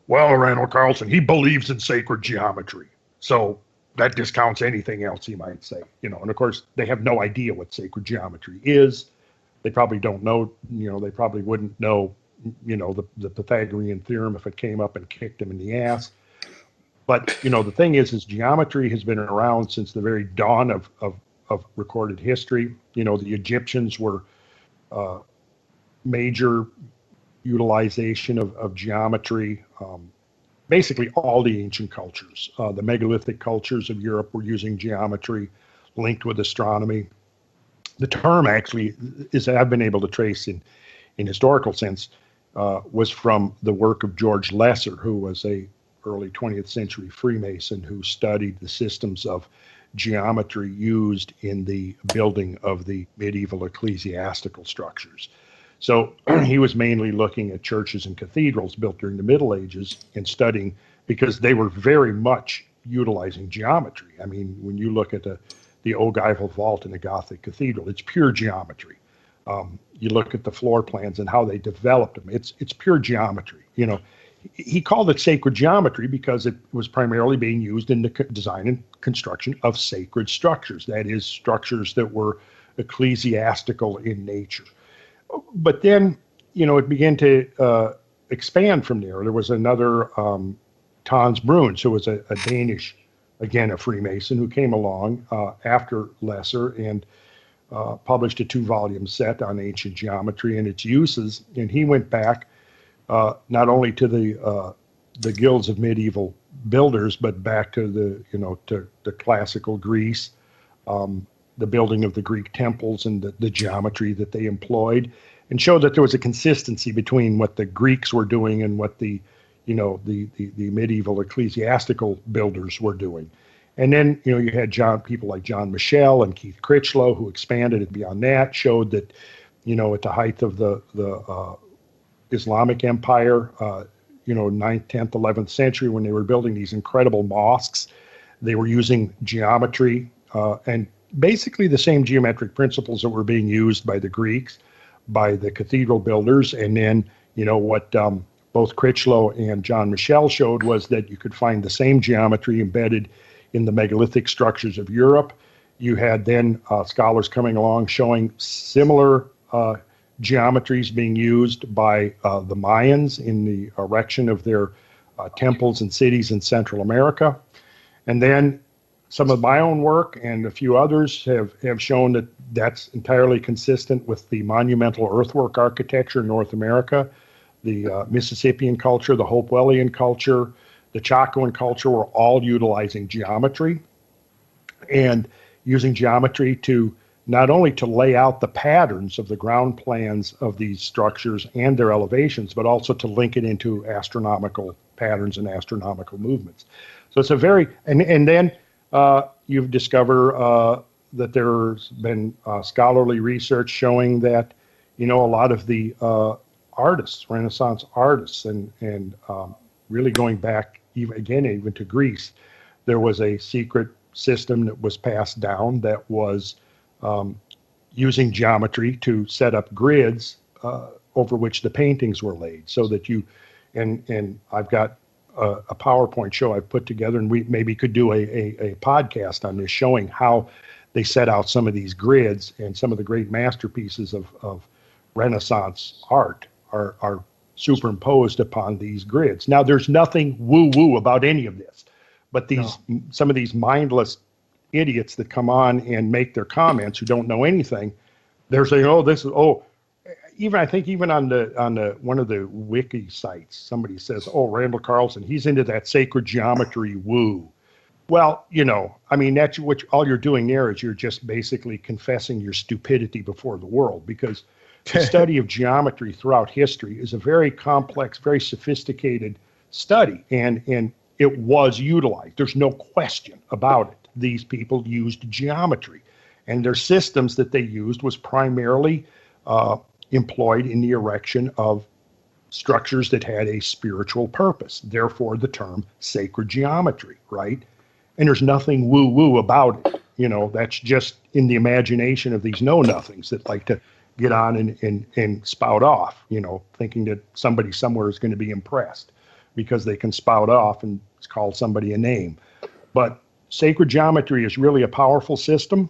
[SPEAKER 3] well, Randall Carlson, he believes in sacred geometry. So that discounts anything else he might say, and of course they have no idea what sacred geometry is. They probably don't know, they probably wouldn't know, the Pythagorean theorem if it came up and kicked them in the ass. But, the thing is geometry has been around since the very dawn of recorded history. The Egyptians were major utilization of geometry. Basically all the ancient cultures, the megalithic cultures of Europe were using geometry linked with astronomy. The term actually is I've been able to trace in historical sense was from the work of George Lesser, who was a early 20th century Freemason who studied the systems of geometry used in the building of the medieval ecclesiastical structures. So he was mainly looking at churches and cathedrals built during the Middle Ages and studying, because they were very much utilizing geometry. I mean, when you look at the ogival vault in a Gothic cathedral, it's pure geometry. You look at the floor plans and how they developed them, it's pure geometry. He called it sacred geometry because it was primarily being used in the design and construction of sacred structures, that is, structures that were ecclesiastical in nature. But then, it began to expand from there. There was another Tons Bruns, who was a Danish, again, a Freemason, who came along after Lesser and published a 2-volume set on ancient geometry and its uses. And he went back not only to the guilds of medieval builders, but back to the classical Greece, the building of the Greek temples and the geometry that they employed, and showed that there was a consistency between what the Greeks were doing and what the medieval ecclesiastical builders were doing. And then, you had people like John Michel and Keith Critchlow, who expanded it beyond that, showed that, at the height of the Islamic Empire, 9th, 10th, 11th century, when they were building these incredible mosques, they were using geometry and basically the same geometric principles that were being used by the Greeks, by the cathedral builders, and then, what both Critchlow and John Michel showed was that you could find the same geometry embedded in the megalithic structures of Europe. You had then scholars coming along showing similar geometries being used by the Mayans in the erection of their temples and cities in Central America. And then some of my own work and a few others have shown that that's entirely consistent with the monumental earthwork architecture in North America, the Mississippian culture, the Hopewellian culture, the Chacoan culture were all utilizing geometry and using geometry to not only to lay out the patterns of the ground plans of these structures and their elevations, but also to link it into astronomical patterns and astronomical movements. So it's a very, and then you've discovered that there's been scholarly research showing that, a lot of the artists, Renaissance artists, and really going back even to Greece, there was a secret system that was passed down that was using geometry to set up grids over which the paintings were laid, so that you, and I've got a PowerPoint show I've put together, and we maybe could do a podcast on this, showing how they set out some of these grids, and some of the great masterpieces of Renaissance art are superimposed upon these grids. Now, there's nothing woo-woo about any of this, but some of these mindless idiots that come on and make their comments who don't know anything, they're saying, I think even on the one of the wiki sites, somebody says, Randall Carlson, he's into that sacred geometry woo. Well, that's what all you're doing there is you're just basically confessing your stupidity before the world, because the study of geometry throughout history is a very complex, very sophisticated study, and it was utilized. There's no question about it. These people used geometry, and their systems that they used was primarily employed in the erection of structures that had a spiritual purpose. Therefore, the term sacred geometry, right? And there's nothing woo-woo about it. That's just in the imagination of these know-nothings that like to get on and spout off, thinking that somebody somewhere is going to be impressed because they can spout off and call somebody a name. But sacred geometry is really a powerful system.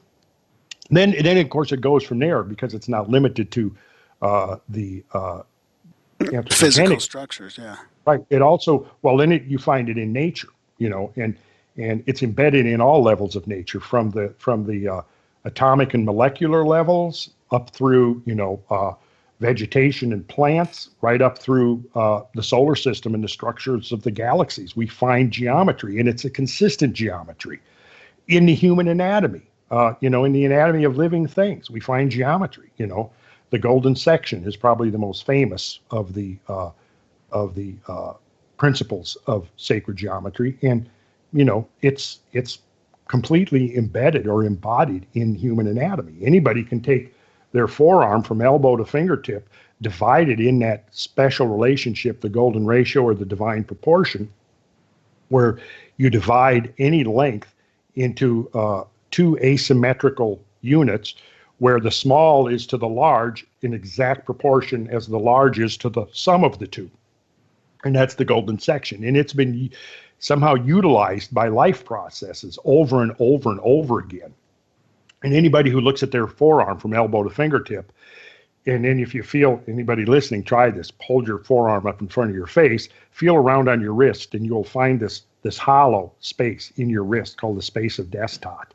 [SPEAKER 3] Then of course, it goes from there, because it's not limited to the
[SPEAKER 1] physical structures. Yeah.
[SPEAKER 3] Right. It also, you find it in nature, and it's embedded in all levels of nature, from the atomic and molecular levels up through, vegetation and plants, right up through the solar system and the structures of the galaxies. We find geometry, and it's a consistent geometry in the human anatomy. In the anatomy of living things, we find geometry. The golden section is probably the most famous of the principles of sacred geometry, and it's completely embedded or embodied in human anatomy. Anybody can take their forearm from elbow to fingertip, divided in that special relationship, the golden ratio or the divine proportion, where you divide any length into two asymmetrical units, where the small is to the large in exact proportion as the large is to the sum of the two. And that's the golden section. And it's been somehow utilized by life processes over and over and over again. And anybody who looks at their forearm from elbow to fingertip, and then if you feel, anybody listening, try this, hold your forearm up in front of your face, feel around on your wrist, and you'll find this hollow space in your wrist called the space of Destot.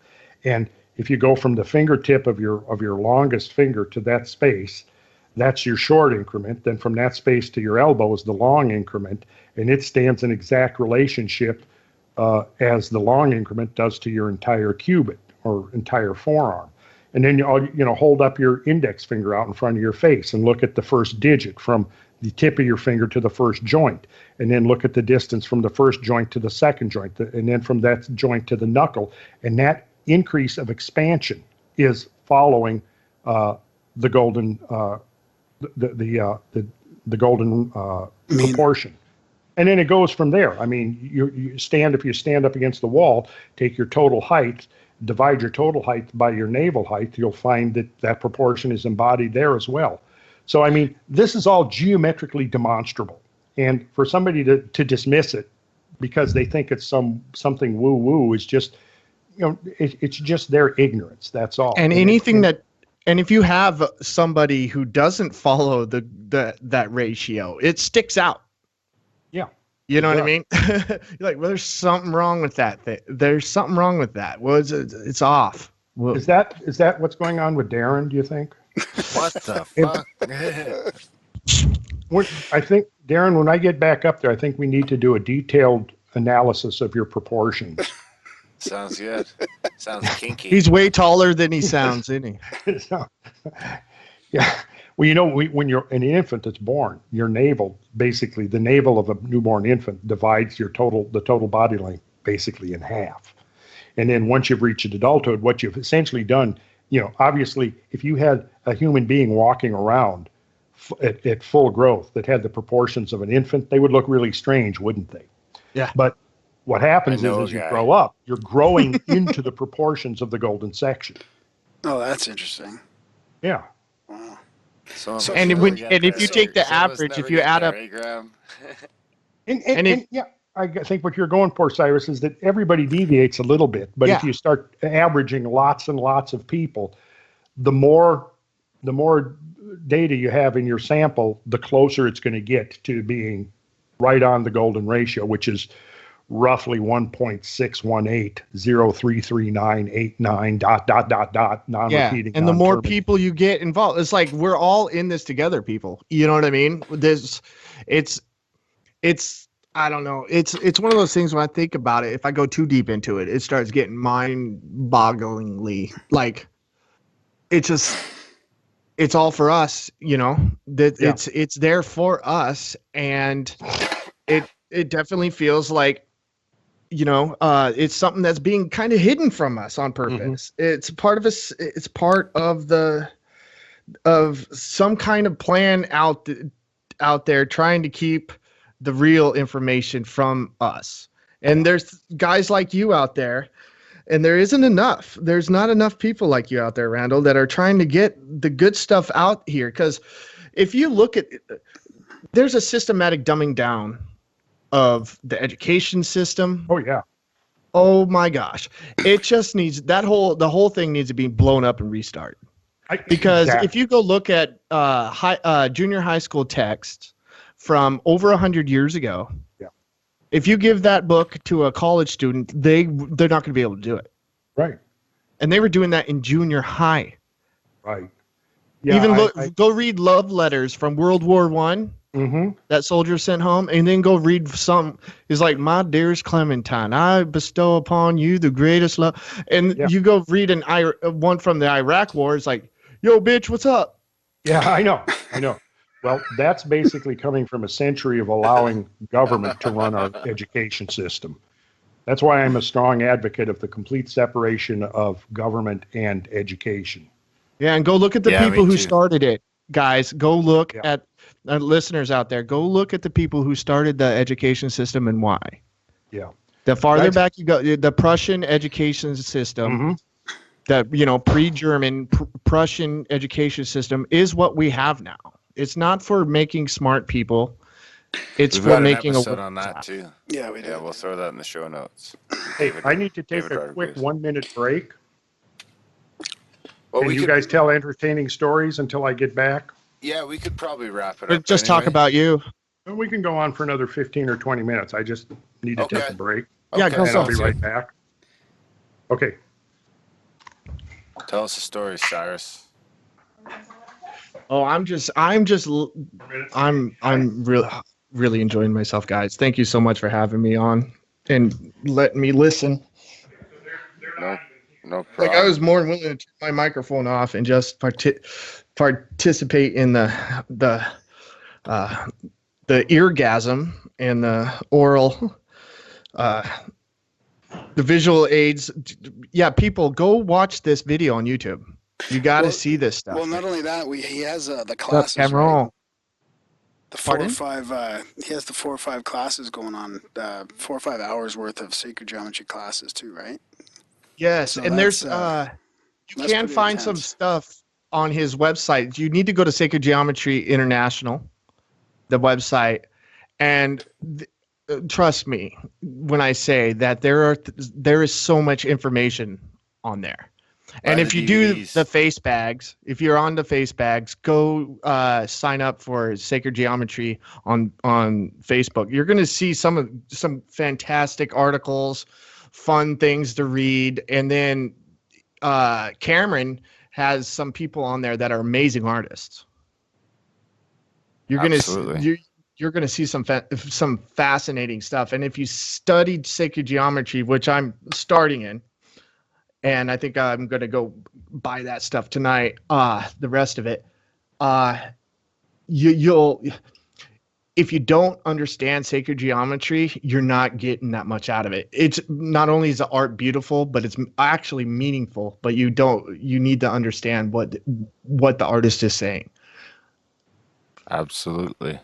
[SPEAKER 3] And if you go from the fingertip of your longest finger to that space, that's your short increment. Then from that space to your elbow is the long increment, and it stands in exact relationship as the long increment does to your entire cubit or entire forearm. And then you hold up your index finger out in front of your face and look at the first digit from the tip of your finger to the first joint, and then look at the distance from the first joint to the second joint, and then from that joint to the knuckle. And that increase of expansion is following the golden golden proportion. And then it goes from there. I mean, if you stand up against the wall, take your total height, divide your total height by your navel height, you'll find that that proportion is embodied there as well. So, I mean, this is all geometrically demonstrable. And for somebody to dismiss it because they think it's something woo-woo is just, it's just their ignorance. That's all.
[SPEAKER 4] And if you have somebody who doesn't follow that ratio, it sticks out.
[SPEAKER 3] Yeah.
[SPEAKER 4] You know what I mean? You're like, well, there's something wrong with that. There's something wrong with that. Well, it's off. Well,
[SPEAKER 3] is that what's going on with Darren, do you think?
[SPEAKER 2] What the fuck?
[SPEAKER 3] I think, Darren, when I get back up there, I think we need to do a detailed analysis of your proportions.
[SPEAKER 2] Sounds good. Sounds kinky.
[SPEAKER 4] He's way taller than he sounds, isn't he?
[SPEAKER 3] So, yeah. Well, when you're an infant that's born, your navel, basically the navel of a newborn infant divides the total body length basically in half. And then once you've reached adulthood, what you've essentially done, obviously, if you had a human being walking around at full growth that had the proportions of an infant, they would look really strange, wouldn't they?
[SPEAKER 4] Yeah.
[SPEAKER 3] But what happens is as you grow up, you're growing into the proportions of the golden section.
[SPEAKER 1] Oh, that's interesting.
[SPEAKER 3] Yeah.
[SPEAKER 1] Wow.
[SPEAKER 2] So
[SPEAKER 4] if you take the average, if you add up,
[SPEAKER 3] and yeah, I think what you're going for, Cyrus, is that everybody deviates a little bit. But if you start averaging lots and lots of people, the more data you have in your sample, the closer it's going to get to being right on the golden ratio, which is roughly 1.618033989 non-repeating.
[SPEAKER 4] And the more people you get involved, it's like we're all in this together, people. You know what I mean? It's I don't know. It's one of those things when I think about it, if I go too deep into it, it starts getting mind-bogglingly like it's all for us, it's there for us, and it definitely feels like it's something that's being kind of hidden from us on purpose. Mm-hmm. It's part of us. It's part of some kind of plan out there trying to keep the real information from us. And there's guys like you out there, and there isn't enough. There's not enough people like you out there, Randall, that are trying to get the good stuff out here. Because if you look at, there's a systematic dumbing down of the education system.
[SPEAKER 3] Oh yeah.
[SPEAKER 4] Oh my gosh. It just needs the whole thing needs to be blown up and restarted. Because if you go look at junior high school texts from over 100 years ago, if you give that book to a college student, they're not going to be able to do it.
[SPEAKER 3] Right.
[SPEAKER 4] And they were doing that in junior high.
[SPEAKER 3] Right. Yeah,
[SPEAKER 4] even go read love letters from World War I. Mm-hmm. That soldier sent home, and then go read some. It's like, my dearest Clementine, I bestow upon you the greatest love. And you go read one from the Iraq War. It's like, yo, bitch, what's up?
[SPEAKER 3] Yeah, I know. Well, that's basically coming from a century of allowing government to run our education system. That's why I'm a strong advocate of the complete separation of government and education.
[SPEAKER 4] Yeah, and go look at the people who started it. Guys, go look at listeners out there. Go look at the people who started the education system and why.
[SPEAKER 3] Yeah.
[SPEAKER 4] The farther back you go, the Prussian education system, that pre-German Prussian education system is what we have now. It's not for making smart people. It's for making
[SPEAKER 2] an episode on that too.
[SPEAKER 1] Yeah, we do.
[SPEAKER 2] Yeah, we'll throw that in the show notes.
[SPEAKER 3] Hey, I need to take a quick 1-minute break.
[SPEAKER 2] Well,
[SPEAKER 3] Can you guys tell entertaining stories until I get back?
[SPEAKER 2] Yeah, we could probably wrap it up.
[SPEAKER 4] Just talk about you.
[SPEAKER 3] Well, we can go on for another 15 or 20 minutes. I just need to take a break.
[SPEAKER 4] Yeah, go.
[SPEAKER 3] And I'll be right back. Okay.
[SPEAKER 2] Tell us a story, Cyrus.
[SPEAKER 4] Oh, I'm really enjoying myself, guys. Thank you so much for having me on and letting me listen.
[SPEAKER 2] No problem.
[SPEAKER 4] Like, I was more than willing to turn my microphone off and just participate in the eargasm and the oral, the visual aids. Yeah, people, go watch this video on YouTube. You got to see this stuff.
[SPEAKER 1] Well, not only that, he has the classes. Right? The 4 or 5. He has the 4 or 5 classes going on. 4 or 5 hours worth of sacred geometry classes too, right?
[SPEAKER 4] Yes,
[SPEAKER 1] So
[SPEAKER 4] and there's you
[SPEAKER 1] that's
[SPEAKER 4] can
[SPEAKER 1] pretty
[SPEAKER 4] find some
[SPEAKER 1] intense.
[SPEAKER 4] stuff on his website. You need to go to Sacred Geometry International, the website, and trust me when I say that there is so much information on there. And
[SPEAKER 2] Buy
[SPEAKER 4] if
[SPEAKER 2] the
[SPEAKER 4] you do
[SPEAKER 2] DVDs.
[SPEAKER 4] the face bags, if you're on the face bags, go sign up for Sacred Geometry on Facebook. You're going to see some fantastic articles, fun things to read, and then Cameron has some people on there that are amazing artists. You're going
[SPEAKER 2] Absolutely.
[SPEAKER 4] to you're going to see some fascinating stuff. And if you studied sacred geometry, which I'm starting in, and I think I'm going to go buy that stuff tonight, the rest of it, you'll if you don't understand sacred geometry, you're not getting that much out of it. It's not only is the art beautiful, but it's actually meaningful. But you need to understand what the artist is saying.
[SPEAKER 2] Absolutely.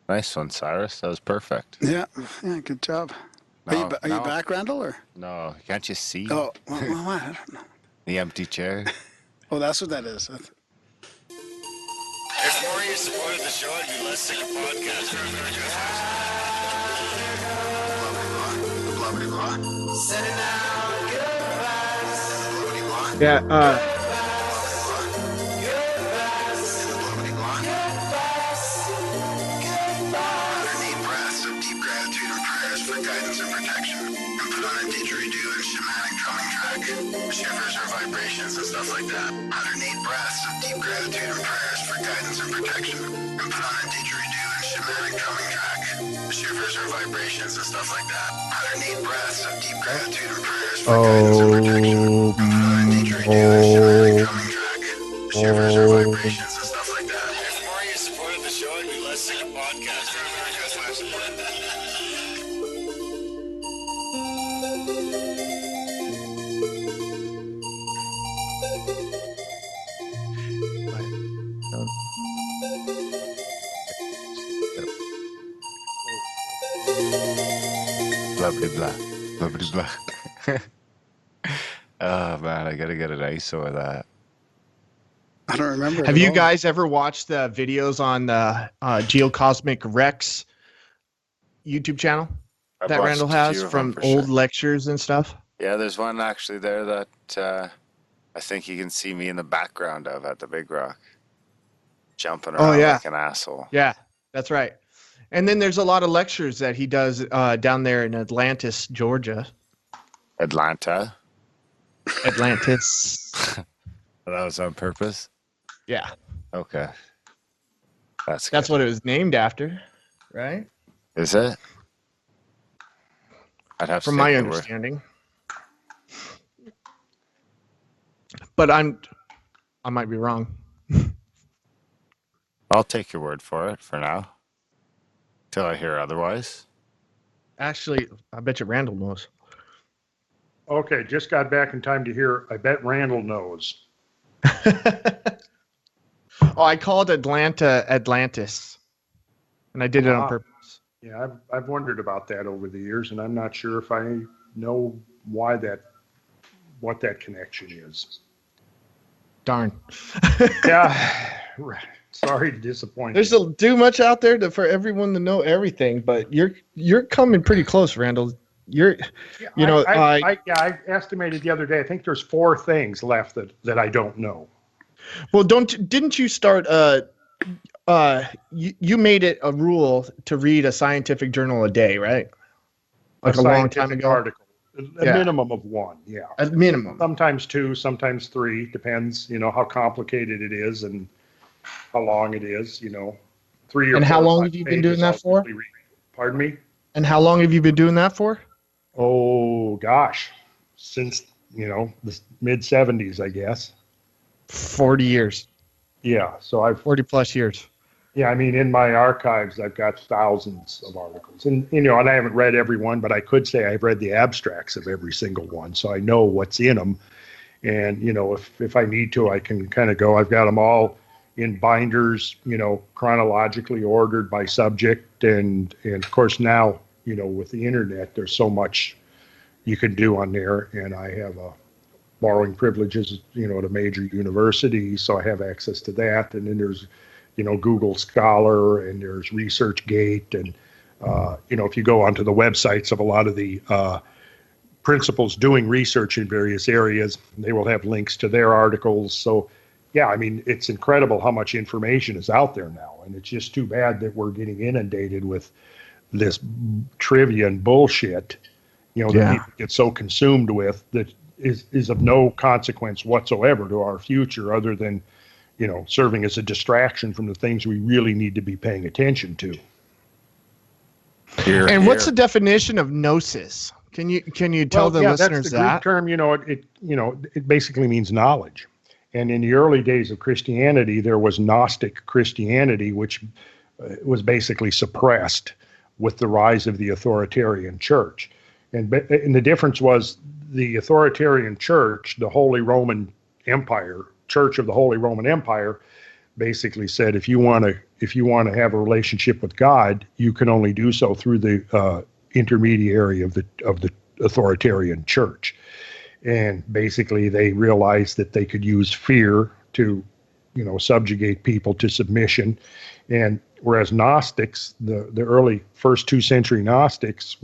[SPEAKER 2] Nice one, Cyrus. That was perfect.
[SPEAKER 1] Yeah, good job. Are you back, Randall? Or
[SPEAKER 2] No, can't you see
[SPEAKER 1] oh, what? I don't know.
[SPEAKER 2] the empty chair?
[SPEAKER 1] Oh, that's what that is.
[SPEAKER 6] If more of you supported the show, I'd be less sick of podcasts.
[SPEAKER 4] Yeah.
[SPEAKER 6] Shivers or vibrations and stuff like that. 108 breaths of deep gratitude and prayers for guidance and protection. And put on a didgeridoo and shamanic drumming track. Shivers or vibrations and stuff like that. 108 breaths of deep gratitude and prayers for guidance and protection. And put on a didgeridoo and shamanic drumming track. Shivers or vibrations and stuff like that. If more of you supported the show, I'd be less sick of podcasts.
[SPEAKER 2] Blah, blah, blah. Blah, blah, blah. Oh, man, I got to get an ISO of that.
[SPEAKER 1] I don't remember.
[SPEAKER 4] Have you guys ever watched the videos on the Geocosmic Rex YouTube channel that Randall has from old lectures and stuff?
[SPEAKER 2] Yeah, there's one actually there that I think you can see me in the background of at the Big Rock. Jumping around like an asshole.
[SPEAKER 4] Yeah, that's right. And then there's a lot of lectures that he does down there in Atlantis, Georgia.
[SPEAKER 2] Atlantis.
[SPEAKER 4] That
[SPEAKER 2] was on purpose?
[SPEAKER 4] Yeah.
[SPEAKER 2] Okay.
[SPEAKER 4] That's what it was named after, right?
[SPEAKER 2] Is it? I'd have to
[SPEAKER 4] from my understanding. But I might be wrong.
[SPEAKER 2] I'll take your word for it for now. Till I hear otherwise.
[SPEAKER 4] Actually, I bet you Randall knows.
[SPEAKER 3] Okay, just got back in time to hear. I bet Randall knows.
[SPEAKER 4] Oh, I called Atlanta Atlantis, and I did it on purpose.
[SPEAKER 3] Yeah, I've wondered about that over the years, and I'm not sure if I know what that connection is.
[SPEAKER 4] Darn.
[SPEAKER 3] Yeah, sorry to disappoint.
[SPEAKER 4] There's too much out there for everyone to know everything, but you're coming pretty close, Randall.
[SPEAKER 3] I estimated the other day. I think there's 4 things left that I don't know.
[SPEAKER 4] Well, didn't you start? You made it a rule to read a scientific journal a day, right? Like a long time ago.
[SPEAKER 3] Article, a minimum of 1. Yeah,
[SPEAKER 4] a minimum.
[SPEAKER 3] Sometimes 2, sometimes 3. Depends, how complicated it is and how long it is. 3 or 4.
[SPEAKER 4] And how long have you been doing that for?
[SPEAKER 3] Pardon me.
[SPEAKER 4] And how long have you been doing that for?
[SPEAKER 3] Oh gosh, since the mid 70s, I guess.
[SPEAKER 4] 40 years.
[SPEAKER 3] Yeah, so I've
[SPEAKER 4] 40 plus years.
[SPEAKER 3] Yeah, I mean, in my archives, I've got thousands of articles, and and I haven't read every one, but I could say I've read the abstracts of every single one, so I know what's in them. And if I need to, I can kind of go. I've got them all in binders, chronologically ordered by subject, and of course now, with the internet, there's so much, you can do on there, and I have borrowing privileges, at a major university, so I have access to that. And then there's, Google Scholar, and there's ResearchGate, and if you go onto the websites of a lot of the principals doing research in various areas, they will have links to their articles. So, yeah, I mean, it's incredible how much information is out there now, and it's just too bad that we're getting inundated with this trivia and bullshit, that people get so consumed with that is of no consequence whatsoever to our future, other than, serving as a distraction from the things we really need to be paying attention to.
[SPEAKER 4] What's the definition of gnosis? Can you tell the listeners
[SPEAKER 3] that's the Greek term? It basically means knowledge. And in the early days of Christianity, there was Gnostic Christianity, which was basically suppressed with the rise of the authoritarian church. And the difference was the authoritarian church, the Holy Roman Empire, Church of the Holy Roman Empire, basically said, if you want to have a relationship with God, you can only do so through the intermediary of the authoritarian church. And basically they realized that they could use fear to, subjugate people to submission. And whereas Gnostics, the early first 2 century Gnostics,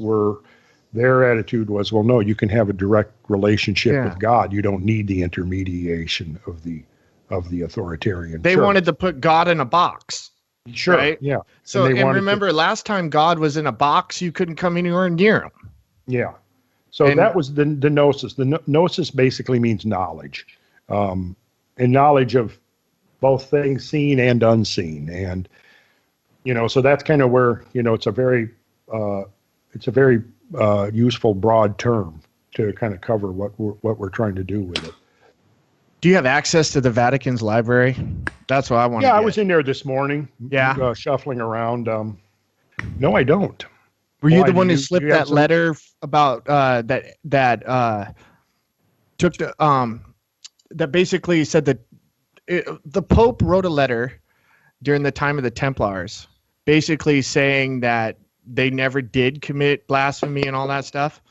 [SPEAKER 3] their attitude was, well, no, you can have a direct relationship with God. You don't need the intermediation of the authoritarian
[SPEAKER 4] They
[SPEAKER 3] church.
[SPEAKER 4] wanted to put God in a box.
[SPEAKER 3] Sure.
[SPEAKER 4] Right?
[SPEAKER 3] Yeah.
[SPEAKER 4] So, and remember, last time God was in a box, you couldn't come anywhere near him.
[SPEAKER 3] Yeah. So that was the gnosis. The gnosis basically means knowledge, and knowledge of both things seen and unseen. And, so that's kind of where, it's a very useful, broad term to kind of cover what we're trying to do with it.
[SPEAKER 4] Do you have access to the Vatican's library? That's what I want to
[SPEAKER 3] Yeah, I was in there this morning.
[SPEAKER 4] Yeah.
[SPEAKER 3] Shuffling around. No, I don't.
[SPEAKER 4] Were you the one who slipped that letter about that took the that basically said that the Pope wrote a letter during the time of the Templars, basically saying that they never did commit blasphemy and all that stuff?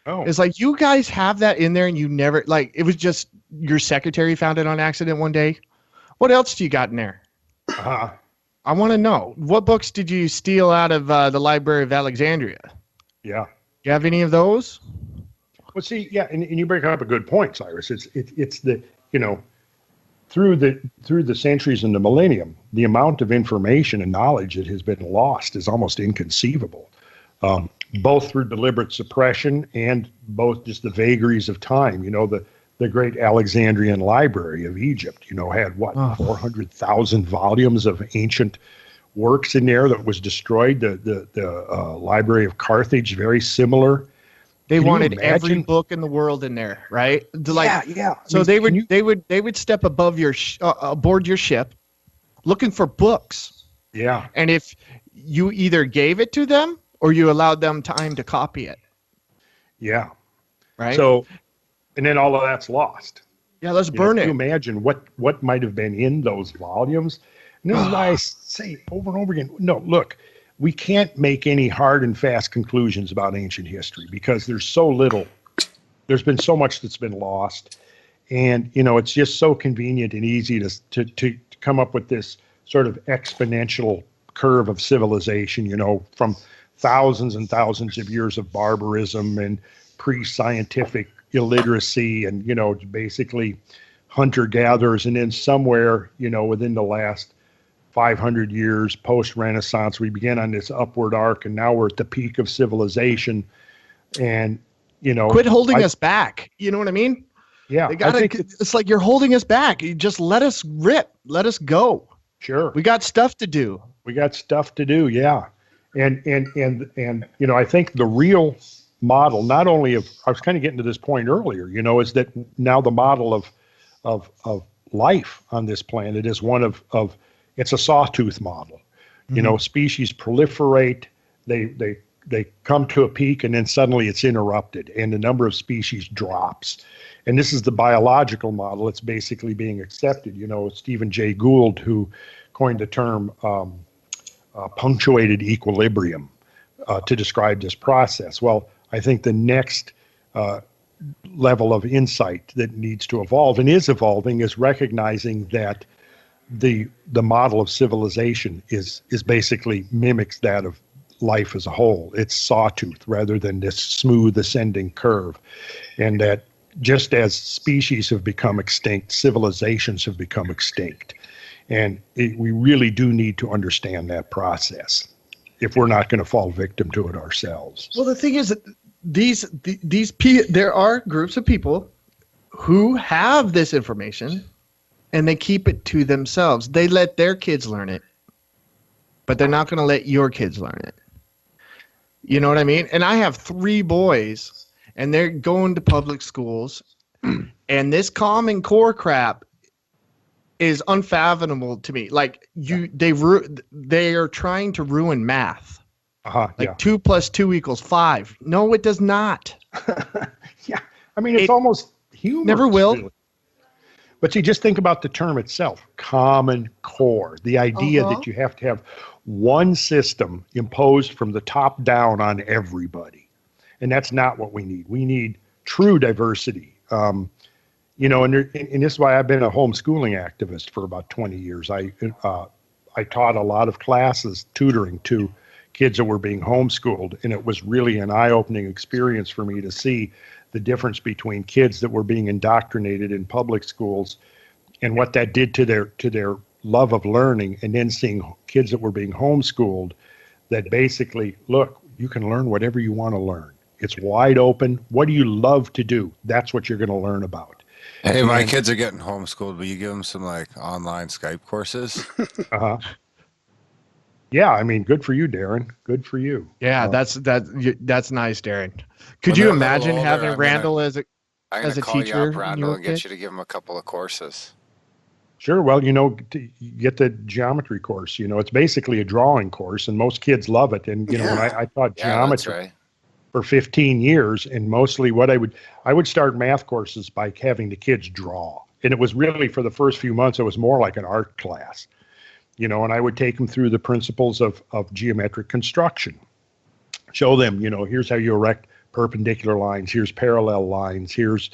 [SPEAKER 3] Oh,
[SPEAKER 4] it's like, you guys have that in there, and you never, like, it was just your secretary found it on accident one day. What else do you got in there? I want to know, what books did you steal out of the Library of Alexandria?
[SPEAKER 3] Yeah.
[SPEAKER 4] You have any of those?
[SPEAKER 3] Well, see, yeah, and you bring up a good point, Cyrus. It's the, through the centuries and the millennium, the amount of information and knowledge that has been lost is almost inconceivable, both through deliberate suppression and both just the vagaries of time. The great Alexandrian Library of Egypt, had 400,000 volumes of ancient works in there that was destroyed. The Library of Carthage, very similar.
[SPEAKER 4] They wanted every book in the world in there, right?
[SPEAKER 3] Yeah.
[SPEAKER 4] So they would step above aboard your ship, looking for books.
[SPEAKER 3] Yeah.
[SPEAKER 4] And if you either gave it to them or you allowed them time to copy it.
[SPEAKER 3] Yeah.
[SPEAKER 4] Right.
[SPEAKER 3] So. And then all of that's lost.
[SPEAKER 4] Yeah, let's burn it.
[SPEAKER 3] Can you imagine what might have been in those volumes? And this is why I say over and over again, no, look, we can't make any hard and fast conclusions about ancient history because there's so little. There's been so much that's been lost. And, it's just so convenient and easy to come up with this sort of exponential curve of civilization, from thousands and thousands of years of barbarism and pre-scientific illiteracy and, basically hunter-gatherers. And then somewhere, within the last 500 years post-Renaissance, we began on this upward arc, and now we're at the peak of civilization. And,
[SPEAKER 4] quit holding us back. You know what I mean?
[SPEAKER 3] Yeah.
[SPEAKER 4] It's like you're holding us back. You just let us rip. Let us go.
[SPEAKER 3] Sure.
[SPEAKER 4] We got stuff to do.
[SPEAKER 3] Yeah. And I think the real model, not only of, I was kind of getting to this point earlier, is that now the model of life on this planet is one of it's a sawtooth model. Mm-hmm. Species proliferate, they come to a peak, and then suddenly it's interrupted and the number of species drops. And this is the biological model. It's basically being accepted. Stephen Jay Gould, who coined the term punctuated equilibrium to describe this process. Well, I think the next level of insight that needs to evolve and is evolving, is recognizing that the model of civilization is basically mimics that of life as a whole. It's sawtooth rather than this smooth ascending curve. And that just as species have become extinct, civilizations have become extinct. And we really do need to understand that process if we're not going to fall victim to it ourselves.
[SPEAKER 4] Well, the thing is that there are groups of people who have this information and they keep it to themselves. They let their kids learn it, but they're not going to let your kids learn it. You know what I mean? And I have 3 boys, and they're going to public schools, and this Common Core crap is unfathomable to me. Like they are trying to ruin math. Like 2 + 2 = 5. No, it does not.
[SPEAKER 3] Yeah, I mean it's almost humorous.
[SPEAKER 4] Never will.
[SPEAKER 3] Really. But you just think about the term itself, Common Core. The idea that you have to have one system imposed from the top down on everybody. And that's not what we need. We need true diversity. And this is why I've been a homeschooling activist for about 20 years. I taught a lot of classes, tutoring to kids that were being homeschooled, and it was really an eye-opening experience for me to see the difference between kids that were being indoctrinated in public schools and what that did to their love of learning, and then seeing kids that were being homeschooled that basically, look, you can learn whatever you want to learn. It's wide open. What do you love to do? That's what you're going to learn about.
[SPEAKER 2] Hey, my kids are getting homeschooled. Will you give them some like online Skype courses?
[SPEAKER 3] Yeah, I mean, good for you, Darren. Good for you.
[SPEAKER 4] Yeah, that's nice, Darren. Could you imagine having Randall as a
[SPEAKER 2] call
[SPEAKER 4] teacher?
[SPEAKER 2] You up, Randall, and get you to give him a couple of courses.
[SPEAKER 3] Sure. Well, get the geometry course. It's basically a drawing course, and most kids love it. And when I taught geometry for 15 years, and mostly what I would start math courses by having the kids draw, and it was really, for the first few months, it was more like an art class. And I would take them through the principles of geometric construction, show them, here's how you erect perpendicular lines, here's parallel lines, here's,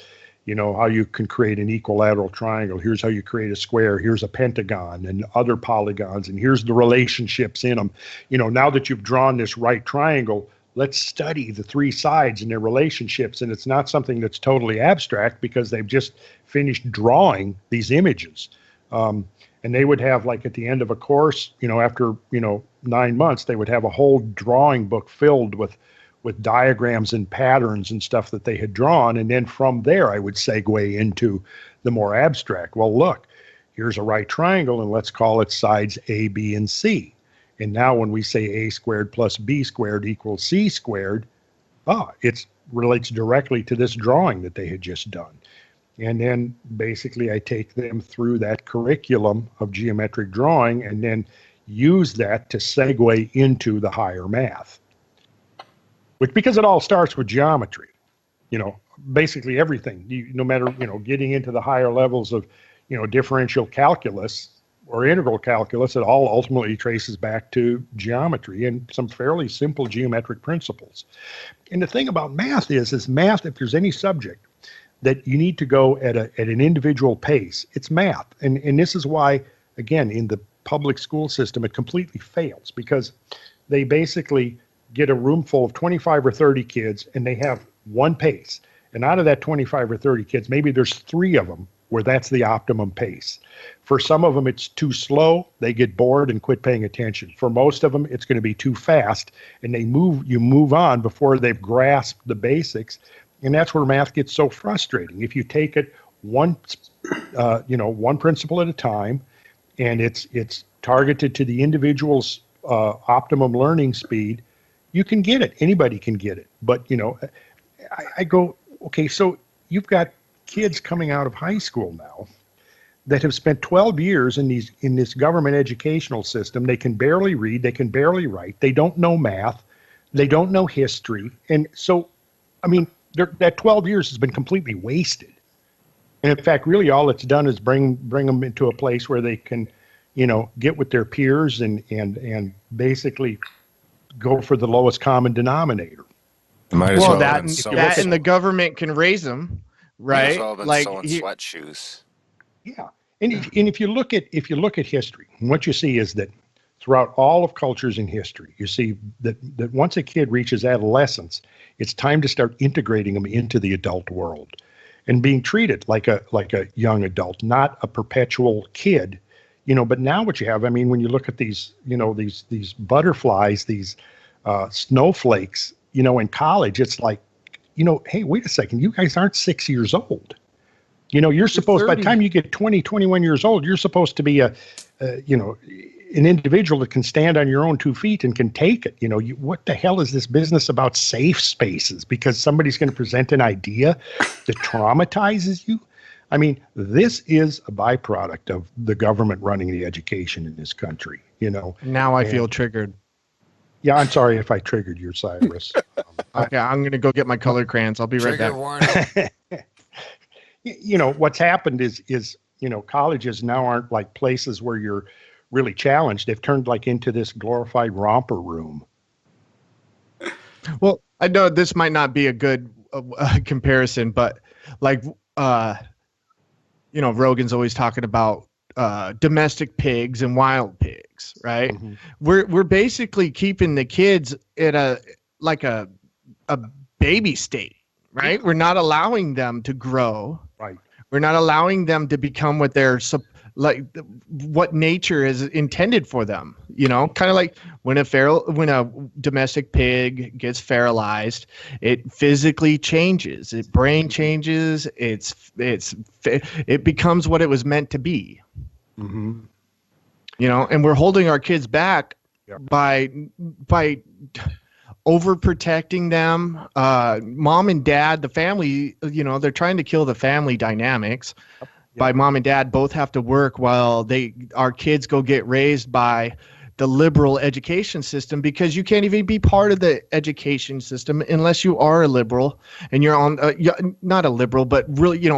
[SPEAKER 3] how you can create an equilateral triangle, here's how you create a square, here's a pentagon and other polygons, and here's the relationships in them. Now that you've drawn this right triangle, let's study the 3 sides and their relationships. And it's not something that's totally abstract because they've just finished drawing these images. And they would have, like, at the end of a course, after, 9 months, they would have a whole drawing book filled with diagrams and patterns and stuff that they had drawn. And then from there, I would segue into the more abstract. Well, look, here's a right triangle, and let's call it sides A, B, and C. And now when we say A squared plus B squared equals C squared, it relates directly to this drawing that they had just done. And then basically I take them through that curriculum of geometric drawing and then use that to segue into the higher math. Because it all starts with geometry, basically everything, no matter, getting into the higher levels of, differential calculus or integral calculus, it all ultimately traces back to geometry and some fairly simple geometric principles. And the thing about math is math, if there's any subject that you need to go at an individual pace, it's math. And this is why, again, in the public school system, it completely fails, because they basically get a room full of 25 or 30 kids and they have one pace. And out of that 25 or 30 kids, maybe there's 3 of them where that's the optimum pace. For some of them, it's too slow. They get bored and quit paying attention. For most of them, it's going to be too fast, and you move on before they've grasped the basics. And that's where math gets so frustrating. If you take it one principle at a time, and it's targeted to the individual's optimum learning speed, you can get it. Anybody can get it. But I go, okay, so you've got kids coming out of high school now that have spent 12 years in this government educational system. They can barely read, they can barely write, they don't know math, they don't know history, and so, I mean, that 12 years has been completely wasted. And in fact, really all it's done is bring them into a place where they can, get with their peers and basically go for the lowest common denominator.
[SPEAKER 2] Might as
[SPEAKER 4] Well,
[SPEAKER 2] well
[SPEAKER 4] that
[SPEAKER 2] have been
[SPEAKER 4] and,
[SPEAKER 2] sewing
[SPEAKER 4] that and
[SPEAKER 2] some-
[SPEAKER 4] the government can raise them,
[SPEAKER 2] Might as
[SPEAKER 4] right?
[SPEAKER 2] well have been
[SPEAKER 4] Like
[SPEAKER 2] sewing sweat shoes.
[SPEAKER 3] Yeah, and if you look at history, what you see is that throughout all of cultures in history, you see that once a kid reaches adolescence, it's time to start integrating them into the adult world and being treated like a young adult, not a perpetual kid. But now what you have, I mean, when you look at these, these butterflies, these snowflakes, in college, it's like, hey, wait a second, you guys aren't 6 years old. You're supposed, by the time you get 20, 21 years old, you're supposed to be an individual that can stand on your own 2 feet and can take it. What the hell is this business about safe spaces? Because somebody's going to present an idea that traumatizes you. I mean, this is a byproduct of the government running the education in this country,
[SPEAKER 4] Now I feel triggered.
[SPEAKER 3] Yeah, I'm sorry if I triggered you, Cyrus.
[SPEAKER 4] Okay, I'm going to go get my color crayons. I'll be right
[SPEAKER 2] Trigger
[SPEAKER 4] back.
[SPEAKER 2] warning.
[SPEAKER 3] What's happened is colleges now aren't like places where you're really challenged. They've turned like into this glorified romper room.
[SPEAKER 4] Well, I know this might not be a good comparison, but like, Rogan's always talking about domestic pigs and wild pigs, right?
[SPEAKER 3] Mm-hmm.
[SPEAKER 4] We're basically keeping the kids at a baby state, right? We're not allowing them to grow.
[SPEAKER 3] Right.
[SPEAKER 4] We're not allowing them to become what what nature is intended for them. Kind of like when a domestic pig gets fertilized, it physically changes. Its brain changes. It becomes what it was meant to be.
[SPEAKER 3] Mm-hmm.
[SPEAKER 4] And we're holding our kids back by overprotecting them. Mom and dad, the family, they're trying to kill the family dynamics. By mom and dad both have to work while our kids go get raised by the liberal education system, because you can't even be part of the education system unless you are a liberal and you're on not a liberal, but really,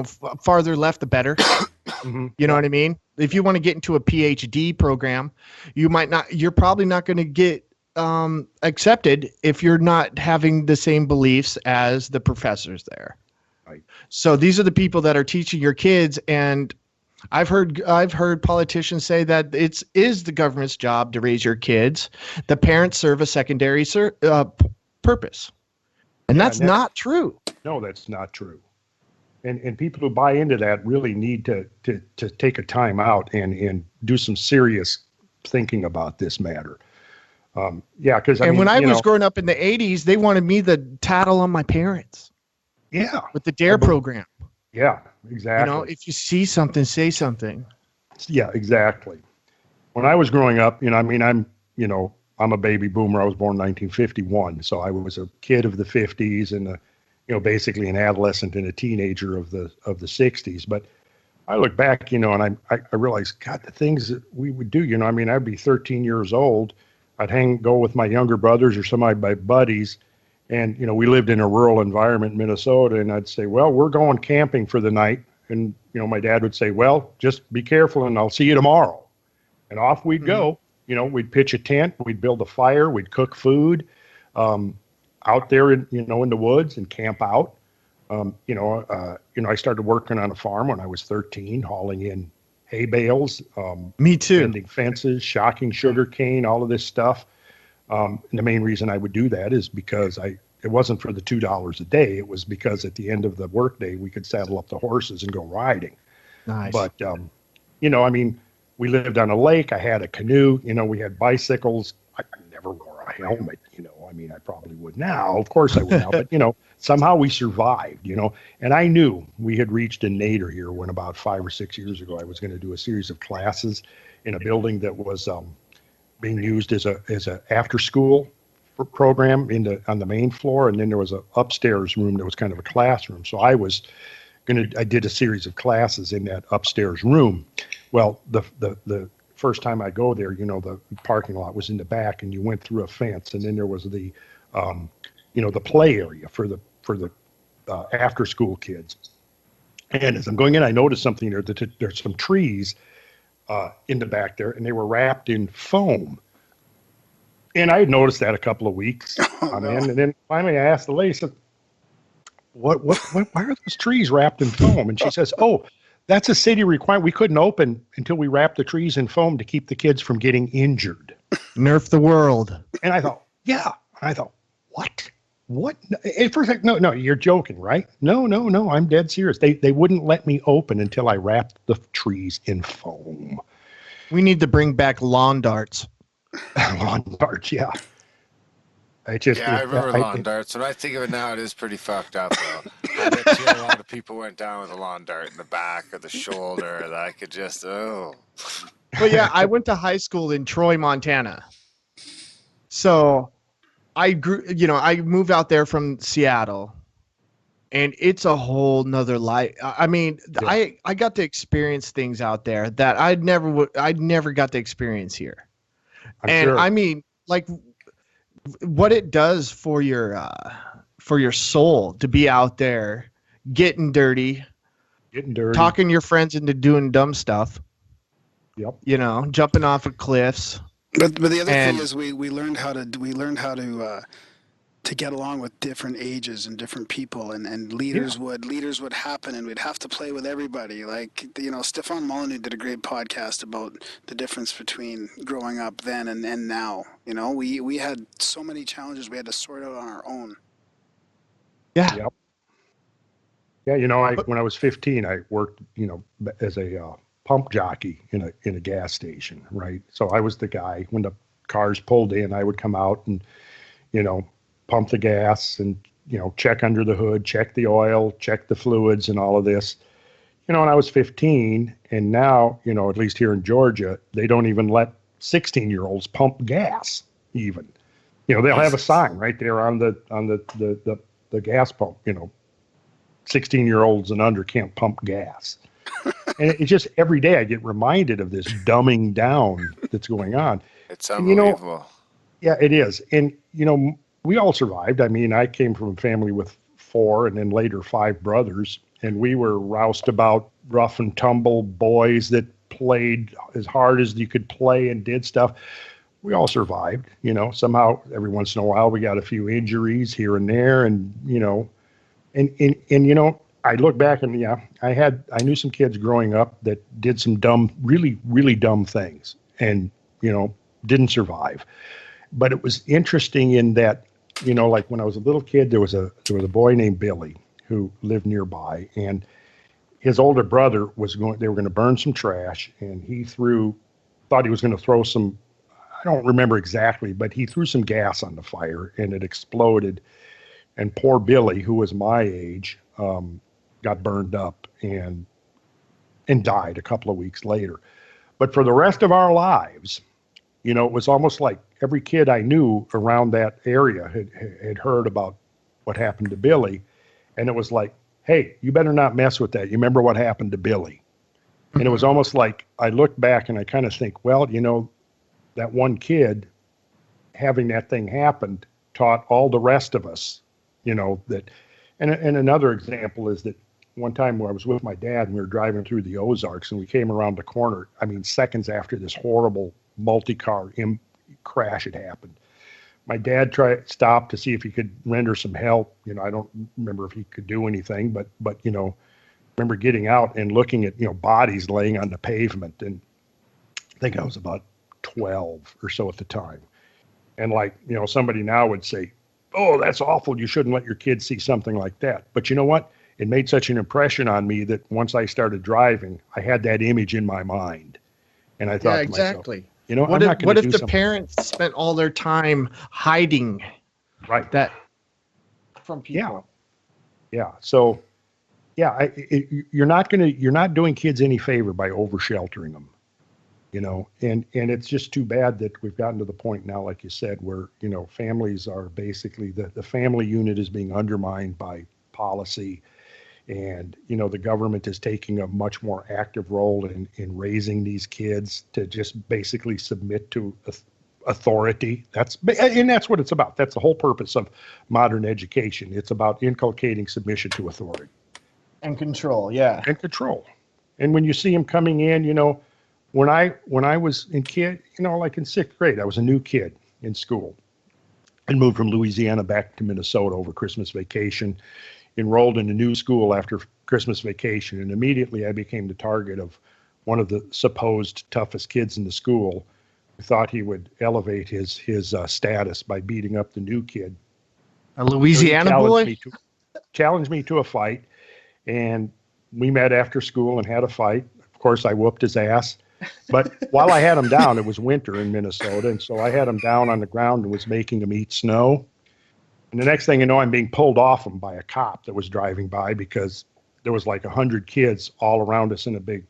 [SPEAKER 4] farther left, the better.
[SPEAKER 3] Mm-hmm.
[SPEAKER 4] You know what I mean? If you want to get into a PhD program, you're probably not going to get accepted if you're not having the same beliefs as the professors there.
[SPEAKER 3] Right.
[SPEAKER 4] So these are the people that are teaching your kids, and I've heard politicians say that it is the government's job to raise your kids. The parents serve a secondary purpose, and that's not true.
[SPEAKER 3] No, that's not true. And people who buy into that really need to take a time out and do some serious thinking about this matter. Because
[SPEAKER 4] when I was growing up in the 80s, they wanted me to tattle on my parents.
[SPEAKER 3] Yeah.
[SPEAKER 4] With the DARE program.
[SPEAKER 3] Yeah, exactly.
[SPEAKER 4] If you see something, say something.
[SPEAKER 3] Yeah, exactly. When I was growing up, I'm a baby boomer. I was born in 1951, so I was a kid of the 50s and basically an adolescent and a teenager of the 60s. But I look back, and I realized, God, the things that we would do. I'd be 13 years old. I'd go with my younger brothers or some of my buddies. And, we lived in a rural environment in Minnesota, and I'd say, well, we're going camping for the night. And, my dad would say, well, just be careful and I'll see you tomorrow. And off we'd go. We'd pitch a tent, we'd build a fire, we'd cook food out there in the woods and camp out. I started working on a farm when I was 13, hauling in hay bales.
[SPEAKER 4] Me too.
[SPEAKER 3] Bending fences, shocking sugar cane, all of this stuff. And the main reason I would do that is because it wasn't for the $2 a day. It was because at the end of the workday, we could saddle up the horses and go riding.
[SPEAKER 4] Nice.
[SPEAKER 3] But, we lived on a lake. I had a canoe. We had bicycles. I never wore a helmet. I probably would now. Of course I would now. But, somehow we survived, And I knew we had reached a nadir here when about 5 or 6 years ago, I was going to do a series of classes in a building that was being used as a after school program on the main floor, and then there was a upstairs room that was kind of a classroom. So I did a series of classes in that upstairs room. Well, the first time I go there, the parking lot was in the back, and you went through a fence, and then there was the play area for the after school kids. And as I'm going in, I noticed something there. There's some trees in the back there, and they were wrapped in foam. And I had noticed that a couple of weeks on end. And then finally I asked the lady, I said, why are those trees wrapped in foam? And she says, oh, that's a city requirement. We couldn't open until we wrapped the trees in foam to keep the kids from getting injured.
[SPEAKER 4] Nerf the world.
[SPEAKER 3] And I thought, yeah. I thought, what? What? At first, no, you're joking, right? No, I'm dead serious. They wouldn't let me open until I wrapped the trees in foam.
[SPEAKER 4] We need to bring back lawn darts.
[SPEAKER 3] Lawn darts, yeah.
[SPEAKER 2] I remember lawn darts. When I think of it now, it is pretty fucked up, though. I bet you a lot of people went down with a lawn dart in the back or the shoulder that I could just, But
[SPEAKER 4] yeah, I went to high school in Troy, Montana. So I moved out there from Seattle, and it's a whole nother life. I mean, yeah. I got to experience things out there that I'd never got to experience here. Sure. I mean, like what it does for your soul to be out there getting dirty, talking your friends into doing dumb stuff.
[SPEAKER 3] Yep.
[SPEAKER 4] You know, jumping off of cliffs.
[SPEAKER 1] But the other thing is we learned how to get along with different ages and different people, and leaders would happen, and we'd have to play with everybody. Like, you know, Stefan Molyneux did a great podcast about the difference between growing up then and now. You know, we had so many challenges we had to sort out on our own.
[SPEAKER 4] Yeah.
[SPEAKER 3] Yep. Yeah, you know, when I was 15, I worked, you know, as a pump jockey in a gas station, right? So I was the guy when the cars pulled in, I would come out and, you know, pump the gas and, you know, check under the hood, check the oil, check the fluids and all of this. You know, when I was 15, and now, you know, at least here in Georgia, they don't even let 16-year-olds pump gas even. You know, they'll have a sign right there on the gas pump, you know, 16-year-olds and under can't pump gas. And it's just every day I get reminded of this dumbing down that's going on.
[SPEAKER 2] It's unbelievable.
[SPEAKER 3] And, you know, yeah, it is. And, you know, we all survived. I mean, I came from a family with 4 and then later 5 brothers, and we were roused about rough and tumble boys that played as hard as you could play and did stuff. We all survived, you know, somehow every once in a while we got a few injuries here and there, and, you know, and you know, I look back and I knew some kids growing up that did some dumb, really, really dumb things and, you know, didn't survive. But it was interesting in that, you know, like when I was a little kid, there was a boy named Billy who lived nearby, and his older brother they were going to burn some trash, and he thought he was going to throw some, I don't remember exactly, but he threw some gas on the fire and it exploded. And poor Billy, who was my age, got burned up and died a couple of weeks later. But for the rest of our lives, you know, it was almost like every kid I knew around that area had heard about what happened to Billy. And it was like, hey, you better not mess with that. You remember what happened to Billy? And it was almost like I look back and I kind of think, well, you know, that one kid having that thing happen taught all the rest of us, you know, that. And another example is that one time where I was with my dad and we were driving through the Ozarks and we came around the corner, I mean, seconds after this horrible multi-car crash had happened. My dad stopped to see if he could render some help. You know, I don't remember if he could do anything, but you know, remember getting out and looking at, you know, bodies laying on the pavement. And I think I was about 12 or so at the time. And like, you know, somebody now would say, oh, that's awful. You shouldn't let your kids see something like that. But you know what? It made such an impression on me that once I started driving, I had that image in my mind. And I thought to myself, you know,
[SPEAKER 4] what if the parents spent all their time hiding that from people?
[SPEAKER 3] Yeah. So, yeah, you're not doing kids any favor by over sheltering them, you know, and it's just too bad that we've gotten to the point now, like you said, where, you know, families are basically the family unit is being undermined by policy. And, you know, the government is taking a much more active role in raising these kids to just basically submit to authority. That's what it's about. That's the whole purpose of modern education. It's about inculcating submission to authority.
[SPEAKER 4] And control, yeah.
[SPEAKER 3] And control. And when you see them coming in, you know, when I was in kid, you know, like in 6th grade, I was a new kid. in school and moved from Louisiana back to Minnesota over Christmas vacation, enrolled in a new school after Christmas vacation, and immediately I became the target of one of the supposed toughest kids in the school who thought he would elevate his status by beating up the new kid.
[SPEAKER 4] A Louisiana boy?
[SPEAKER 3] Challenged me to a fight, and we met after school and had a fight. Of course, I whooped his ass. But while I had him down, it was winter in Minnesota, and so I had him down on the ground and was making him eat snow. And the next thing you know, I'm being pulled off him by a cop that was driving by because there was like 100 kids all around us in a big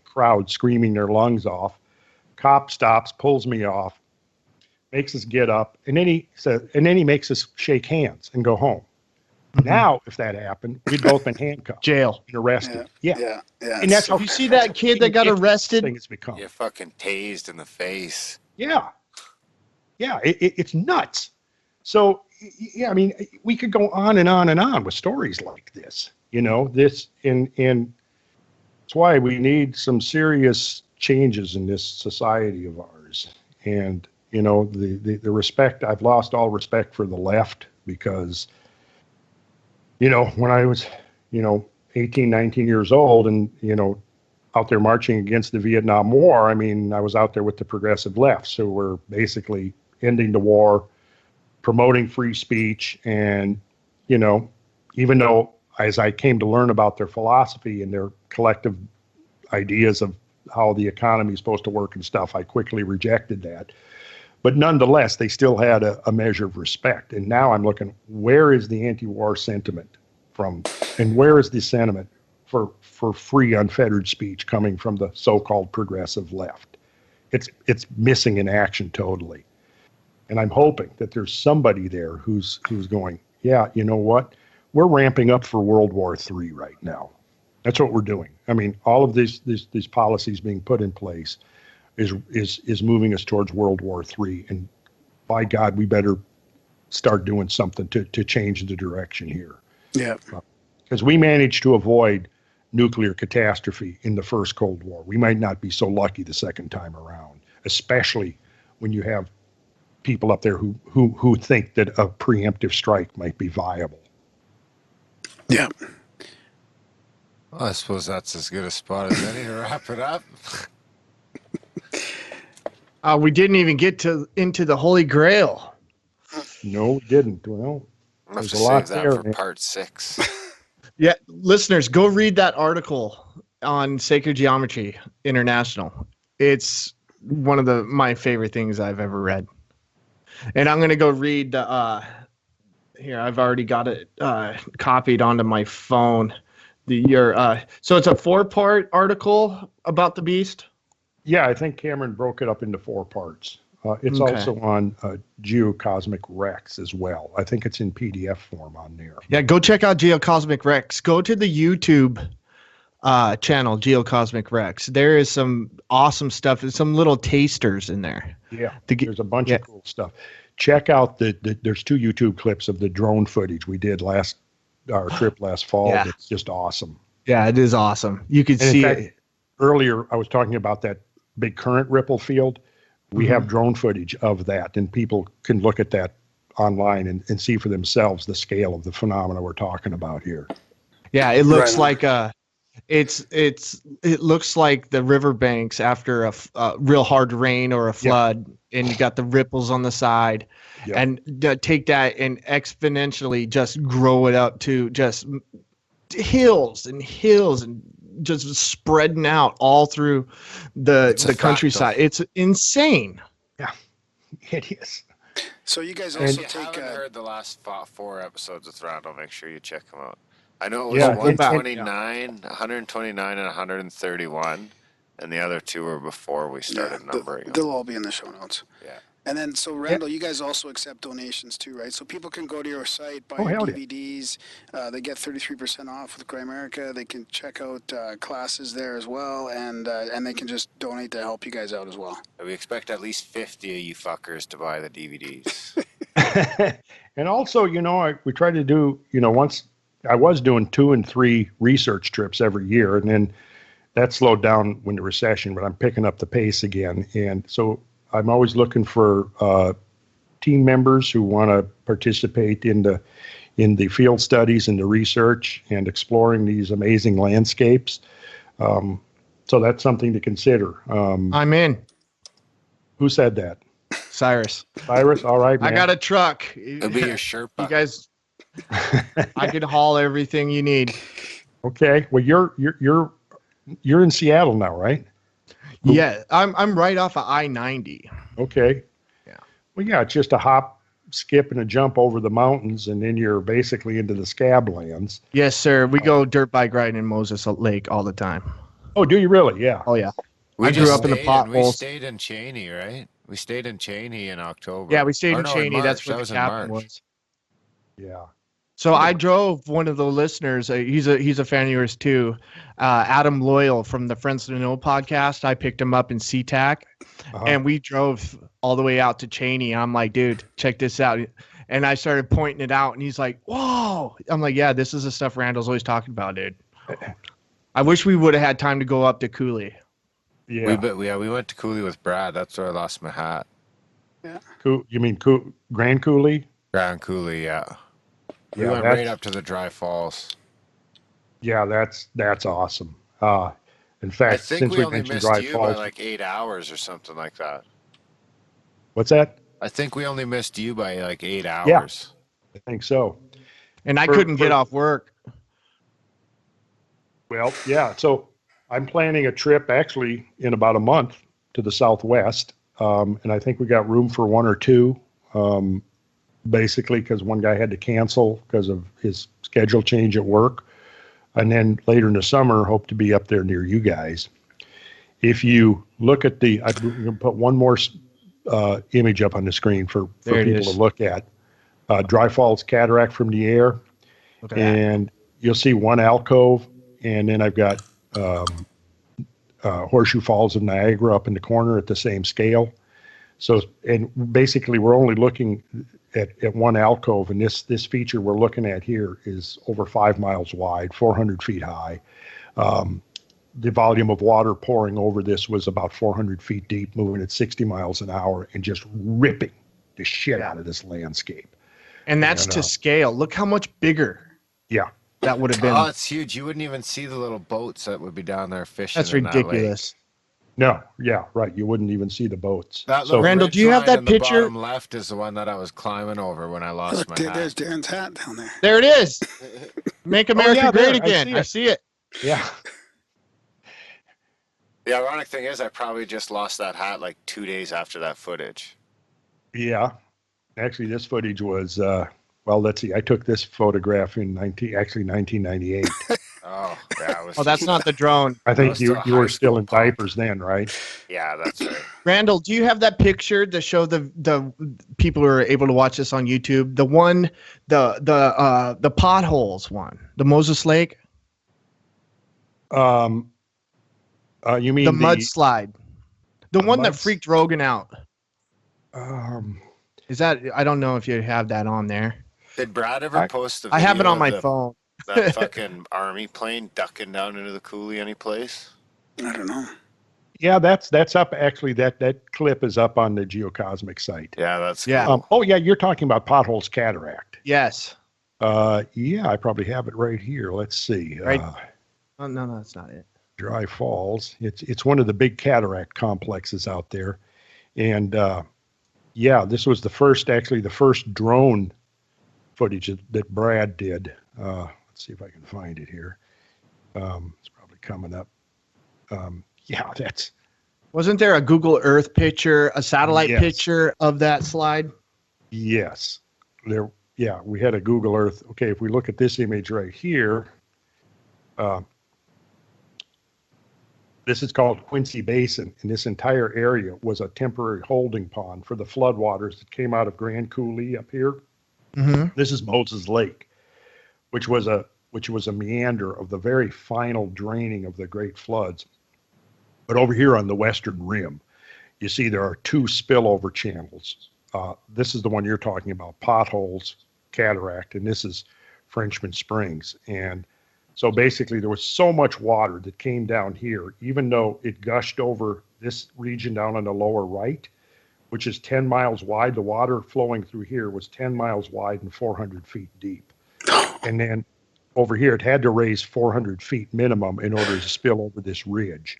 [SPEAKER 3] crowd screaming their lungs off. Cop stops, pulls me off, makes us get up, and then he makes us shake hands and go home. Mm-hmm. Now, if that happened, we'd both been handcuffed,
[SPEAKER 4] jail,
[SPEAKER 3] and arrested. Yeah.
[SPEAKER 4] And that's how you see that kid that got arrested.
[SPEAKER 3] Thing it's become.
[SPEAKER 2] You're fucking tased in the face.
[SPEAKER 3] Yeah. It's nuts. So, yeah, I mean, we could go on and on and on with stories like this. This and it's why we need some serious changes in this society of ours. And the respect. I've lost all respect for the left because. When I was, 18, 19 years old and, out there marching against the Vietnam War, I mean, I was out there with the progressive left. So we're basically ending the war, promoting free speech. And, even though as I came to learn about their philosophy and their collective ideas of how the economy is supposed to work and stuff, I quickly rejected that. But nonetheless, they still had a measure of respect. And now I'm looking, where is the anti-war sentiment from? And where is the sentiment for free, unfettered speech coming from the so-called progressive left? It's missing in action totally. And I'm hoping that there's somebody there who's going, yeah, you know what? We're ramping up for World War III right now. That's what we're doing. I mean, all of these policies being put in place is moving us towards World War III. And by God, we better start doing something to change the direction here.
[SPEAKER 1] Yeah.
[SPEAKER 3] Because we managed to avoid nuclear catastrophe in the first Cold War. We might not be so lucky the second time around, especially when you have people up there who think that a preemptive strike might be viable.
[SPEAKER 1] Yeah.
[SPEAKER 2] Well, I suppose that's as good a spot as any to wrap it up.
[SPEAKER 4] We didn't even get into the Holy Grail.
[SPEAKER 3] No, we didn't. Well,
[SPEAKER 2] there's a lot there. For part 6.
[SPEAKER 4] Yeah, listeners, go read that article on Sacred Geometry International. It's one of my favorite things I've ever read. And I'm going to go read here. I've already got it copied onto my phone. So it's a 4-part article about the beast.
[SPEAKER 3] Yeah, I think Cameron broke it up into 4 parts. It's also on Geocosmic Rex as well. I think it's in PDF form on there.
[SPEAKER 4] Yeah, go check out Geocosmic Rex. Go to the YouTube channel, Geocosmic Rex. There is some awesome stuff. There's some little tasters in there.
[SPEAKER 3] Yeah, there's a bunch of cool stuff. Check out there's 2 YouTube clips of the drone footage we did our trip last fall. Yeah. It's just awesome.
[SPEAKER 4] Yeah, it is awesome. You can see it.
[SPEAKER 3] Earlier, I was talking about that big current ripple field. We have drone footage of that, and people can look at that online and see for themselves the scale of the phenomena we're talking about here.
[SPEAKER 4] Yeah, it looks like it looks like the riverbanks after a real hard rain or a flood, and you got the ripples on the side, and take that and exponentially just grow it up to just hills and just spreading out all through the countryside. It's insane.
[SPEAKER 3] Yeah, it is.
[SPEAKER 1] So you guys also
[SPEAKER 2] if you haven't heard the last 4 episodes with Randall, make sure you check them out. I know it was 129, 129, and 131, and the other 2 were before we started numbering them.
[SPEAKER 1] They'll all be in the show notes.
[SPEAKER 2] Yeah.
[SPEAKER 1] And then, so Randall, you guys also accept donations too, right? So people can go to your site, buy your DVDs. They get 33% off with Grimerica. They can check out classes there as well, and they can just donate to help you guys out as well.
[SPEAKER 2] We expect at least 50 of you fuckers to buy the DVDs.
[SPEAKER 3] And also, we try to do, once I was doing 2 and 3 research trips every year, and then that slowed down when the recession, but I'm picking up the pace again. And so I'm always looking for team members who want to participate in the field studies and the research and exploring these amazing landscapes. So that's something to consider.
[SPEAKER 4] I'm in.
[SPEAKER 3] Who said that?
[SPEAKER 4] Cyrus.
[SPEAKER 3] Cyrus, all right, man.
[SPEAKER 4] I got a truck.
[SPEAKER 2] It'll be your Sherpa.
[SPEAKER 4] You guys, I can haul everything you need.
[SPEAKER 3] Okay. Well, you're in Seattle now, right?
[SPEAKER 4] Yeah, I'm right off of I-90.
[SPEAKER 3] Okay.
[SPEAKER 4] Yeah.
[SPEAKER 3] Well, yeah, it's just a hop, skip, and a jump over the mountains, and then you're basically into the scab lands.
[SPEAKER 4] Yes, sir. We go dirt bike riding in Moses Lake all the time.
[SPEAKER 3] Oh, do you really? Yeah.
[SPEAKER 4] Oh, yeah.
[SPEAKER 2] We
[SPEAKER 4] I grew up in the potholes.
[SPEAKER 2] We stayed in Cheney, right? We stayed in Cheney in October.
[SPEAKER 4] Yeah, we stayed in
[SPEAKER 2] no,
[SPEAKER 4] Cheney.
[SPEAKER 2] March.
[SPEAKER 4] That's where
[SPEAKER 2] That
[SPEAKER 4] the
[SPEAKER 2] was in
[SPEAKER 4] cabin
[SPEAKER 2] March.
[SPEAKER 4] was.
[SPEAKER 3] Yeah.
[SPEAKER 4] So I drove one of the listeners. He's a fan of yours too, Adam Loyal from the Friends to Know podcast. I picked him up in SeaTac, and we drove all the way out to Cheney. I'm like, dude, check this out. And I started pointing it out, and he's like, whoa. I'm like, yeah, this is the stuff Randall's always talking about, dude. I wish we would have had time to go up to Cooley.
[SPEAKER 3] Yeah.
[SPEAKER 2] We went to Cooley with Brad. That's where I lost my hat.
[SPEAKER 1] Yeah.
[SPEAKER 3] You mean Grand Coulee?
[SPEAKER 2] Grand Coulee, yeah. We
[SPEAKER 3] Yeah,
[SPEAKER 2] went right up to the Dry Falls.
[SPEAKER 3] Yeah, that's awesome. In
[SPEAKER 2] I
[SPEAKER 3] fact,
[SPEAKER 2] think
[SPEAKER 3] since
[SPEAKER 2] we
[SPEAKER 3] we
[SPEAKER 2] only
[SPEAKER 3] mentioned
[SPEAKER 2] missed
[SPEAKER 3] Dry
[SPEAKER 2] you
[SPEAKER 3] Falls,
[SPEAKER 2] by like 8 hours or something like that.
[SPEAKER 3] what's that?
[SPEAKER 2] I think we only missed you by like 8 hours.
[SPEAKER 3] I think so.
[SPEAKER 4] And I couldn't get off work.
[SPEAKER 3] Well, yeah. So I'm planning a trip actually in about a month to the Southwest, and I think we got room for one or two. Basically, because one guy had to cancel because of his schedule change at work. And then later in the summer, hope to be up there near you guys. If you look at I'm going to put one more image up on the screen for people to look at. Dry Falls Cataract from the air. Okay. And you'll see one alcove. And then I've got Horseshoe Falls of Niagara up in the corner at the same scale. So, and basically we're only looking at one alcove, and this feature we're looking at here is over 5 miles wide, 400 feet high. The volume of water pouring over this was about 400 feet deep, moving at 60 miles an hour and just ripping the shit out of this landscape.
[SPEAKER 4] And that's to scale. Look how much bigger.
[SPEAKER 3] Yeah.
[SPEAKER 4] That would have been.
[SPEAKER 2] Oh, it's huge. You wouldn't even see the little boats that would be down there fishing.
[SPEAKER 4] That's ridiculous.
[SPEAKER 3] No, yeah, right. You wouldn't even see the boats.
[SPEAKER 2] So
[SPEAKER 4] Randall, do you have that picture?
[SPEAKER 2] The bottom left is the one that I was climbing over when I lost my hat.
[SPEAKER 1] There's Darren's hat down there.
[SPEAKER 4] There it is. Make America great again. I see it.
[SPEAKER 3] Yeah.
[SPEAKER 2] The ironic thing is I probably just lost that hat like 2 days after that footage.
[SPEAKER 3] Yeah. Actually, this footage was, well, let's see. I took this photograph in 1998.
[SPEAKER 2] Oh, yeah.
[SPEAKER 4] That's not the drone.
[SPEAKER 3] I think you were still in diapers then, right?
[SPEAKER 2] Yeah, that's right.
[SPEAKER 4] Randall, do you have that picture to show the people who are able to watch this on YouTube? The one, the potholes one, the Moses Lake.
[SPEAKER 3] You mean
[SPEAKER 4] the mudslide, the one that freaked Rogan out? Is that? I don't know if you have that on there.
[SPEAKER 2] Did Brad ever post a video?
[SPEAKER 4] I have it on my phone.
[SPEAKER 2] That fucking army plane ducking down into the coulee any place?
[SPEAKER 1] I don't know.
[SPEAKER 3] Yeah, that's up. Actually, that clip is up on the Geocosmic site.
[SPEAKER 2] Yeah, that's
[SPEAKER 4] cool.
[SPEAKER 3] Oh yeah, you're talking about Potholes Cataract.
[SPEAKER 4] Yes.
[SPEAKER 3] Yeah, I probably have it right here. Let's see.
[SPEAKER 4] Right. Oh no, that's not it.
[SPEAKER 3] Dry Falls. It's one of the big cataract complexes out there, and yeah, this was the first drone footage that Brad did. Let's see if I can find it here. It's probably coming up. Yeah,
[SPEAKER 4] wasn't there a Google Earth picture, a satellite picture of that slide?
[SPEAKER 3] Yes, there. Yeah, we had a Google Earth. Okay, if we look at this image right here, this is called Quincy Basin, and this entire area was a temporary holding pond for the floodwaters that came out of Grand Coulee up here.
[SPEAKER 4] Mm-hmm.
[SPEAKER 3] This is Moses Lake, which was a meander of the very final draining of the great floods. But over here on the western rim, you see there are two spillover channels. This is the one you're talking about, Potholes Cataract, and this is Frenchman Springs. And so basically there was so much water that came down here, even though it gushed over this region down on the lower right, which is 10 miles wide. The water flowing through here was 10 miles wide and 400 feet deep. And then over here, it had to raise 400 feet minimum in order to spill over this ridge.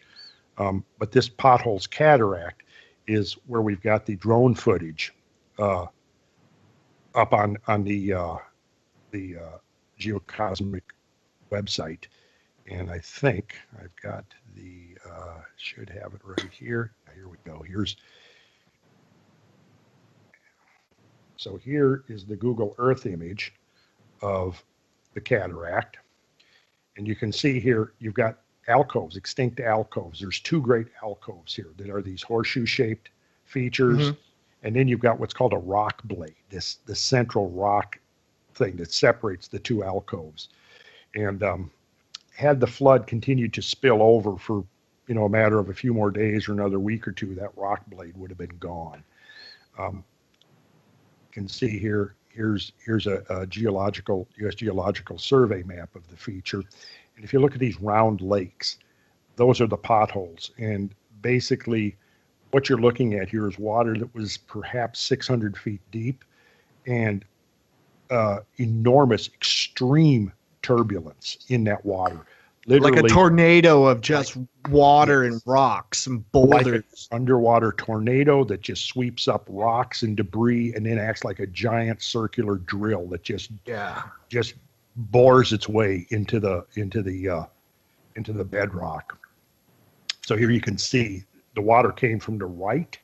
[SPEAKER 3] But this Potholes Cataract is where we've got the drone footage up on the Geocosmic website. And I think I've got should have it right here. Here we go. So here is the Google Earth image of the cataract. And you can see here, you've got alcoves, extinct alcoves. There's two great alcoves here that are these horseshoe-shaped features. Mm-hmm. And then you've got what's called a rock blade, the central rock thing that separates the two alcoves. And had the flood continued to spill over for, a matter of a few more days or another week or two, that rock blade would have been gone. You can see here's a U.S. Geological Survey map of the feature. And if you look at these round lakes, those are the potholes. And basically what you're looking at here is water that was perhaps 600 feet deep and enormous, extreme turbulence in that water.
[SPEAKER 4] Literally, like a tornado of just water and rocks and boulders.
[SPEAKER 3] Like an underwater tornado that just sweeps up rocks and debris and then acts like a giant circular drill that just bores its way into the bedrock. So here you can see the water came from the right,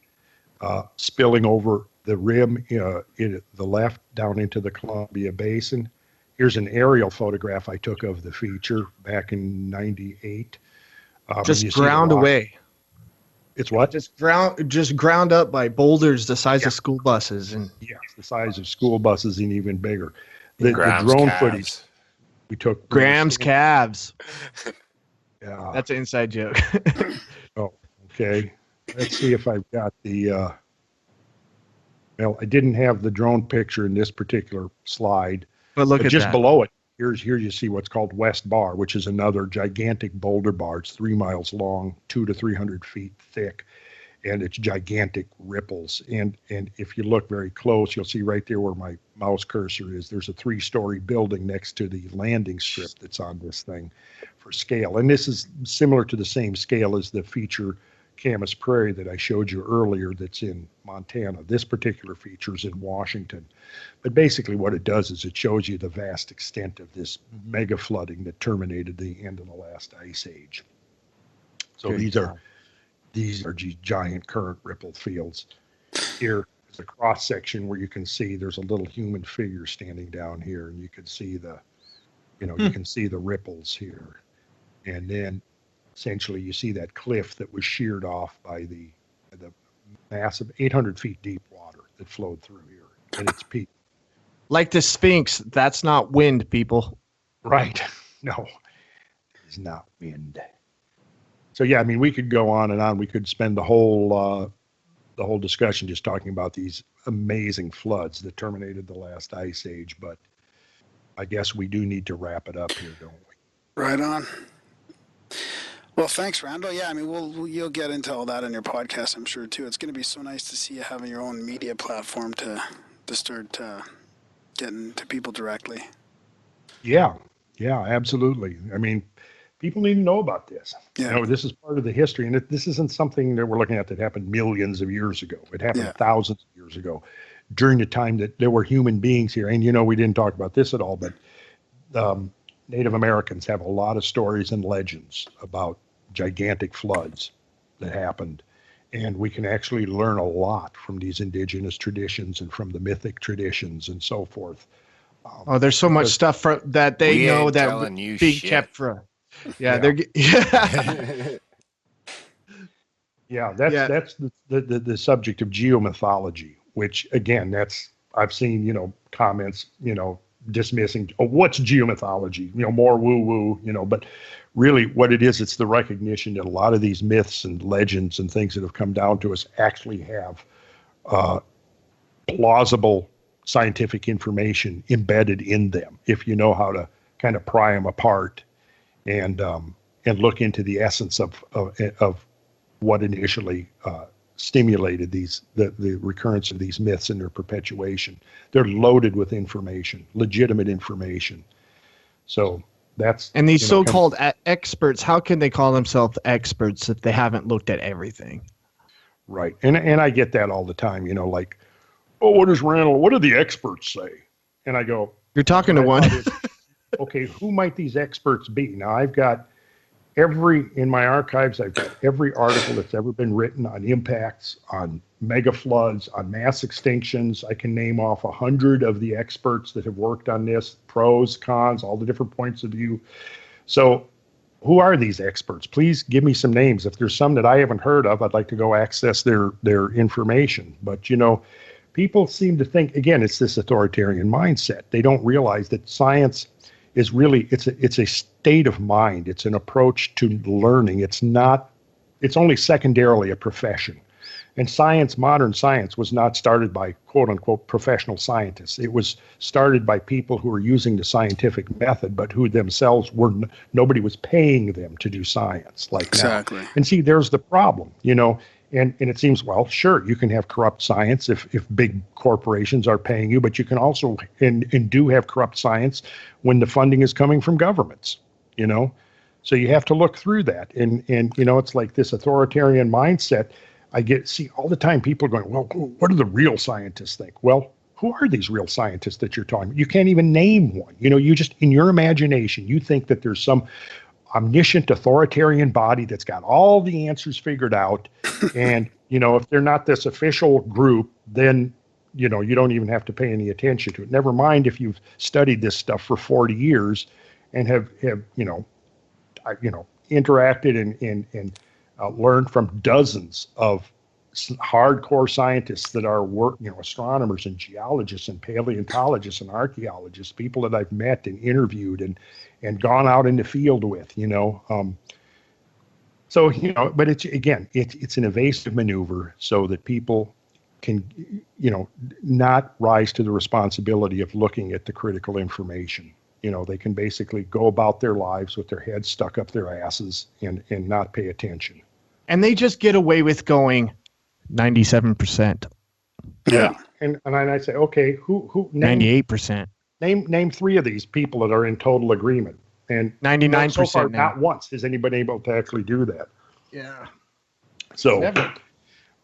[SPEAKER 3] spilling over the rim in the left down into the Columbia Basin. Here's an aerial photograph I took of the feature back in '98.
[SPEAKER 4] Just ground away.
[SPEAKER 3] It's what?
[SPEAKER 4] Just ground up by boulders the size of school buses. And
[SPEAKER 3] yes, the size of school buses and even bigger. The drone footage we took.
[SPEAKER 4] Graham's calves.
[SPEAKER 3] Yeah.
[SPEAKER 4] That's an inside joke.
[SPEAKER 3] Oh, okay. Let's see if I've got the... Well, I didn't have the drone picture in this particular slide.
[SPEAKER 4] But
[SPEAKER 3] just that. Below it, here you see what's called West Bar, which is another gigantic boulder bar. It's 3 miles long, 200 to 300 feet thick, and it's gigantic ripples. And if you look very close, you'll see right there where my mouse cursor is, there's a 3-story building next to the landing strip that's on this thing for scale. And this is similar to the same scale as the feature Camas Prairie that I showed you earlier that's in Montana. This particular feature is in Washington. But basically what it does is it shows you the vast extent of this mega flooding that terminated the end of the last ice age. So these are giant current ripple fields. Here is a cross section where you can see there's a little human figure standing down here, and you can see you can see the ripples here. And then essentially you see that cliff that was sheared off by the massive 800 feet deep water that flowed through here at its peak.
[SPEAKER 4] Like the Sphinx, that's not wind, people.
[SPEAKER 3] Right. No, it's not wind. So yeah, I mean, we could go on and on. We could spend the whole discussion just talking about these amazing floods that terminated the last ice age. But I guess we do need to wrap it up here, don't we?
[SPEAKER 1] Right on. Well, thanks, Randall. Yeah, I mean, you'll get into all that in your podcast, I'm sure, too. It's going to be so nice to see you having your own media platform to start getting to people directly.
[SPEAKER 3] Yeah, absolutely. I mean, people need to know about this. Yeah. This is part of the history, and this isn't something that we're looking at that happened millions of years ago. It happened thousands of years ago during the time that there were human beings here. And, we didn't talk about this at all, but Native Americans have a lot of stories and legends about gigantic floods that happened. And we can actually learn a lot from these indigenous traditions and from the mythic traditions and so forth.
[SPEAKER 4] There's so much stuff that they know that being kept from. That's
[SPEAKER 3] the subject of geomythology, which again, I've seen, comments, dismissing, what's geomythology, more woo-woo, but really what it is, it's the recognition that a lot of these myths and legends and things that have come down to us actually have plausible scientific information embedded in them, if you know how to kind of pry them apart and look into the essence of what initially stimulated the recurrence of these myths and their perpetuation. They're loaded with information, legitimate information. So that's,
[SPEAKER 4] and these so-called experts, how can they call themselves experts if they haven't looked at everything?
[SPEAKER 3] Right. And I get that all the time, like, oh, what do the experts say? And I go,
[SPEAKER 4] you're talking to one.
[SPEAKER 3] Okay, who might these experts be? Now I've got in my archives, I've got every article that's ever been written on impacts, on mega floods, on mass extinctions. I can name off 100 of the experts that have worked on this, pros, cons, all the different points of view. So who are these experts? Please give me some names. If there's some that I haven't heard of, I'd like to go access their information. But, people seem to think, again, it's this authoritarian mindset. They don't realize that science is really, it's a state of mind. It's an approach to learning. It's only secondarily a profession. And modern science was not started by quote unquote professional scientists. It was started by people who were using the scientific method, but who themselves nobody was paying them to do science like
[SPEAKER 1] exactly.
[SPEAKER 3] Now. And see, there's the problem, and it seems, well, sure, you can have corrupt science if big corporations are paying you, but you can also and do have corrupt science when the funding is coming from governments, So you have to look through that. And it's like this authoritarian mindset. I see all the time people going, well, what do the real scientists think? Well, who are these real scientists that you're talking about? You can't even name one. You just, in your imagination, you think that there's some omniscient authoritarian body that's got all the answers figured out. And, if they're not this official group, then, you don't even have to pay any attention to it. Never mind if you've studied this stuff for 40 years and have interacted and learned from dozens of hardcore scientists that are astronomers and geologists and paleontologists and archaeologists, people that I've met and interviewed and gone out in the field with, So, but it's an evasive maneuver so that people can, not rise to the responsibility of looking at the critical information. They can basically go about their lives with their heads stuck up their asses and not pay attention. And
[SPEAKER 4] they just get away with going 97%.
[SPEAKER 3] Yeah. And I say, okay, who
[SPEAKER 4] 98%.
[SPEAKER 3] Name 3 of these people that are in total agreement. And
[SPEAKER 4] 99%
[SPEAKER 3] so far,
[SPEAKER 4] now.
[SPEAKER 3] not once has anybody able to actually do that.
[SPEAKER 4] Yeah.
[SPEAKER 3] So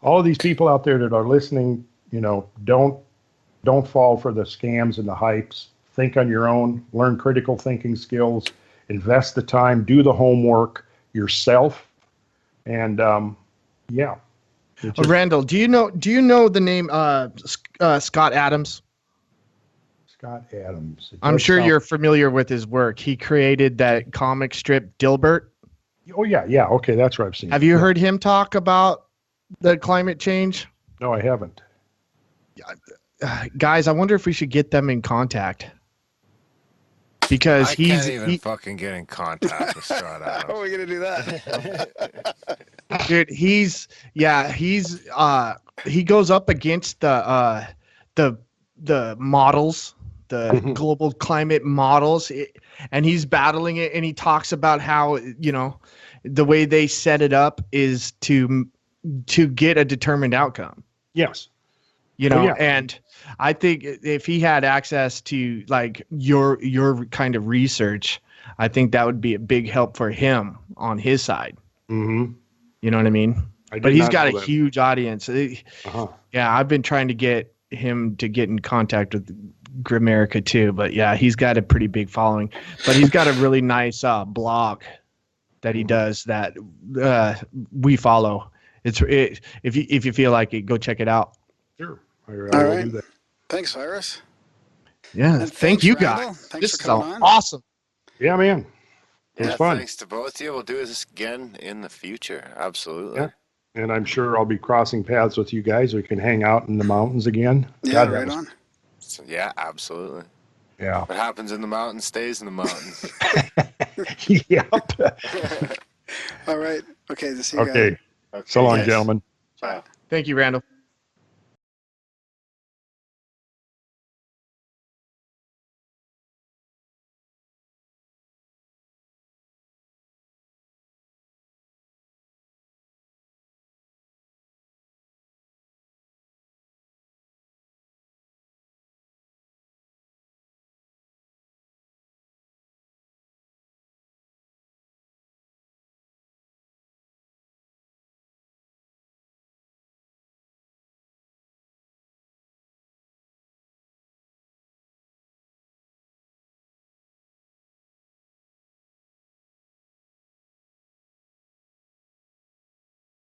[SPEAKER 3] all of these people out there that are listening, don't fall for the scams and the hypes. Think on your own, learn critical thinking skills, invest the time, do the homework yourself. And
[SPEAKER 4] Randall, do you know the name Scott Adams?
[SPEAKER 3] Scott Adams.
[SPEAKER 4] I'm sure you're familiar with his work. He created that comic strip Dilbert.
[SPEAKER 3] Oh yeah. Okay, that's what I've seen.
[SPEAKER 4] Have you heard him talk about the climate change?
[SPEAKER 3] No, I haven't.
[SPEAKER 4] Guys, I wonder if we should get them in contact. Because
[SPEAKER 2] I can't even fucking get in contact with Scott Adams.
[SPEAKER 1] How are we gonna do that?
[SPEAKER 4] Dude, he goes up against the models, the global climate models, and he's battling it, and he talks about how, the way they set it up is to get a determined outcome.
[SPEAKER 3] Yes.
[SPEAKER 4] And I think if he had access to like your kind of research, I think that would be a big help for him on his side.
[SPEAKER 3] Mm-hmm.
[SPEAKER 4] You know what I mean? But he's got a huge audience. Yeah, I've been trying to get him to get in contact with Grimerica too. But yeah, he's got a pretty big following. But he's got a really nice blog that he does that we follow. If you feel like it, go check it out.
[SPEAKER 3] Sure.
[SPEAKER 1] All right. Do that. Thanks, Cyrus.
[SPEAKER 4] Yeah.
[SPEAKER 1] And
[SPEAKER 4] thank you,
[SPEAKER 1] Randall.
[SPEAKER 4] guys.
[SPEAKER 1] Thanks
[SPEAKER 4] This
[SPEAKER 1] for
[SPEAKER 4] is
[SPEAKER 1] coming on.
[SPEAKER 4] awesome.
[SPEAKER 3] Yeah, man. It was fun.
[SPEAKER 2] Thanks to both of you. We'll do this again in the future. Absolutely.
[SPEAKER 3] Yeah. And I'm sure I'll be crossing paths with you guys. We can hang out in the mountains again.
[SPEAKER 1] Yeah, right on.
[SPEAKER 2] So, yeah, absolutely.
[SPEAKER 3] Yeah.
[SPEAKER 2] What happens in the mountains stays in the mountains.
[SPEAKER 3] Yep.
[SPEAKER 1] All right. Okay. See you guys.
[SPEAKER 3] Okay. So long, gentlemen.
[SPEAKER 2] Bye.
[SPEAKER 4] Thank you, Randall.